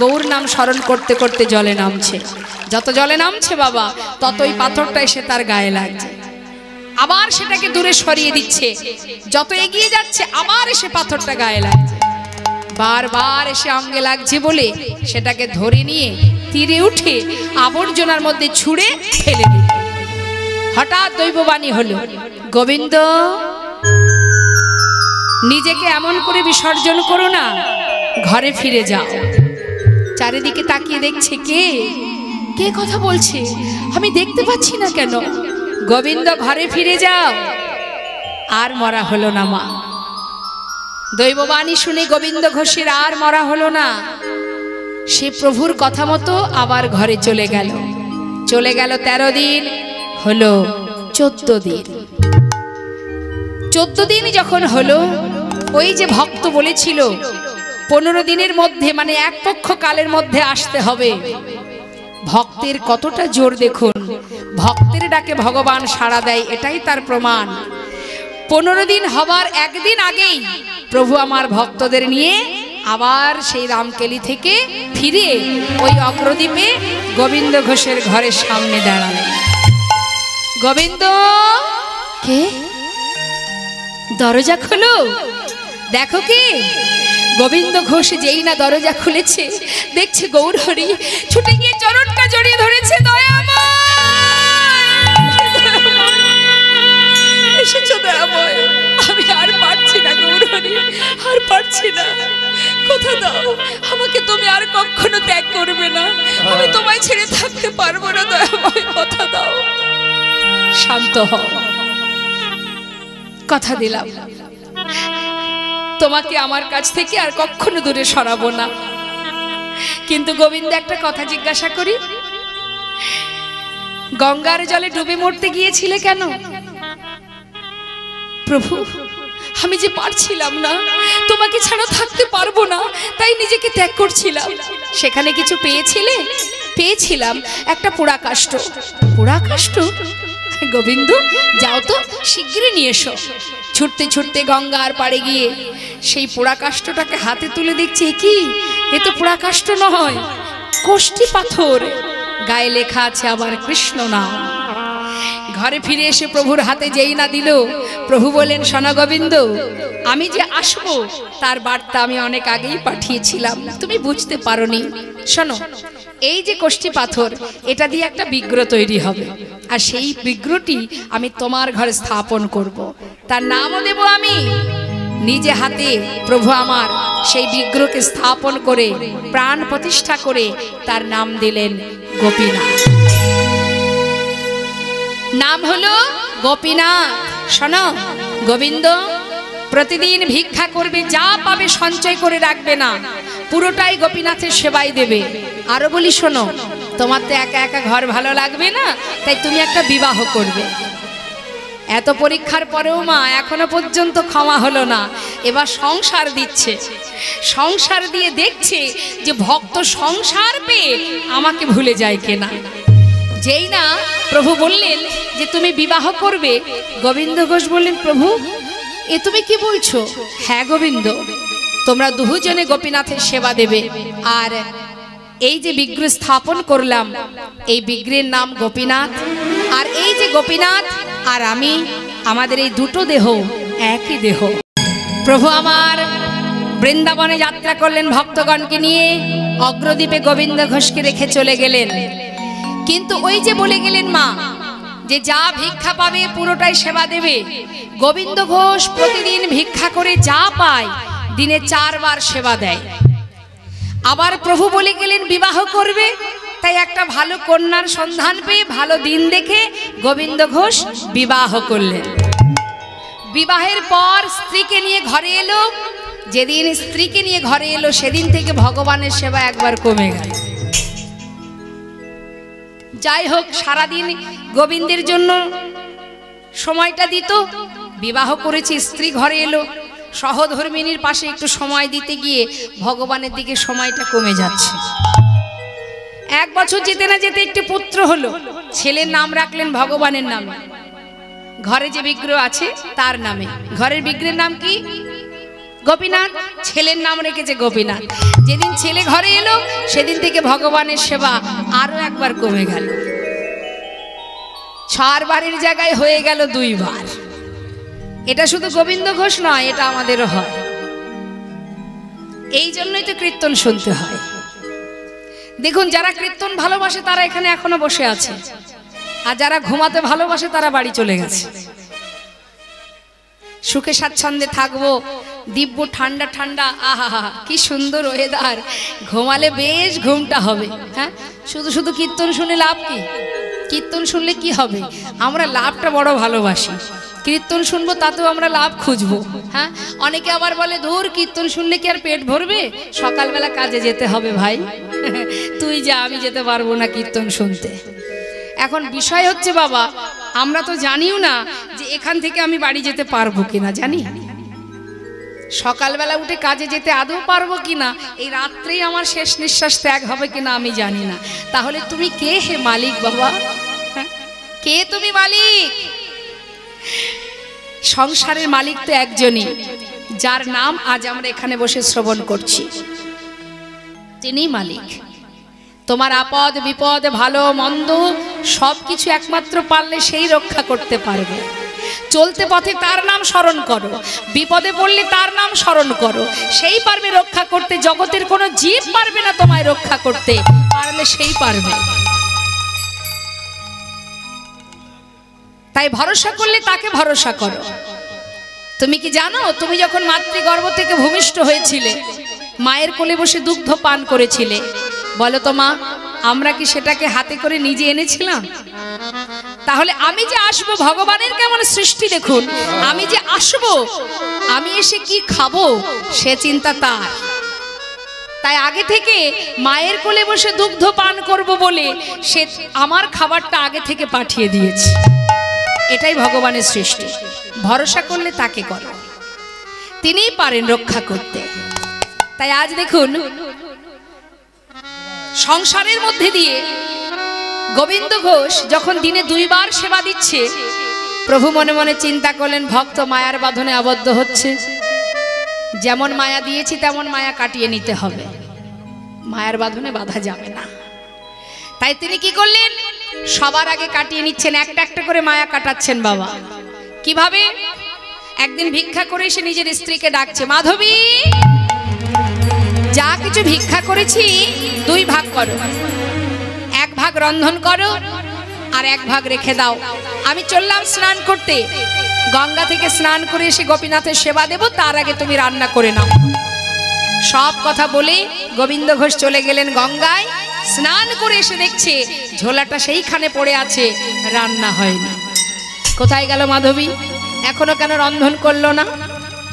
গৌর নাম স্মরণ করতে করতে জলে নামছে। যত জলে নামছে বাবা, ততই পাথরটা এসে তার গায়ে লাগছে, আবার সেটাকে দূরে সরিয়ে দিচ্ছে। যত এগিয়ে যাচ্ছে আবার এসে পাথরটা গায়ে লাগছে, বারবার এসে অঙ্গে লাগছে বলে সেটাকে ধরে নিয়ে তীরে উঠে আবর্জনার মধ্যে ছুঁড়ে ফেলে দিল। হঠাৎ দৈববাণী হলো, গোবিন্দ নিজেকে এমন করে বিসর্জন করো না, ঘরে ফিরে যাও। চারিদিকে তাকিয়ে দেখছে, কে কে কথা বলছে, আমি দেখতে পাচ্ছি না কেন। গোবিন্দ ঘরে ফিরে যাও। আর মরা হলো না মা। দৈববাণী শুনে গোবিন্দ ঘোষের আর মরা হলো না। সে প্রভুর কথা মতো আবার ঘরে চলে গেল। চলে গেল 13 দিন, হলো 14 দিন। 14 দিন যখন হলো, ওই যে ভক্ত বলেছিল 15 দিনের মধ্যে, মানে এক পক্ষ কালের মধ্যে আসতে হবে, ভক্তের কতটা জোর দেখুন। ভক্তের ডাকে ভগবান সাড়া দেয়, এটাই তার প্রমাণ। 15 দিন হবার একদিন আগেই প্রভু আমার ভক্তদের নিয়ে আবার সেই রামকেলি থেকে ফিরে ওই অগ্রদ্বীপে গোবিন্দ ঘোষের ঘরের সামনে দাঁড়ালেন। গোবিন্দ, কে? দরজা খোলো, দেখো কি। গোবিন্দ ঘোষ যেই না দরজা খুলেছে, দেখছে গৌরহরি ছুটে গিয়ে চরণটা জড়িয়ে ধরেছে। এসেছো দয়াময়, আমি আর পারছি না গৌরহরি, আর পারছি না। কথা দাও, আমাকে তুমি আর কখনো ত্যাগ করবে না, আমি তোমায় ছেড়ে থাকতে পারবো না দয়াময়, কথা দাও। শান্ত হও, কথা দিলাম তোমাকে আমার কাছ থেকে আর কখনো দূরে সরাবো না। কিন্তু গোবিন্দ একটা কথা জিজ্ঞাসা করি, গঙ্গার জলে ডুবে মরতে গিয়েছিলে কেন? প্রভু, আমি যে পারছিলাম না, তোমাকে ছাড়া থাকতে পারবো না, তাই নিজেকে ত্যাগ করছিলাম। সেখানে কিছু পেয়েছিলে? পেয়েছিলাম একটা পোড়া কাষ্ঠ। পোড়া কাষ্ঠ? গোবিন্দ, যাও তো শীঘ্রই নিয়ে এসো। ছুটতে ছুটতে গঙ্গার পাড়ে গিয়ে সেই পোড়া কাষ্ঠটাকে হাতে তুলে দেখছি, কি এ তো পোড়া কাষ্ঠ নয়, কোষ্ঠী পাথর। গায়ে লেখা আছে আবার কৃষ্ণ নাম। ঘরে ফিরে এসে প্রভুর হাতে যেই না দিল, প্রভু বলেন, শোনো গোবিন্দ, আমি যে আসবো তার বার্তা আমি অনেক আগেই পাঠিয়েছিলাম, তুমি বুঝতে পারোনি। শোনো, এই যে কোষ্ঠী পাথর, এটা দিয়ে একটা বিগ্রহ তৈরি হবে, আর সেই বিগ্রহটি আমি তোমার ঘরে স্থাপন করব, তার নামও দেব আমি নিজে হাতে। প্রভু আমার সেই বিগ্রহকে স্থাপন করে প্রাণ প্রতিষ্ঠা করে তার নাম দিলেন গোপীনাথ। নাম হলো গোপীনাথ। শোনো গোবিন্দ, প্রতিদিন ভিক্ষা করবে, যা পাবে সঞ্চয় করে রাখবে না, পুরোটাই গোপীনাথের সেবায় দেবে। আরো বলি শোনো, তোমার তো একা একা ঘর ভালো লাগবে না, তাই তুমি একটা বিবাহ করবে। এত পরীক্ষার পরেও মা এখনো পর্যন্ত ক্ষমা হলো না, এবার সংসার দিচ্ছে। সংসার দিয়ে দেখছে যে ভক্ত সংসার পেয়ে আমাকে ভুলে যায় কিনা। যেই না প্রভু বললেন যে তুমি বিবাহ করবে, গোবিন্দ ঘোষ বললেন, প্রভু এ তুমি কি বলছো? হ্যাঁ গোবিন্দ, তোমরা দুজনে গোপীনাথের সেবা দেবে, আর এই যে বিগ্রহ স্থাপন করলাম, এই বিগ্রহের নাম গোপীনাথ। আর এই যে গোপীনাথ আর আমি, আমাদের এই দুটো দেহ একই দেহ। প্রভু আমার বৃন্দাবনে যাত্রা করলেন ভক্তগণকে নিয়ে, অগ্রদ্বীপে গোবিন্দ ঘোষকে রেখে চলে গেলেন। কিন্তু ওই যে বলে গেলেন মা যে যা ভিক্ষা পাবে পুরোটাই সেবা দেবে। গোবিন্দ ঘোষ প্রতিদিন ভিক্ষা করে যা পায় দিনে 4 বার সেবা দেয়। আবার প্রভু বলে গেলেন বিবাহ করবে, তাই একটা ভালো কন্যার সন্ধান পেয়ে ভালো দিন দেখে গোবিন্দ ঘোষ বিবাহ করলেন। বিবাহের পর স্ত্রীকে নিয়ে ঘরে এলো। যেদিন স্ত্রীকে নিয়ে ঘরে এলো সেদিন থেকে ভগবানের সেবা একবার কমে গেল। যাই হোক, সারাদিন গোবিন্দের জন্য সময়টা দিত। বিবাহ করেছে, স্ত্রী ঘরে এলো, সহধর্মিনীর পাশে একটু সময় দিতে গিয়ে ভগবানের দিকে সময়টা কমে যাচ্ছে। 1 বছর যেতে না যেতে একটি পুত্র হলো। ছেলের নাম রাখলেন ভগবানের নামে, ঘরে যে বিগ্রহ আছে তার নামে। ঘরের বিগ্রহের নাম কি? গোপীনাথ। ছেলের নাম রেখেছে গোপীনাথ। যেদিন ছেলে ঘরে এলো সেদিন থেকে ভগবানের সেবা আরো একবার কমে গেল। 4 বারের জায়গায় হয়ে গেল 2 বার। এটা শুধু গোবিন্দ ঘোষ নয়, এটা আমাদেরও হয়। এই জন্যই তো কীর্তন শুনতে হয়। দেখুন, যারা কীর্তন ভালোবাসে তারা এখানে এখনো বসে আছে, আর যারা ঘুমাতে ভালোবাসে তারা বাড়ি চলে গেছে। সুখে স্বাচ্ছন্দ্যে থাকবো, দিব্য ঠান্ডা ঠান্ডা, আহা কি সুন্দর ওয়েদার, ঘুমালে বেশ ঘুমটা হবে। হ্যাঁ, শুধু শুধু কীর্তন শুনে লাভ কি? কীর্তন শুনলে কি হবে? আমরা লাভটা বড় ভালোবাসি। কীর্তন শুনবো তাতেও আমরা লাভ খুঁজবো। হ্যাঁ, অনেকে আবার বলে, ধুর কীর্তন শুনলে কি আর পেট ভরবে, সকালবেলা কাজে যেতে হবে ভাই, তুই যা, আমি যেতে পারবো না কীর্তন শুনতে। এখন বিষয় হচ্ছে বাবা, আমরা তো জানিও না যে এখান থেকে আমি বাড়ি যেতে পারবো কিনা। জানি সকালবেলা উঠে কাজে যেতে আদৌ পারবো কিনা, এই রাত্রেই আমার শেষ নিঃশ্বাস ত্যাগ হবে কিনা আমি জানি না। তাহলে তুমি কে হে মালিক বাবা? কে তুমি মালিক? সংসারের মালিক তো একজনই, যার নাম আজ আমরা এখানে বসে শ্রবণ করছি, তিনিই মালিক। তোমার আপদ বিপদ ভালো মন্দ সবকিছু একমাত্র পারলে সেই রক্ষা করতে পারবে। চলতে পথে তার নাম স্মরণ করো, বিপদে পড়লে তার নাম স্মরণ করো, সেই পারবে রক্ষা করতে। জগতের কোনো জীব পারবে না তোমায় রক্ষা করতে, পারলে সেই পারবে। তাই ভরসা করলে তাকে ভরসা করো। তুমি কি জানো, তুমি যখন মাতৃগর্ভ থেকে ভূমিষ্ঠ হয়েছিলে, মায়ের কোলে বসে দুগ্ধ পান করেছিলে, বলো তো মা, আমরা কি সেটাকে হাতে করে নিজে এনেছিলাম? তাহলে আমি যে আসবো, ভগবানের কেমন সৃষ্টি দেখুন, আমি যে আসবো, আমি এসে কি খাবো সে চিন্তা তার। তাই আগে থেকে মায়ের কোলে বসে দুগ্ধ পান করব বলে সে আমার খাবারটা আগে থেকে পাঠিয়ে দিয়েছে। এটাই ভগবানের সৃষ্টি। ভরসা করলে তাকে করো, তিনিই পারেন রক্ষা করতে। তাই আজ দেখুন সংসারের মধ্যে দিয়ে গোবিন্দ ঘোষ যখন দিনে 2 বার সেবা দিচ্ছে, প্রভু মনে মনে চিন্তা করলেন ভক্ত মায়ার বাঁধনে আবদ্ধ হচ্ছে, যেমন মায়া দিয়েছি তেমন মায়া কাটিয়ে নিতে হবে, মায়ার বাঁধনে বাঁধা যাবে না। তাই তিনি কি করলেন, সবার আগে কাটিয়ে নিচ্ছেন, একটা একটা করে মায়া কাটাচ্ছেন বাবা। কিভাবে? একদিন ভিক্ষা করে এসে নিজের স্ত্রীকে ডাকছে, মাধবী যা কিছু ভিক্ষা করেছি 2 ভাগ করো, 1 ভাগ রন্ধন করো আর 1 ভাগ রেখে দাও। আমি চললাম স্নান করতে, গঙ্গা থেকে স্নান করে এসে গোপীনাথের সেবা দেব, তার আগে তুমি রান্না করে নাও। সব কথা বলে গোবিন্দ ঘোষ চলে গেলেন গঙ্গায়। স্নান করে এসে দেখছে ঝোলাটা সেইখানে পড়ে আছে, রান্না হয়নি। কোথায় গেল মাধবী? এখনো কেন রন্ধন করলো না?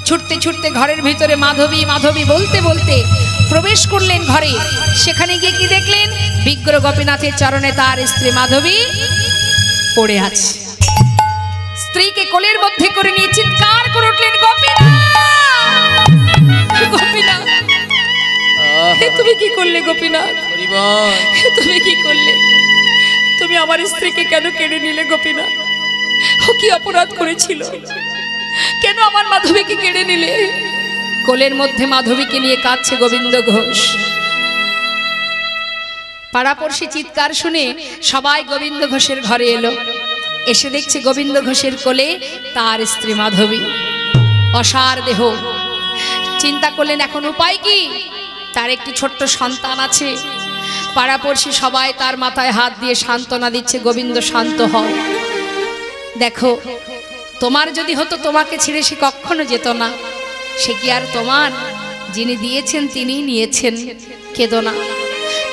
ছুটতে ছুটতে ঘরের ভিতরে মাধবী মাধবী বলতে বলতে প্রবেশ করলেন ঘরে। সেখানে গিয়ে কি দেখলেন? বিগ্র গোপীনাথের চরণে তার স্ত্রী মাধবী পড়ে আছে। স্ত্রীকে কোলের মধ্যে করে নিয়ে চিৎকার করে উঠলেন, গোপীনাথ গোপীনাথ, তুমি কি করলে গোপীনাথ? তুমি কি করলে? তুমি আমার স্ত্রীকে কেন কেড়ে নিলে গোপীনাথ? ও কি অপরাধ করেছিল? কেন আমার মাধবীকে কেড়ে নিলে? কোলের মধ্যে মাধবীকে নিয়ে কাঁদছে গোবিন্দ ঘোষ। পাড়াপড়শি চিৎকার শুনে সবাই গোবিন্দ ঘোষের ঘরে এলো। এসে দেখছে গোবিন্দ ঘোষের কোলে তার স্ত্রী মাধবী, অসার দেহ। চিন্তা করলেন এখন উপায় কি? তার একটি ছোট্ট সন্তান আছে। পাড়াপড়শি সবাই তার মাথায় হাত দিয়ে সান্ত্বনা দিচ্ছে, গোবিন্দ শান্ত হও। দেখো তোমার যদি হতো তোমাকে ছেড়ে সে কখনো যেত না। সে কি আর তোমার? যিনি দিয়েছেন তিনিই নিয়েছেন, কেঁদো না।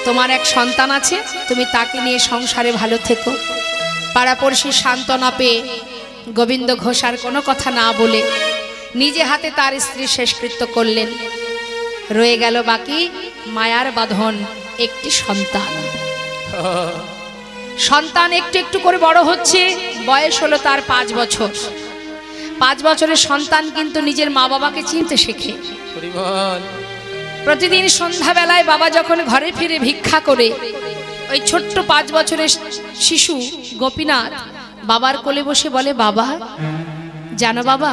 তোমার এক সন্তান আছে, তুমি তাকে নিয়ে সংসারে ভালো থেকো। পাড়াপড়শির সান্ত্বনা পেয়ে গোবিন্দ ঘোষ আর কোনো কথা না বলে নিজে হাতে তার স্ত্রীর শেষকৃত্য করলেন। রয়ে গেল বাকি মায়ার বাঁধন, একটি সন্তান। সন্তান একটু একটু করে বড় হচ্ছে। বয়স হলো তার 5 বছর। 5 বছরের সন্তান কিন্তু নিজের মা বাবাকে চিনতে শেখে। প্রতিদিন সন্ধ্যাবেলায় বাবা যখন ঘরে ফিরে ভিক্ষা করে, ওই ছোট্ট 5 বছরের শিশু গোপীনাথ বাবার কোলে বসে বলে, বাবা জানো বাবা,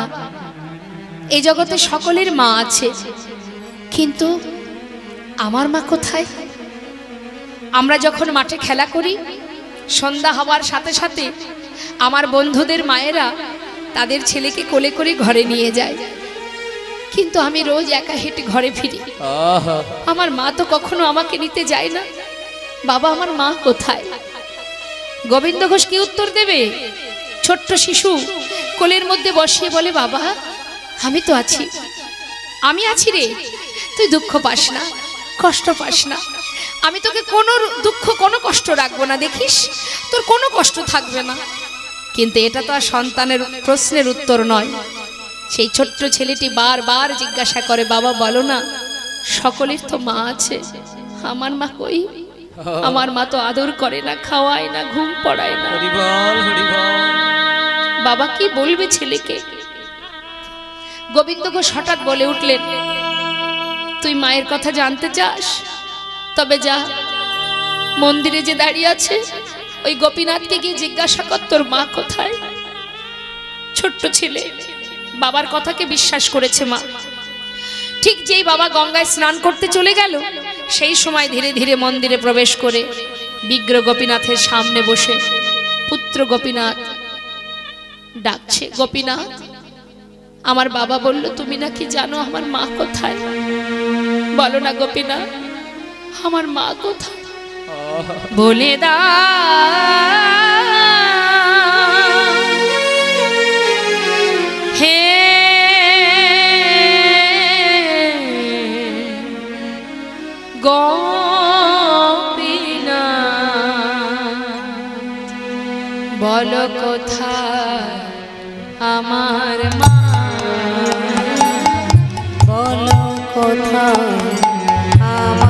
এই জগতে সকলের মা আছে, কিন্তু আমার মা কোথায়? আমরা যখন মাঠে খেলা করি, সন্ধ্যা হওয়ার সাথে সাথে আমার বন্ধুদের মায়েরা তাদের ছেলেকে কোলে করে ঘরে নিয়ে যায়, কিন্তু আমি রোজ একা হেঁটে ঘরে ফিরি। আমার মা তো কখনো আমাকে নিতে যায় না। বাবা আমার মা কোথায়? গোবিন্দ ঘোষ কি উত্তর দেবে? ছোট্ট শিশু কোলের মধ্যে বসিয়ে বলে, বাবা আমি তো আছি, আমি আছি রে, তুই দুঃখ পাস না, কষ্ট পাস না। আমি তোকে কোনো দুঃখ কোনো কষ্ট রাখবো না, দেখিস তোর কোনো কষ্ট থাকবে না। কিন্তু এটা তো আর সন্তানের প্রশ্নের উত্তর নয়। সেই ছোট্ট ছেলেটি বারবার জিজ্ঞাসা করে, বাবা বলো না, সকলের তো মা আছে, আমার মা কই? আমার মা তো আদর করে না, খাওয়ায় না, ঘুম পড়ায় না। বাবা কি বলবে ছেলেকে? গোবিন্দ ঘোষ হঠাৎ বলে উঠলেন, তুই মায়ের কথা জানতে চাস? তবে যা, মন্দিরে যে দাঁড়িয়ে আছে ওই গোপীনাথকে গিয়ে জিজ্ঞাসা কর তোর মা কোথায়। ছোট্ট ছেলে বাবার কথাকে বিশ্বাস করেছে মা। ঠিক যেই বাবা গঙ্গায় স্নান করতে চলে গেল, সেই সময় ধীরে ধীরে মন্দিরে প্রবেশ করে বিগ্র গোপীনাথের সামনে বসে পুত্র গোপীনাথ ডাকছে, গোপীনাথ আমার বাবা বলল তুমি নাকি জানো আমার মা কোথায়? বলো না গোপীনাথ, আমার মা কোথায়? বলে দা হে গোপীনাথ, বলো কোথায় আমার মা? বলো কোথায় আমার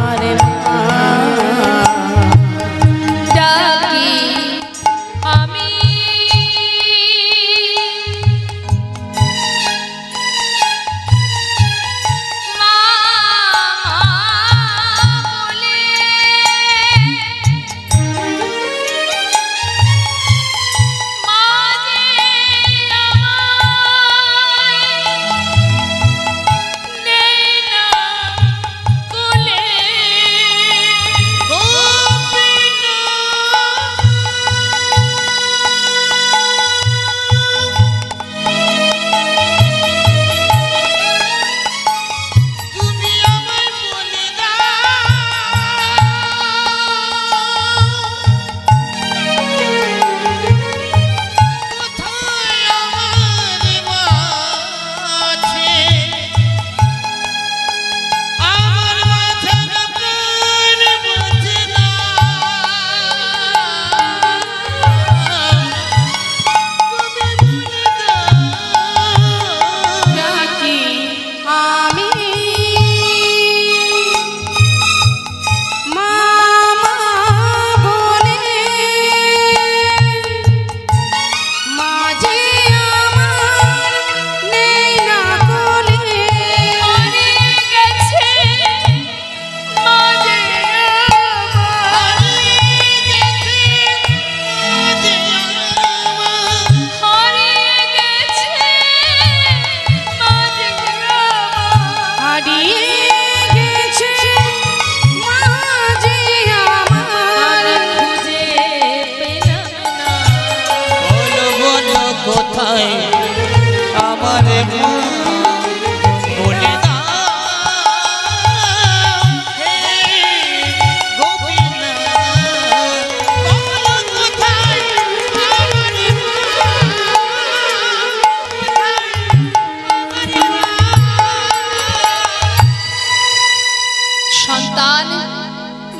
সন্তান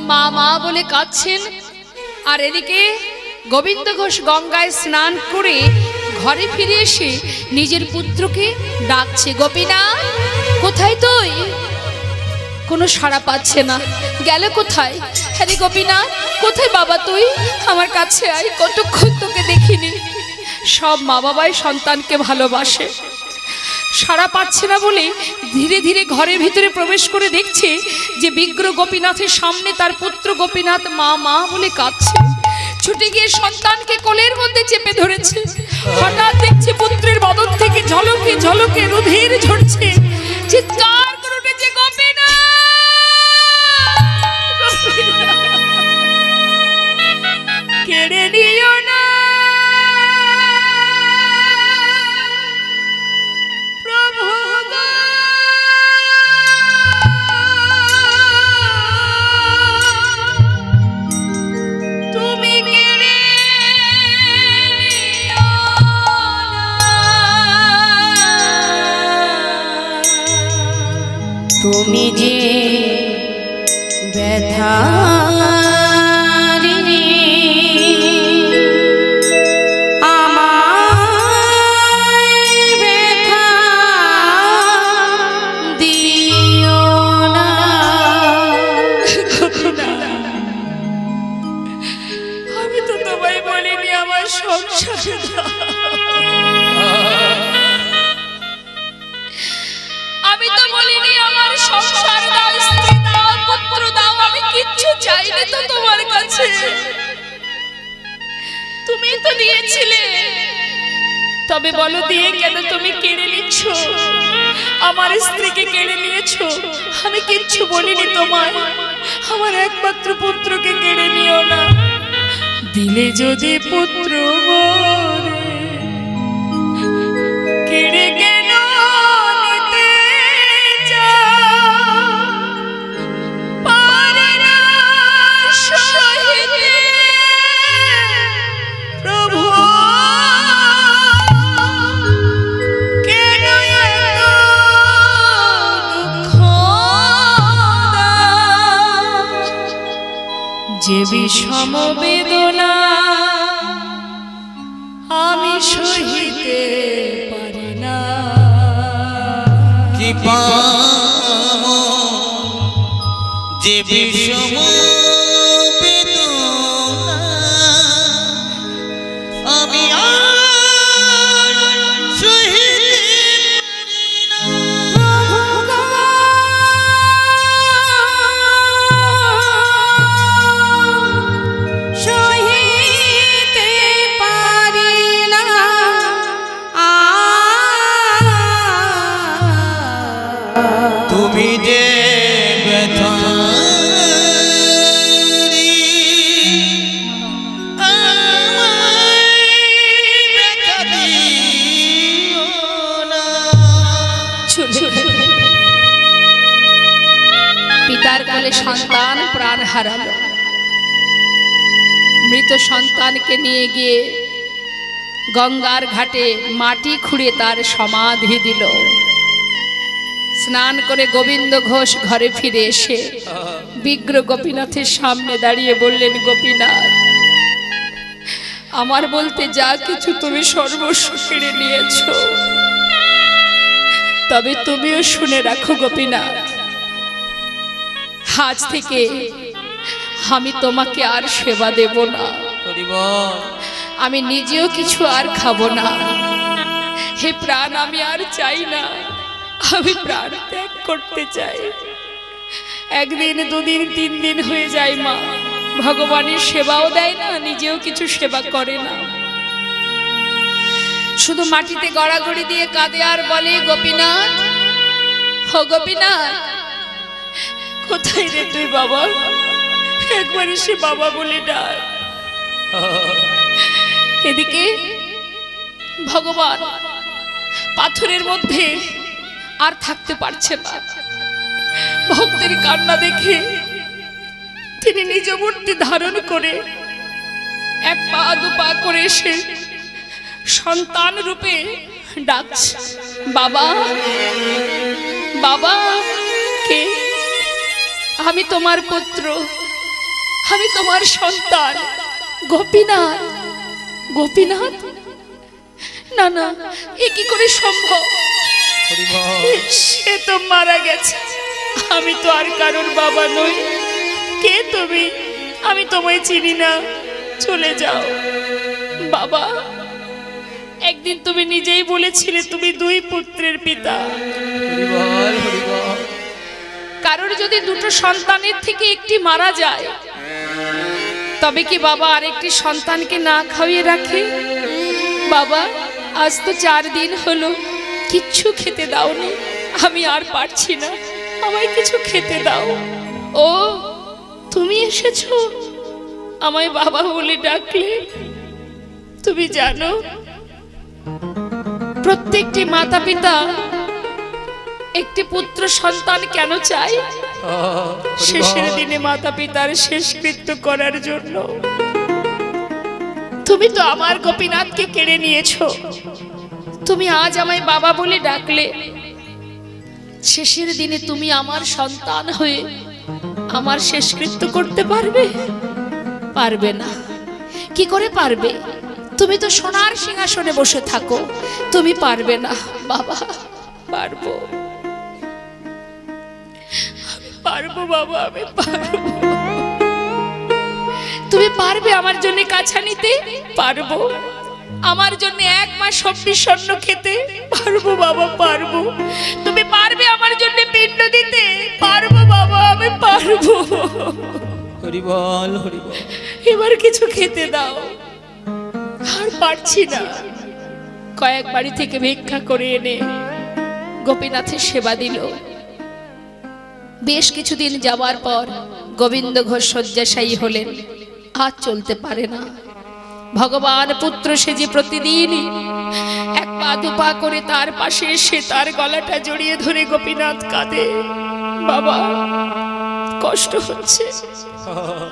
মা মা বলে কাঁদছেন, আর এদিকে গোবিন্দ ঘোষ গঙ্গায় স্নান করে ঘরে ফিরে এসে নিজের পুত্রকে ডাকছে, গোপীনা কোথায় তুই? কোনো সাড়া পাচ্ছে না, গেলে কোথায়? আরে গোপীনা কোথায় বাবা তুই? আমার কাছে আয়, কতক্ষণ তোকে দেখিনি। সব মা বাবাই সন্তানকে ভালোবাসে, সাড়া পাচ্ছে না বলে ধীরে ধীরে ঘরের ভিতরে প্রবেশ করে দেখছে যে বিগ্রহ গোপীনাথের সামনে তার পুত্র গোপীনাথ মা মা বলে কাঁদছে। ছুটে গিয়ে সন্তানকে কোলের মধ্যে চেপে ধরেছে। হঠাৎ দেখছে পুত্রের বদন থেকে ঝলকে ঝলকে রুধির ঝরছে। চিৎকার করে উঠেছে, গোপীনাথ কেড়ে নিও না, প্রভু গো তুমি কেড়ে নিও না। তুমি যে ব্যথা আমি তো বলিনি আমার সংসার দাও, স্ত্রী দাও, পুত্র দাও, আমি কিচ্ছু চাইনি তো তোমার কাছে। তুমি তো দিয়েছিলে, তবে বলো দিয়ে কেন তুমি কেড়ে নিচ্ছ? আমার স্ত্রীকে কেড়ে নিয়েছো, আমি কিচ্ছু বলিনি তোমায়। আমার একমাত্র পুত্রকে কেড়ে নিও না, দিলে যদি পুত্র মরে কেড়ে কেন নিতে চাও? পারে না সহিতে প্রভু কেন এত দুঃখ দাও? যে বিষম বেদনা আমি সহিতে পারি না। কি পামো যে বিষম বেদনা আমি আর সহিতে পারি না। সহিতে পারি না, তুমি যে ব্যথা পিতার কোলে সন্তান প্রাণ হারালো। মৃত সন্তানকে নিয়ে গিয়ে গঙ্গার ঘাটে মাটি খুঁড়ে তার সমাধি দিল। স্নান করে গোবিন্দ ঘোষ ঘরে ফিরে এসে বিগ্রহ গোপীনাথের সামনে দাঁড়িয়ে বললেন, গোপীনাথ আমার বলতে যা কিছু তুমি সর্বস্ব কেড়ে নিয়েছ, তবে তুমিও শুনে রাখো গোপীনাথ, আজ থেকে আমি তোমাকে আর সেবা দেব না, আমি নিজেও কিছু আর খাবো না। হে প্রাণ আমি আর চাই না, আমি প্রাণ ত্যাগ করতে চাই। একদিন দুদিন তিন দিন হয়ে যায় মা, ভগবানের সেবাও দেয় না, নিজেও কিছু সেবা করে না, শুধু মাটিতে গড়াগড়ি দিয়ে কাঁদে আর বলে, গোপীনাথ ও গোপীনাথ কোথায় রে তুই বাবা? একবার এসে বাবা বলে ডাক। এদিকে ভগবান পাথরের মধ্যে আর থাকতে পারছে না, ভক্তের কান্না দেখে তিনি নিজ মূর্তি ধারণ করে এক পা দু পা করে এসে সন্তান রূপে ডাকছে, বাবা বাবা। কে? আমি তোমার পুত্র, আমি তোমার সন্তান গোপীনাথ। গোপীনাথ? না না, এ কি করে সম্ভব? সে তো মারা গেছে। আমি তো আর কারোর বাবা নই। কে তুমি? আমি তোমায় চিনি না, চলে যাও। বাবা, একদিন তুমি নিজেই বলেছিলে তুমি দুই পুত্রের পিতা। কারোর যদি দুটো সন্তানের থেকে একটি মারা যায়, তবে কি বাবা আরেকটি সন্তানকে না খাইয়ে রাখে? বাবা, আজ তো 4 দিন হলো কিচ্ছু খেতে দাওনি। আমি আর পারছি না, আমায় কিছু খেতে দাও। ও, তুমি এসেছো? আমায় বাবা বলে ডাকলে? তুমি জানো, প্রত্যেকটি মাতা পিতা একটি পুত্র সন্তান কেন চায়? শেষের দিনে মাতা পিতার শেষকৃত্য করার জন্য। তুমি তো আমার গোপীনাথকে কেড়ে নিয়েছো। তুমি আজ আমায় বাবা বলে ডাকলে, শেষের দিনে তুমি আমার সন্তান হয়ে আমার শেষকৃত্য করতে পারবে? পারবে না। কি করে পারবে? তুমি তো সোনার সিংহাসনে বসে থাকো, তুমি পারবে না। বাবা, পারবো, পারবো বাবা, আমি পারবো। তুমি পারবে আমার জন্য কাছা নিতে? পারবো। আমার জন্য 1 মাস সবজি স্বর্ণ খেতে? পারবো বাবা, পারবো। তুমি পারবে আমার জন্য পিণ্ড দিতে? পারবো বাবা, আমি পারবো। হরি বল, হরি বল। এবার কিছু খেতে দাও, আর পারছি না। কয়েক বাড়ি থেকে ভিক্ষা করে এনে গোপীনাথের সেবা দিল। বেশ কিছুদিন যাওয়ার পর গোবিন্দ ঘোষ শয্যাশায়ী হলেন, আর চলতে পারে না। ভগবান পুত্র সেজে প্রতিদিনই 1 পা 2 পা করে তার পাশে এসে তার গলাটা জড়িয়ে ধরে গোপীনাথ কাঁদে। বাবা, কষ্ট হচ্ছে।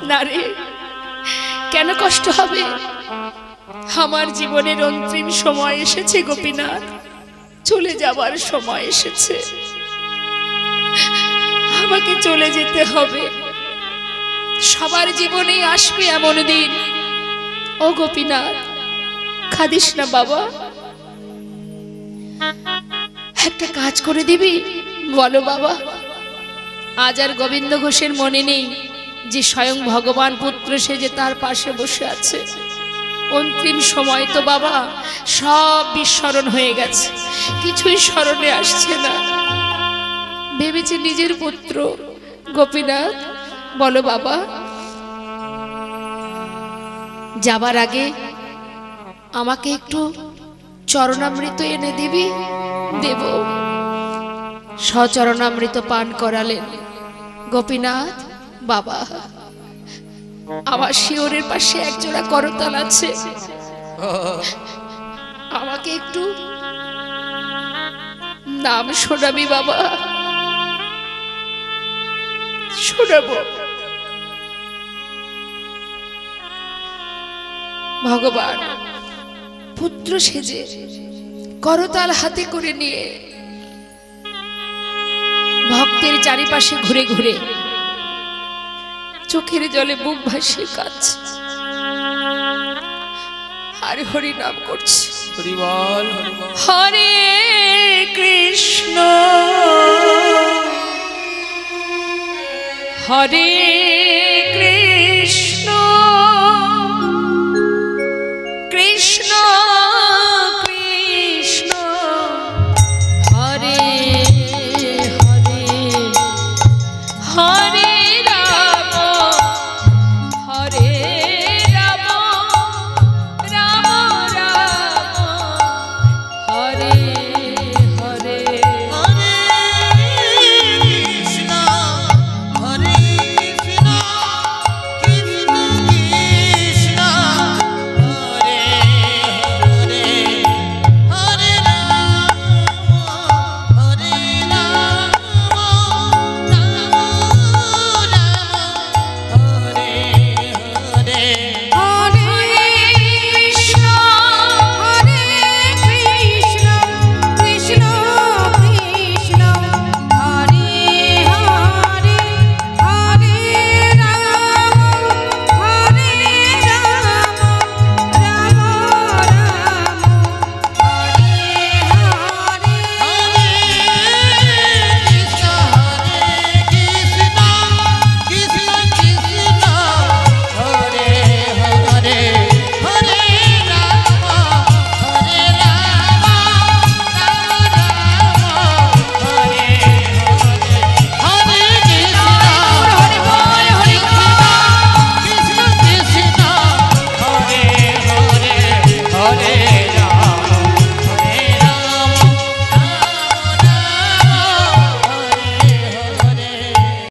না রে, কেন কষ্ট হবে? আমার জীবনের অন্তিম সময় এসেছে গোপীনাথ, চলে যাবার সময় এসেছে। আমাকে চলে যেতে হবে। সবার জীবনেই আসবে এমন দিন। ও গোপীনাথ, কাঁদিস না বাবা। একটা কাজ করে দিবি? বলো বাবা। আজ আর গোবিন্দ ঘোষের মনে নেই যে স্বয়ং ভগবান পুত্র সেজে তার পাশে বসে আছে। অন্তিম সময় তো বাবা সব বিস্মরণ হয়ে গেছে, কিছুই স্মরণে আসছে না। ভেবেছে নিজের পুত্র গোপীনাথ। বলো বাবা, যাবার আগে আমাকে একটু চরণামৃত এনে দিবি? দেব। সচরণামৃত পান করালেন গোপীনাথ। বাবা, আমার শিওরের পাশে 1 জোড়া করতাল আছে, আমাকে একটু নাম শোনাবি বাবা? শোনাবো। ভগবান পুত্র সেজে করতাল হাতে করে নিয়ে ভক্তের চারিপাশে ঘুরে ঘুরে চোখের জলে বুক ভাসিয়ে কাঁদছে আর হরি নাম করছে। হরি বল, হরি বল। হরে কৃষ্ণ হরে